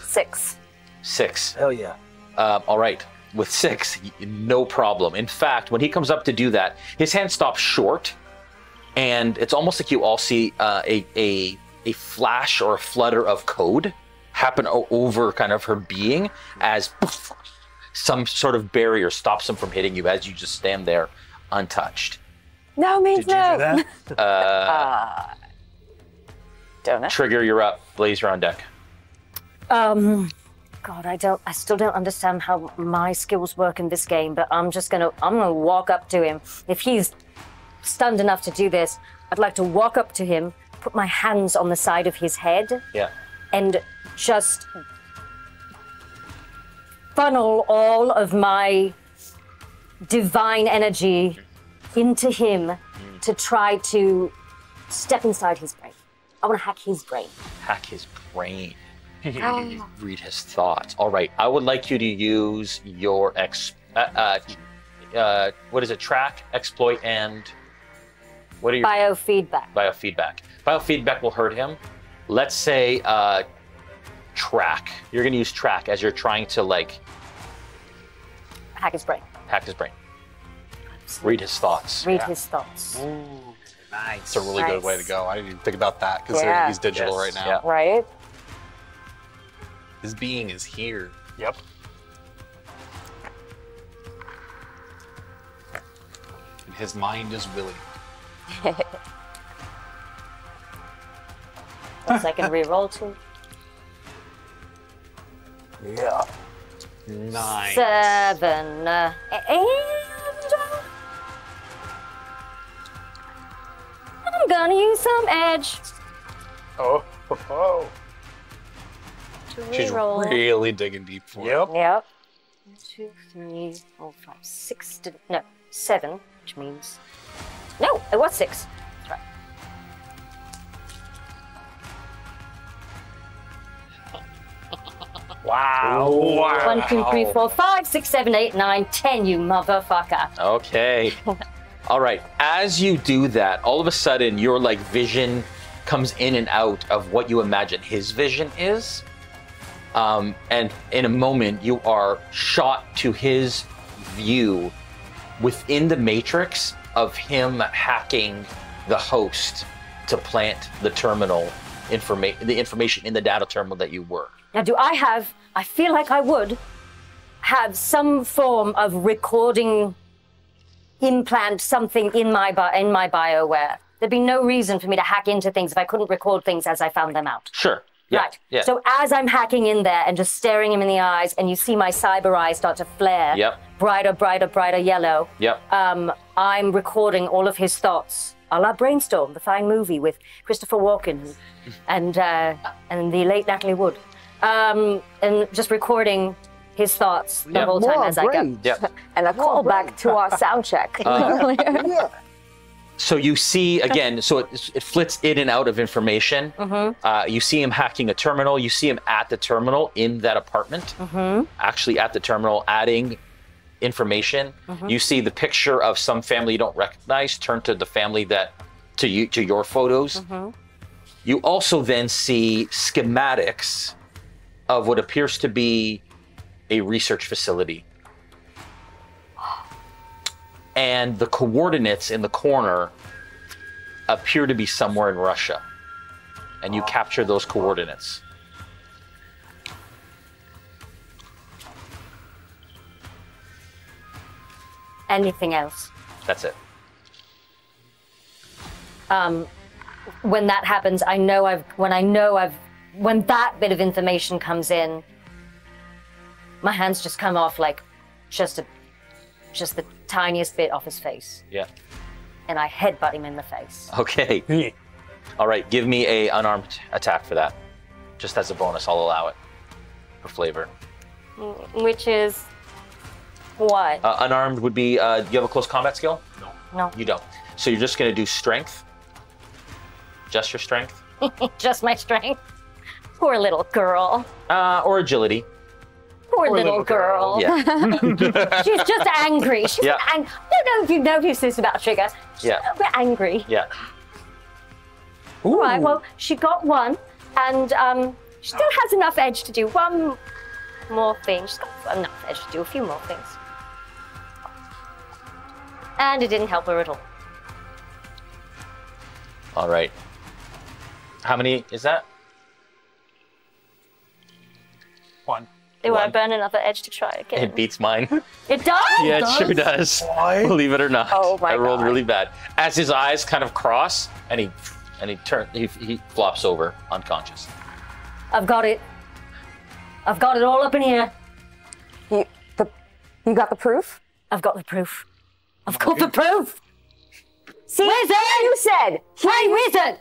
6. 6. Hell yeah. All right. With 6, no problem. In fact, when he comes up to do that, his hand stops short, and it's almost like you all see a flash or a flutter of code happen over kind of her being as poof, some sort of barrier stops him from hitting you as you just stand there untouched. No means Did you do no. that? Don't know. Trigger, you're up. Blaze, you're on deck. God, I still don't understand how my skills work in this game, but I'm gonna walk up to him. If he's stunned enough to do this, I'd like to walk up to him, put my hands on the side of his head, Yeah. and just funnel all of my divine energy into him to try to step inside his brain. I want to hack his brain. Hack his brain. Read his thoughts. All right. I would like you to use your what is it? Track, exploit, and what are your Biofeedback. biofeedback? Biofeedback will hurt him. Let's say track. You're going to use track as you're trying to like Hack his brain. hack his brain. Read his thoughts. Read his thoughts. Nice. It's a really good way to go. I didn't even think about that because Yeah. he's digital Yes, right now. yeah. Right? His being is here. Yep. And his mind is willing. Once I can re-roll too. Yeah. 9. 7. And I'm gonna use some edge Oh. to She's re-roll. really digging deep for it. Yep. Yep. 1, 2, 3, 4, 5, 6. No, 7, which means. No, it was 6. That's right. Wow. 1, 2, 3, 4, 5, 6, 7, 8, 9, 10, you motherfucker. Okay. All right. As you do that, all of a sudden your like vision comes in and out of what you imagine his vision is. And in a moment you are shot to his view within the matrix of him hacking the host to plant the terminal the information in the data terminal that you were. Now, I feel like I would have some form of recording implant something in my BioWare. There'd be no reason for me to hack into things if I couldn't record things as I found them out. Sure. Yeah. Right. Yeah. So as I'm hacking in there and just staring him in the eyes, and you see my cyber eyes start to flare, Yep. brighter, brighter, brighter yellow. Yep. I'm recording all of his thoughts, a la Brainstorm, the fine movie with Christopher Walken and the late Natalie Wood, and just recording his thoughts the whole time as I go. Yep. And a callback to our sound check. Yeah. So you see again. So it flits in and out of information. You see him hacking a terminal. You see him at the terminal in that apartment. Actually at the terminal, adding information. You see the picture of some family you don't recognize turn to the family to your photos. You also then see schematics of what appears to be a research facility. And the coordinates in the corner appear to be somewhere in Russia. And you capture those coordinates. Anything else? That's it. When that happens, when that bit of information comes in, my hands just come off like just the tiniest bit off his face, Yeah. and I headbutt him in the face. Okay. All right. Give me a unarmed attack for that. Just as a bonus, I'll allow it for flavor. Which is what? Unarmed would be. Do you have a close combat skill? No, You don't. So you're just going to do strength. Just your strength. just my strength. Poor little girl. Or agility. Poor little girl. Yeah. She's just angry. She's Yeah. I don't know if you noticed this about Trigger. She's Yeah. a little bit angry. Yeah. All right, well, she got one, and she still has enough edge to do one more thing. She's got enough edge to do a few more things. And it didn't help her at all. All right. How many is that? One. They want to burn another edge to try again. It beats mine. It does? Yeah, it sure does. Believe it or not. Oh my I rolled God. really bad. As his eyes kind of cross, and he flops over unconscious. I've got it. I've got it all up in here. You got the proof? I've got the proof. I've got the proof. See, Wizard! you said. Hey, wizard!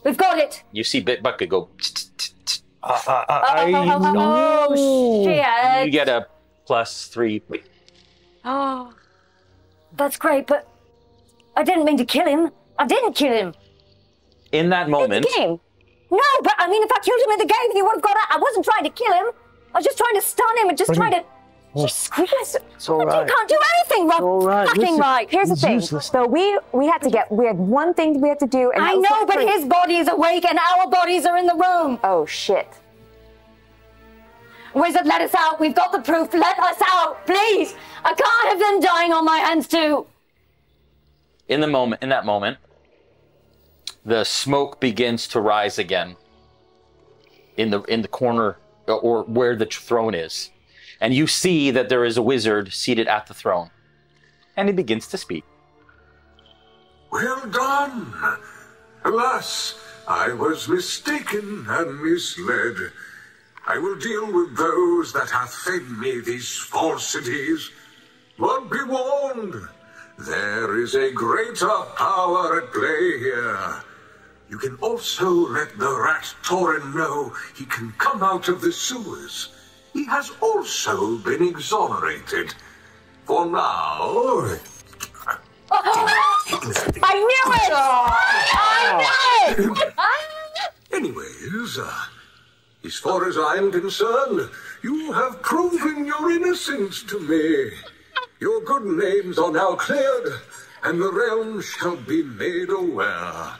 We've got it. You see Bitbucket go. Oh, shit. You get a +3. Oh, that's great, but I didn't mean to kill him. I didn't kill him. In that moment, It's a game. No, but I mean, if I killed him in the game, he would have got out. I wasn't trying to kill him. I was just trying to stun him and just trying to. Jesus Christ. It's all right. You can't do anything wrong. all right. Fucking Listen, right. Here's the It's thing. useless. So we had one thing we had to do, and I that was know, the but proof. his body is awake and our bodies are in the room. Oh shit. Wizard, let us out. We've got the proof. Let us out, please. I can't have them dying on my hands too. in that moment, the smoke begins to rise again in the corner or where the throne is. And you see that there is a wizard seated at the throne. And he begins to speak. Well done. Alas, I was mistaken and misled. I will deal with those that hath fed me these falsities. But be warned, there is a greater power at play here. You can also let the rat Torin know he can come out of the sewers. He has also been exonerated. For now... I knew it! I knew it! Anyways, as far as I am concerned, you have proven your innocence to me. Your good names are now cleared, and the realm shall be made aware.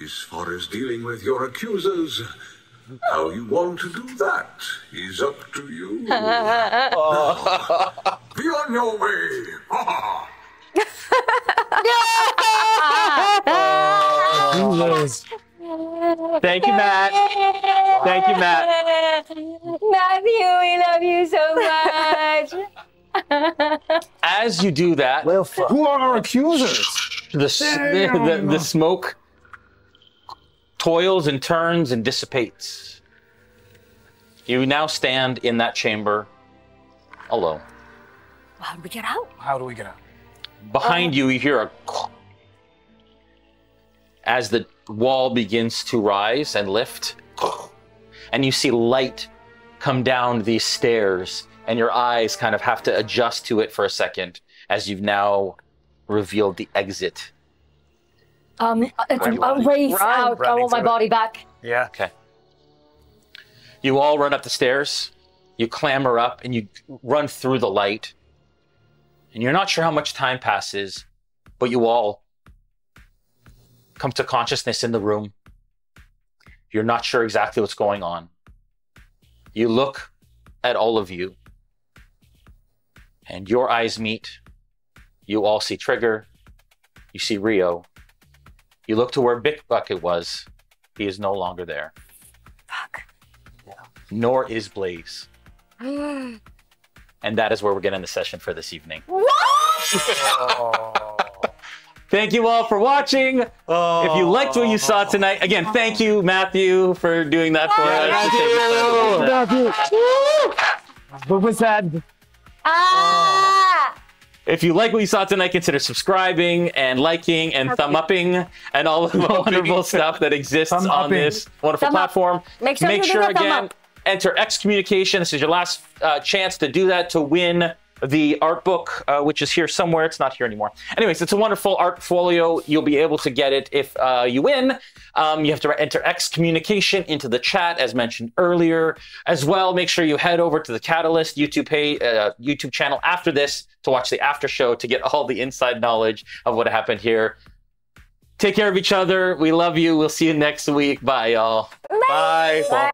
As far as dealing with your accusers, how you want to do that is up to you. Be on your way. Thank you, Matt. Thank you, Matt. Matthew, we love you so much. As you do that, Well, fuck. Who are our accusers? the smoke toils and turns and dissipates. You now stand in that chamber alone. How do we get out? How do we get out? Behind you, you hear a as the wall begins to rise and lift, and you see light come down these stairs, and your eyes kind of have to adjust to it for a second as you've now revealed the exit. It's a race out. I want my body back. Yeah. Okay. You all run up the stairs, you clamber up, and you run through the light. And you're not sure how much time passes, but you all come to consciousness in the room. You're not sure exactly what's going on. You look at all of you, and your eyes meet. You all see Trigger. You see Rio. You look to where Big Bucket was. He is no longer there. Fuck. Nor is Blaze. And that is where we're going to end the session for this evening. Thank you all for watching. If you liked what you saw tonight, again, thank you, Matthew, for doing that for us. What was that? If you like what you saw tonight, consider subscribing and liking and thumb-upping and all of the wonderful stuff that exists on this wonderful Thumb up. platform. Make sure you do the thumb again, up. enter Excommunication. This is your last chance to do that, to win the art book, which is here somewhere. It's not here anymore. Anyways, it's a wonderful art folio. You'll be able to get it if you win. You have to enter Excommunication into the chat, as mentioned earlier. As well, make sure you head over to the Catalyst YouTube channel after this to watch the after show to get all the inside knowledge of what happened here. Take care of each other. We love you. We'll see you next week. Bye, y'all. Bye. Bye.